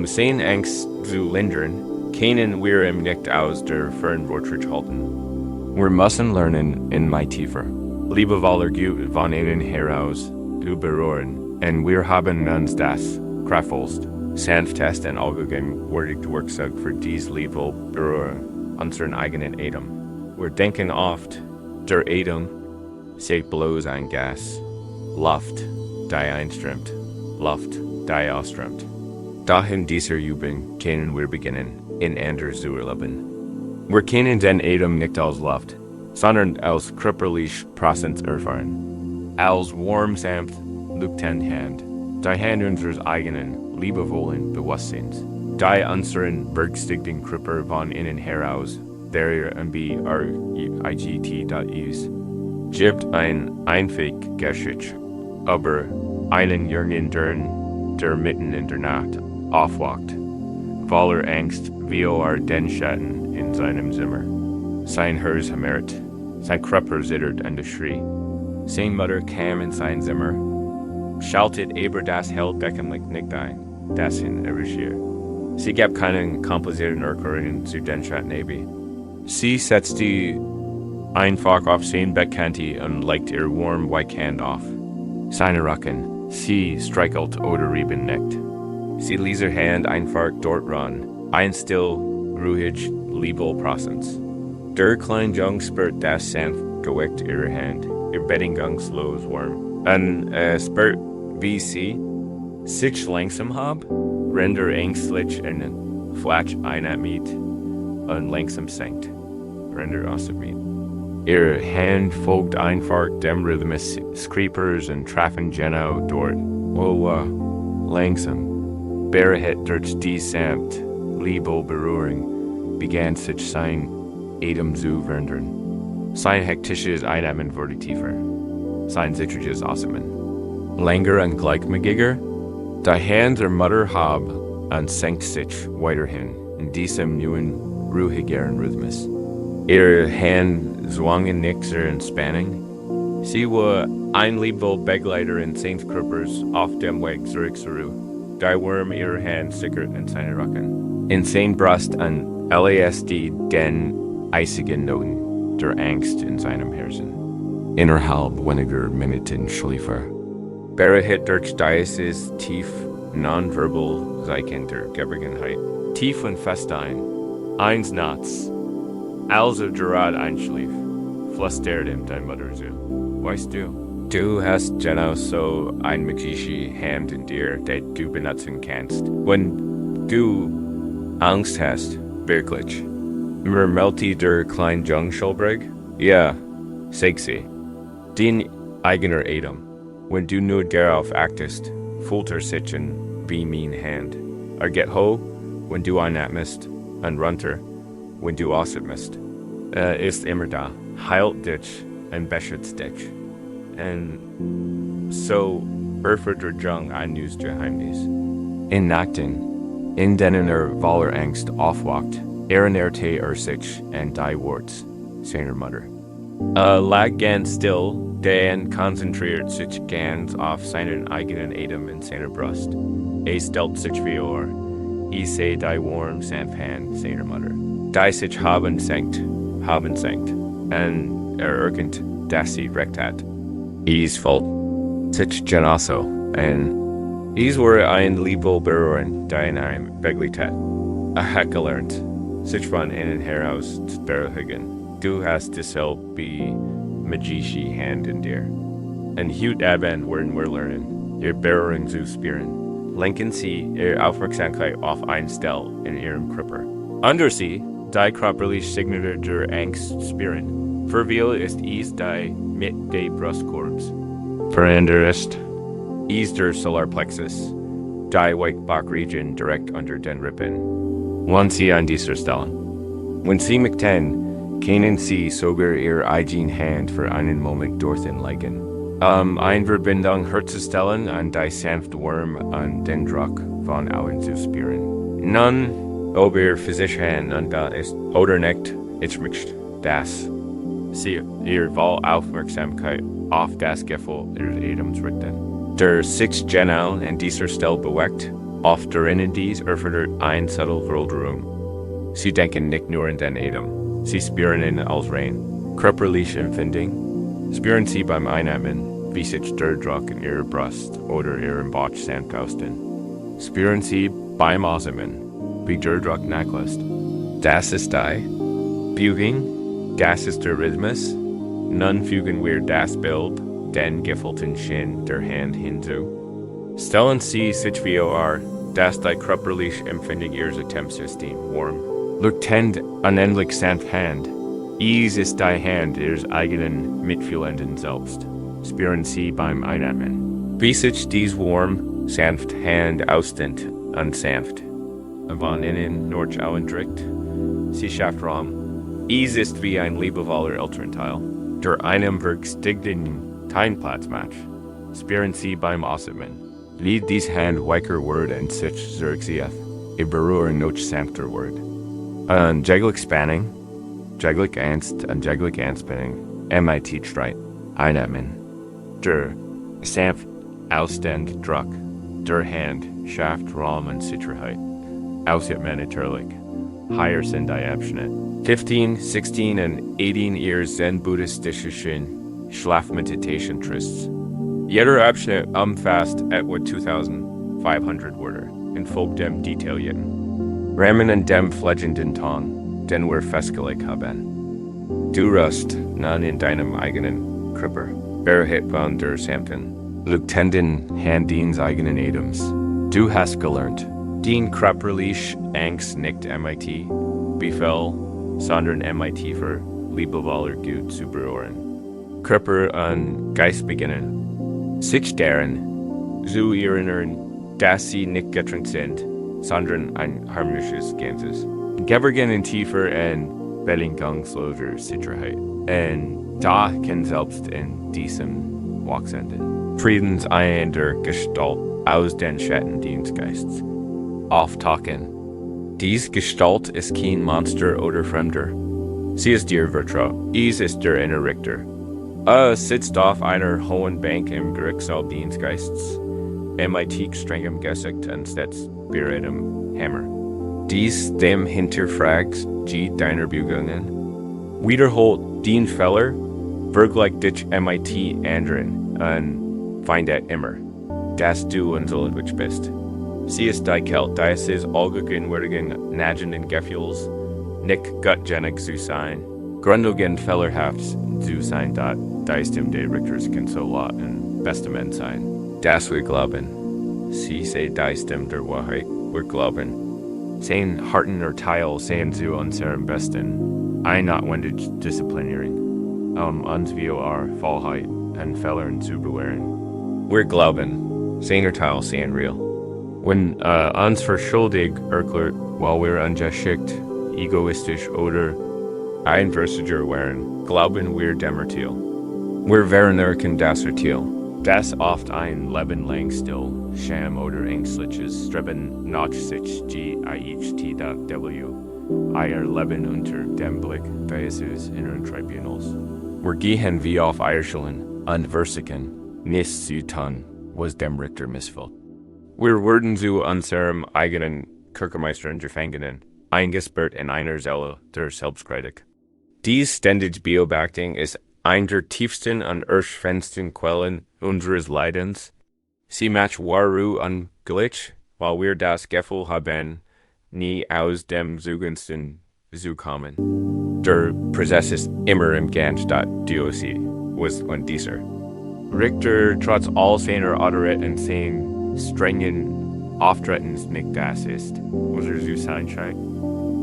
Sein Angst zu lindern, können wir ihm nicht aus der Verantwortung halten. Wir müssen lernen, in my tiefer. Liebevoller Gut von innen heraus zu berühren, und wir haben uns das kraftvollst, sanftest und allgegenwärtig Werkzeug für dies liebevoll Berühren, unseren eigenen Atem. Wir denken oft, der Atem sei bloß ein Gas, Luft, die einströmt, Luft, die ausströmt. Dahin dieser Übung können wir beginnen, in anders zu erleben. Wir können den Atem nicht als Luft, sondern als körperlich Präsenz erfahren. Als warm, sanft, leuchtende Hand, die Hand unseres eigenen, liebevollen Bewusstseins, die unseren bergstigten Körper von innen heraus, der mbrt.igt.is, gibt ein einzig Geschichte, aber einen Jungen, der mitten in der Nacht aufwacht, voller Angst wie den Schatten in seinem Zimmer. Sein Herz hämmert, sein Körper zittert und schrie. Seine Mutter kam in sein Zimmer, schaltet aber das Hellbeckenlicht nicht ein, das ihn erwischt. Sie gab keinen komplizierten Erklärung zu den Schatten. Sie setzte einfach auf sein Bettkante und legte ihr warm weiche Hand auf. Seine Rücken, sie streichelt oder rieben nicht. Sie ließ ihre Hand einfach dort ran, ein still, ruhig, liebevoll Präsenz. Der kleine Jung spürt das sanft Gewicht ihrer Hand, ihr Bettingungslos warm. Und spürt, wie sie sich langsam render ängstlich und flach einatmet und langsam senkt, render ausatmet. Ihre Hand folgt einfach dem Rhythmus Creepers und Trafen genau dort. Langsam. Bereit durch die sanft, liebevoll Berührung begann sich sein Atem zu verändern. Sein hektisches Einatmen wurde tiefer, sein sicheres Ausatmen länger und gleichmäßiger. Die Hand der Mutter hab und senkt sich weiterhin in diesem neuen, ruhigeren Rhythmus. Ihre Hand zwangen nicht zur Entspannung. Sie war ein liebevoll Begleiterin seines Körpers auf dem Weg zurück zur Ruhe. Die Wurm ihrer Hand sickert in seine Rücken. In sein Brust an LASD den eisigen Noten der Angst in seinem Herzen. Innerhalb weniger Minuten schlief Bereit durch dieses tief, nonverbal Zeichen der Geborgenheit. Tief und fest eins Nachts. Als gerade einschlief, flüsterte ihm deine Mutter zu. Weißt du hast genau so ein magische Hand in dir, die du benutzen kannst. Wenn du Angst hast, wirklich. Meldet der kleine Jung schulbrig? Ja, sag sie. Dein eigener Atem. Wenn du nur darauf achtest, fühlt sich wie meine Hand. Geht hoch, wenn du einatmest, und runter, wenn du ausatmest. Ist immer da, heilt dich und beschützt dich. Und so erfährt der Jung ein neues Geheimnis. In Nachten, in denen voller Angst aufwacht, erinnerte sich an die Worte seiner Mutter. Lag ganz still, dann konzentriert sich ganz auf seinen eigenen Atem in seiner Brust. Stellt sich vor, sehe die warm, sanft Hand seiner Mutter. Die sich haben senkt, und erkennt, dass sie recht hat. Fällt sich genauso, und war ein liebevoll Berühren, die in einem begleitet. Hat gelernt, sich von innen heraus zu beruhigen. Du hast dieselbe magische Hand in dir. Und heute Abend werden wir lernen, ihr Berührung zu spüren. Lenken Sie Ihre Aufmerksamkeit auf eine Stelle in Ihrem Körper. Under Sie, die körperliche Signatur der Angst spüren. Für viele ist die mit dem Brustkorbs. Für andere ist der Solarplexus, die Weichbachregion direkt unter den Rippen. Wenn Sie an dieser Stelle. Wenn Sie möchten, können Sie sogar Ihre eigene Hand für einen Moment dorthin legen. Ein Verbindung herzustellen an die sanfte Wurm an den Druck von Augen zu spüren. Nun, ob ihr physisch Hand an da ist oder nicht, ich möchte das. Sie ihr voll Aufmerksamkeit auf das Gefühl ihres Atems richten. Der sich genau an dieser Stelle bewegt, oft darin dies erfordert ein subtle Worldroom. Sie denken nicht nur an den Atem, sie spüren ihn als rein. Körperliche Empfindung. Spüren Sie beim Einatmen, wie sich der Druck in Ihrer Brust oder Ihrem Bauch sanft ausdehnt. Spüren Sie beim Ausatmen, wie der Druck nachlässt. Das ist die Fügung, das ist der Rhythmus. Nun fügen wir das Bild, den gefühlten Sinn der Hand hinzu. Stellen Sie sich vor, dass die körperliche Empfindung Ihres Atemsystems warm, leuchtend, unendlich sanft Hand. Dies ist die Hand Ihres eigenen mitfühlenden Selbst. Spüren Sie beim Einatmen, wie sich dies warm, sanft Hand ausdehnt und sanft. Von innen Nordschauen drückt. Sie schafft Raum. Dies ist wie ein liebevoller Elternteil, der einem vergünstigten Teinplatzmatch. Spüren Sie beim Ausatmen, wie dies Hand weicher wird und sich zurückzieht. Ihr berühren noch sanfter wird. Und jeglich Spanning, jeglich Angst und jeglich Anspannung, MIT streit, einatmen. Der sanft ausdehnt Druck, der Hand schafft Raum und Sicherheit. Ausatmen natürlich. Higher sind die Abschnitt. 15, 16 und 18 ihr Zen-buddhistischen Schlafmeditation Trists. Jeder Abschnitt umfasst etwa 2500 Wörter und folgt dem detaillierten Rahmen und dem pflegenden Ton, den wir festgelegt haben. Du ruhst nun in deinem eigenen Körper, erhält von der sanften, leuchtenden Hand deines eigenen Atems. Du hast gelernt, den körperlich Angst nicht MIT, Befehl, sondern MIT für liebevoller Gut zu berühren. Körper und Geist beginnen, sich darin zu erinnern, dass sie nicht getrennt sind, sondern ein harmonisches Ganzes. Geborgen tiefer und bedingungsloser Sicherheit. Und da kann selbst in diesem wachsenden Friedens ein der Gestalt aus den Schatten des Geistes auftauchen. Dies Gestalt ist kein Monster oder Fremder. Sie ist ihr Vertraut. Dies ist der innere Richter. Sitzt auf einer hohen Bank im Gerichtssaal des Geistes. MIT strengem Gesicht und setzt beredtem Hammer. Dies dem hinterfragt deiner Bewegungen. Wiederholt den Fehler, vergleicht dich MIT anderen und findet immer, dass du unsolidlich bist. Sie ist die Kelt, die es ist allgegenwärtigen nagenden Gefühls, nicht gottgenig zu sein, grundlegend fehlerhaft zu sein, da ist dem der Richters kann so laut und beste Mensch sein. Das wir glauben. Sie sei das dem der Wahrheit, wir glauben. Sein Hartenurteil sehen zu unserem Besten, ein notwendig Disziplinieren, uns wie Vollheit und Fehlern zu bewähren. Wir glauben, sein Urteil sehen real. Wenn uns verschuldig erklärt, weil wir ungeschickt, egoistisch oder einversiger wären, glauben wir dem Urteil. Wir verurteilen das Urteil, das oft ein Leben lang still, scham oder ängstliches Streben nach sich GIHT.W. Ihr Leben unter dem Blick des inneren Tribunals. Wir gehen wie auf Eierschalen und versichern, nichts zu tun, was dem Richter missfällt. Wir wurden zu unserem eigenen Kerkermeister und Gefangenen, eingesperrt in einer Zelle der Selbstkritik. Dies ständige Beobachtung ist eine der tiefsten und erschwendsten Quellen unseres Leidens. Sie macht Waru und Glitch, weil wir das Gefühl haben, nie aus dem Zugunsten zu kommen. Der Prozess ist immer im Gantt.doc, was und dieser. Richter trotz all seiner Autorität und sein strengen Auftretens nicht das ist, was zu sein scheint.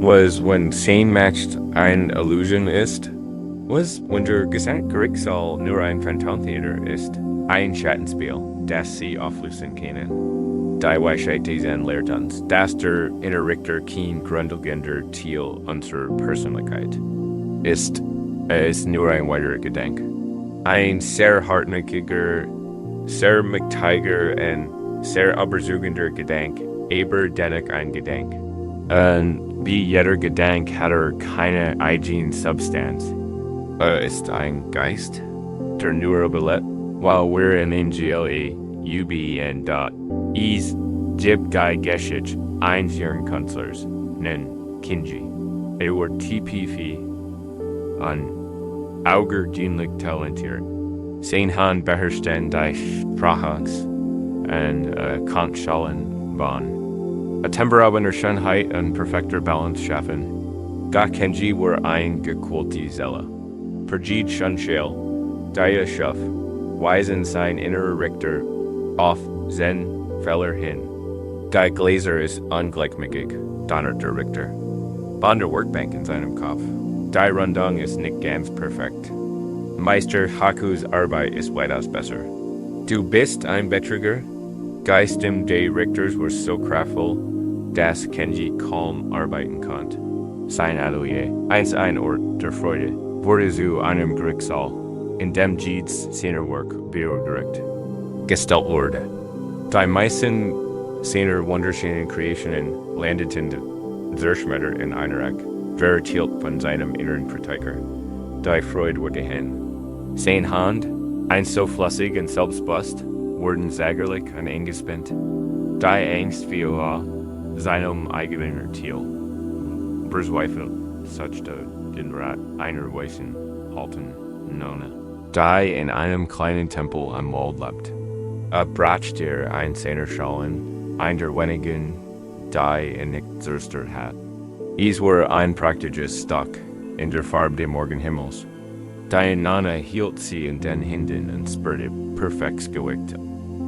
Was, wenn sein matcht eine Illusion ist, was, wenn der Gesamtgerichtssaal nur ein Phantomtheater ist, ein Schattenspiel, das sie auflösen können. Die Weisheit des Zen lehrt uns, dass der innere Richter kein grundlegender Ziel unserer Persönlichkeit ist. Es ist nur ein weiterer Gedanke. ein sehr hartnäckiger, sehr mctiger und sehr überzeugender Gedank, aber dennoch ein Gedank. Und wie jeder Gedank hat keine eigene Substanz. Ist ein Geist, der nur überlebt, while we're in NGLE, UB and dot. Is Jib Guy Geshich, eins Jern Kunstler, nen Kinji. War TPV an Auger dienlich talentiert. Sein Han beherrschten die Sprachangst und Kampfschalen waren. A temperamenter Schönheit und perfekter Balance schaffen. Ga Kenji war ein gequälte Seele. Perjid Schunschel, Daya Schuff, Weisen sein innerer Richter, auf Zen-Feller hin. Die Gläser ist ungleichmäßig, donnert der Richter. Bonder Workbank in seinem Kopf. Die Rundung ist nicht ganz perfekt. Meister Hakus Arbeit ist weitaus besser. Du bist ein Betrüger? Geistem des Richters war so kraftvoll, dass Kenji kaum arbeiten konnte. Sein Atelier, ein Ort der Freude, wurde zu einem Gerichtssaal, in dem Jids Szenerwerk beurteilt gestellt wurde. Die meisten seiner wunderschönen Kreationen landeten Zerschmetter in einer Eck, vertielt von seinem inneren Kritiker. Die Freude wurde hin. Sein Hand, ein so flüssig und selbstbewusst, wurden sägerlich und eingespannt. Die Angst viola seinem eigenen Ziel. Verzweifelt suchte den Rat einer Weisen halten Nona. Die in einem kleinen Tempel am Wald lebt. Bracht ein seiner Schalen, ein der wenigen, die nicht zerstört hat. Es war ein praktisches Stock in der Farbe des Morgenhimmels. Die Nana hielt sie in den Händen und spürte perfektes Gewicht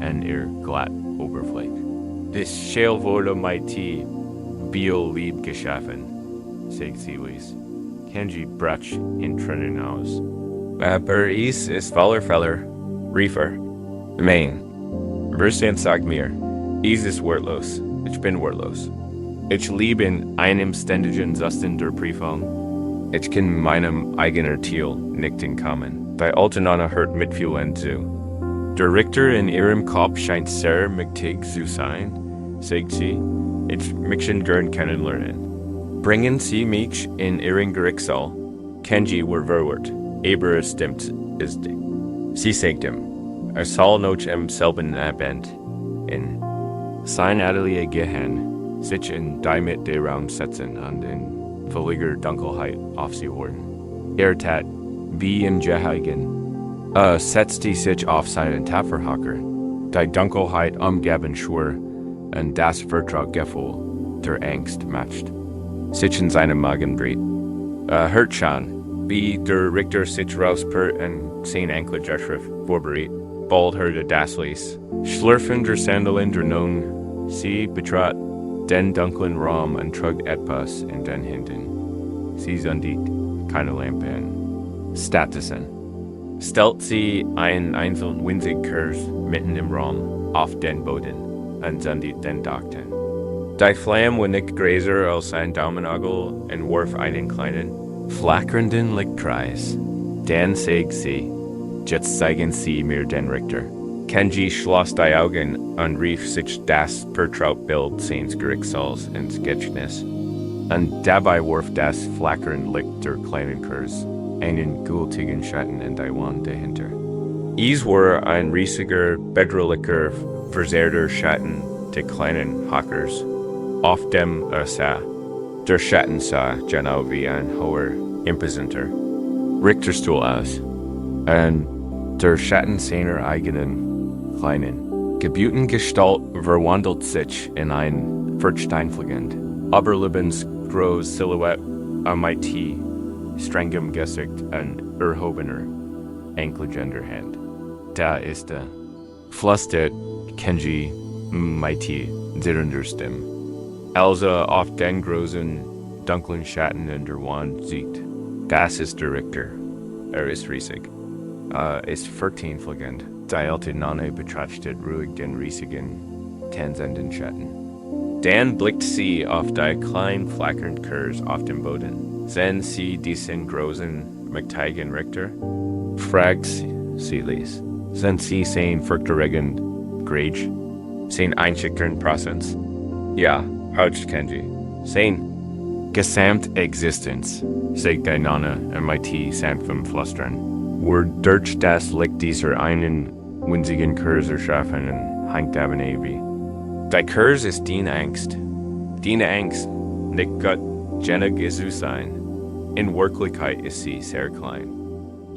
an ihr glatt Oberfläche. Das Schell wurde mighty bio-lieb geschaffen, sagt sie Luis. Kenji brach in Tränen aus. Aber es ist voller Riefer. Mein. Verstand sagt mir, es ist wortlos. Ich bin wortlos. Ich lebe in einem ständigen Zustand der Prüfung. Ich kann meinem eigenen Ziel nicht entkommen. Die Alternana hört mitfühlen zu. Der Richter in ihrem Kopf scheint sehr mächtig zu sein, sagt sie. Ich möchte gern kennenlernen. Bringen Sie mich in Ihren Gerichtssaal. Kenji war verwirrt, aber es stimmt ist. Sie sagt ihm, soll noch im selben Abend in sein Atelier gehen, sich in die Mitte der Raum setzen und in völliger Dunkelheit auf sie hören. Tat, wie im Geheigen, setzte sich auf seinen Tapferhacker. Die Dunkelheit umgeben schwur und das Vertrauensgefühl der Angst matcht. Sich in seinem Magen briet. Hört schon, wie der Richter sich rauspert und sein Anklageschrift vorbereitet. Bald hörte das Lies. Schlürfen der Sandalen der Nun, sie betrat den dunklen Raum und trug etwas in den Händen. Sie sandit keine Lampe in. Stattdessen stellt sie einen einzelnen winzigen Kurs mitten im Raum auf den Boden und sandit den Dachten. Die Flamme war nicht größer als ein Daumennagel und warf einen kleinen, flackernden Lichtkreis. Dann sagt sie, jetzt zeigen Sie mir den Richter. Kenji schloss die Augen und rief sich das Porträtbild seines Gerichtssaals ins Gedächtnis. Und dabei warf das flackernde Licht der kleinen Kurs einen gültigen Schatten in die Wand dahinter. Es war ein riesiger, bedrohlicher, verzerrter Schatten des kleinen Hackers, auf dem sah. Der Schatten sah genau wie ein hoher, imposanter Richterstuhl aus. Und der Schatten seiner eigenen, kleinen, gebührten Gestalt verwandelt sich in ein versteinfliegend, überlebensgroßes Silhouette am mighty, strengem Gesicht und erhobener, anklagender Hand. Da ist er, flüstert Kenji mighty, zitternder Stimme. Also auf den großen, dunklen Schatten in der Wand sieht. Das ist der Richter. Ist riesig. Ist vertiefliegend. Die alte Nonne betrachtet ruhig den riesigen, tänzenden Schatten. Dann blickt sie auf die kleinen, flackernden Kurs auf dem Boden. Sehen Sie diesen großen, mächtigen Richter? Fragt Seelis. Sind Sie sein Furchterregend Grage? Sein einschüchtern Prozess? Ja, Hauch Kenji. Sein Gesamtexistenz, sagt die Nonne MIT sanftem Flüstern. Durch das Licht dieser einen winzigen Kurs erschaffen hängt eben ewig. Die Kurs ist die Angst. Die Angst, nicht Gott genug zu sein. In Wirklichkeit ist sie sehr klein.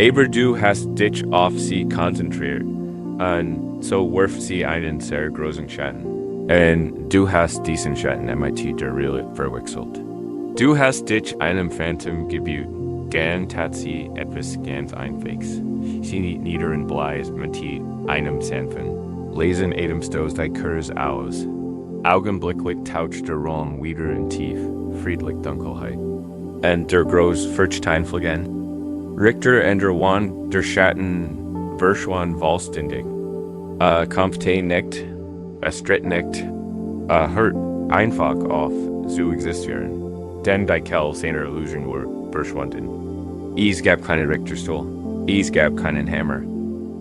Aber du hast dich auf sie konzentriert, und so wirft sie einen sehr großen Schatten. Und du hast diesen Schatten MIT der Realität verwechselt. Du hast dich einem Phantom gebuht, gern tat sie etwas ganz Einfaches. Sie niederen Bleis mit einem sanften. Lesen Adamstos die Kurs aus. Augenblicklich taucht der Raum wieder in tief, friedlich Dunkelheit. Und der groß Furchteinfliegen. Richter und der Wand der Schatten verschwan vollständig. Kampfte nicht, bestritt nicht, hört einfach auf zu existieren. Denn die Kell seiner Illusion war verschwunden. Es gab keinen Richterstuhl, es gab keinen Hammer.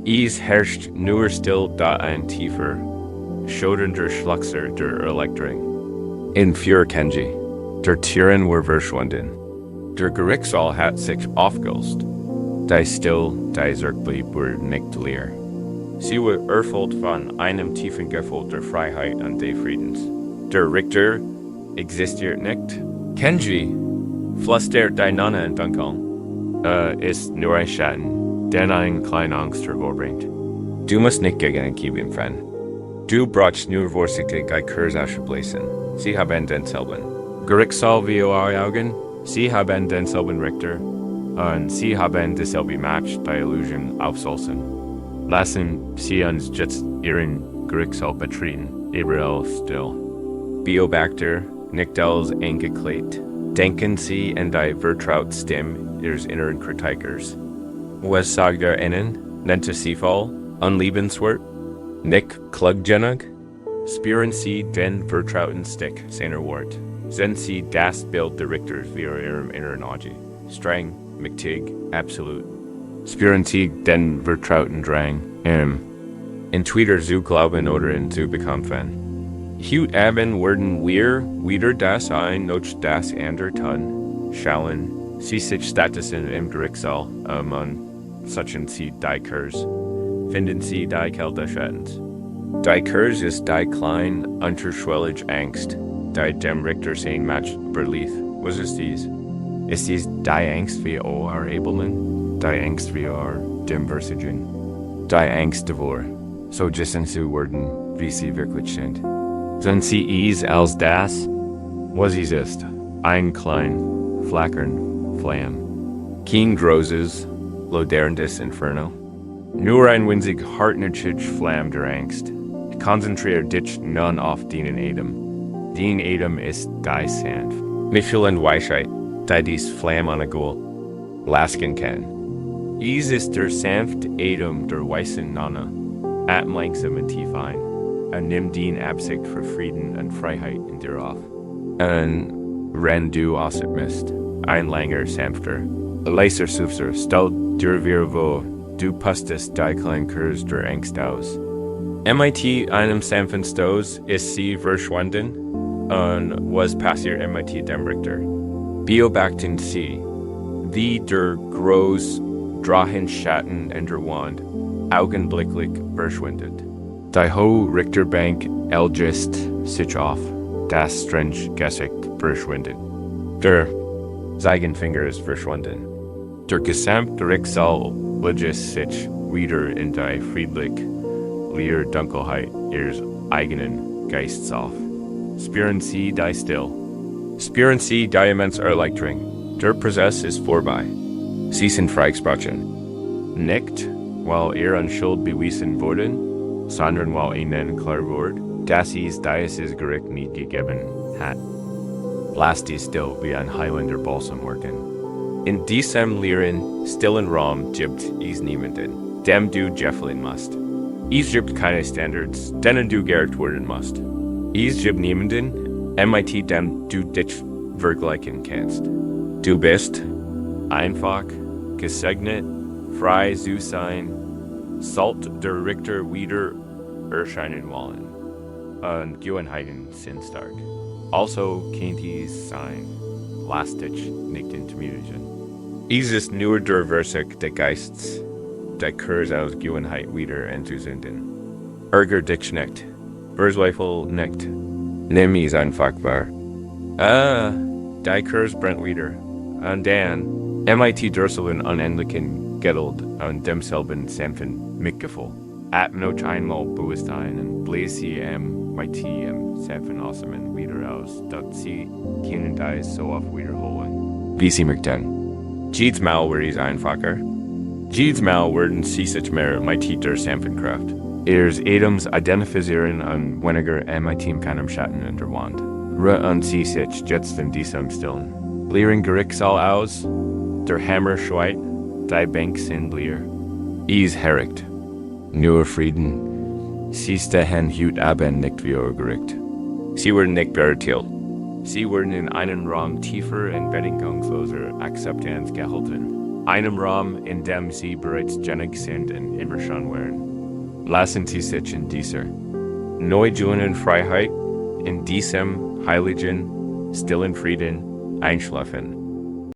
Es herrscht nur still da ein tiefer, schaudernder Schluchzer der Elektrik. In Führer Kenji, der Tieren war verschwunden. Der Gerichtssaal hat sich aufgelöst. Die still, die Zirkli war nicht leer. Sie war erfüllt von einem tiefen Gefühl der Freiheit und des Friedens. Der Richter existiert nicht. Kenji, flüstert die Nonne in Dunkeln, ist nur ein Schatten, der eine kleine Angst hervorbringt. Du musst nicht gegen geben, Fan. Du brauchst nur vorsichtig die Kurs auszublasen. Sie haben denselben Gerichtssaal wie eure Augen, sie haben denselben Richter, und sie haben dieselbe Match, die Illusion aufsolzen. Lassen sie uns jetzt ihren Gerichtssaal betreten, überall still. Beobachter, nicht als eingekleidet. Denken Sie an die vertraute Stimme Ihres inneren Kritikers. Was sagt Ihnen? Nennt Sie voll, unliebenswert, nicht kluggenug? Spüren Sie den vertrauten Stick seiner Wort. Sind Sie das Bild der Richters wie Ihrem Inneren Agi. Streng, mächtig, absolut. Spüren Sie den vertrauten Drang, entweder zu glauben oder zu bekämpfen. Heute Abend werden wir wieder das ein noch das andere tun. Schauen Sie sich stattdessen im Gerichtssaal und suchen Sie die Kurs. Finden Sie die Kälte Schattens. Die Kurs ist die kleine, unterschwellige Angst, die dem Richter sein Match überlief. Was ist dies? Ist dies die Angst wie eure Ebeln? Die Angst wie eure Versigen? Die Angst davor, so wissen zu werden, wie sie wirklich sind. Sind sie es als das, was es ist, ein klein, flackern Flamm. Kein großes, loderndes Inferno. Nur ein winzig hartnäckig Flamm der Angst. Konzentrier dich nun auf deinen Atem. Dein Atem ist die Sanft. Michel und Weisheit, die dies Flamm an Gold lasken kann. Es ist der sanfte Atem der weißen Nonne, atm langsam und tief ein. Und nimm den Absicht für Frieden und Freiheit in dir auf. Und renn du aus dem Mist, ein langer, sanfter, leiser Sufser, stell dir wir wo, du pustest die kleinen Kurs der Angst aus. MIT einem sanften Stoß ist sie verschwunden, und was passiert MIT dem Richter? Beobachten Sie, wie der groß drachen Schatten in der Wand augenblicklich verschwindet. Die hohe Richterbank elgist sich auf, das strange Gesicht verschwindet. Der Zeigefinger ist verschwunden. Der gesamte Gerichtssaal legt sich wieder in die friedlich, leere Dunkelheit ihres eigenen Geistes auf. Spüren Sie die still. Spüren Sie die immense Erleichterung. Der Prozess ist vorbei. Sie sind freigesprochen. Nicht, weil ihr Unschuld bewiesen wurden, sondern weil Ihnen klar wurde, dass es dieses Gericht nicht gegeben hat. Lasst dies still wie ein heilender Balsam wirken. In diesem leeren, stillen Raum gibt es niemanden, dem du gefallen musst. Es gibt keine Standards, denen du gerecht werden musst. Es gibt niemanden, MIT, dem du dich vergleichen kannst. Du bist einfach, gesegnet, frei zu sein, Salt der Richter wieder erscheinen wollen. Und Geborgenheit sind stark. Also kennt dies sein. Lastig nicht intimidieren. Es ist nur der Versuch des Geistes, der Kurs aus Geborgenheit wieder entzusenden. Ärger dich nicht. Verzweifel nicht. Nimm es einfach wahr. Der Kurs brennt wieder. Und dann, MIT Durseln unendlichen Geduld und demselben sanften Mitgefühl. Atmenoch einmal Bewusstsein und bläse sie MIT sanften Asamen wieder aus, dass sie können dies so oft wiederholen. Wie sie möchten. Jedes Mal wird es einfacher. Jedes Mal werden sie sich mehr MIT der sanften Kraft. Ihres Adams identifizieren und weniger MIT keinem Schatten unterwand. Und sie sich jetzt in diesem Stillen. Leeren Gerichtssaal aus, der Hammer schweit, die Bank sind leer. Es herricht. Nur Frieden. Siehst der Herrn Hut Abend nicht wie Gericht. Sie werden nicht beurteilt. Sie werden in einen Raum tiefer und bedingungsloser Akzeptanz gehalten. Einem Raum, in dem sie bereits genig sind und immer schon waren. Lassen Sie sich in dieser neugeborenen Freiheit, in diesem heiligen, stillen Frieden einschlafen.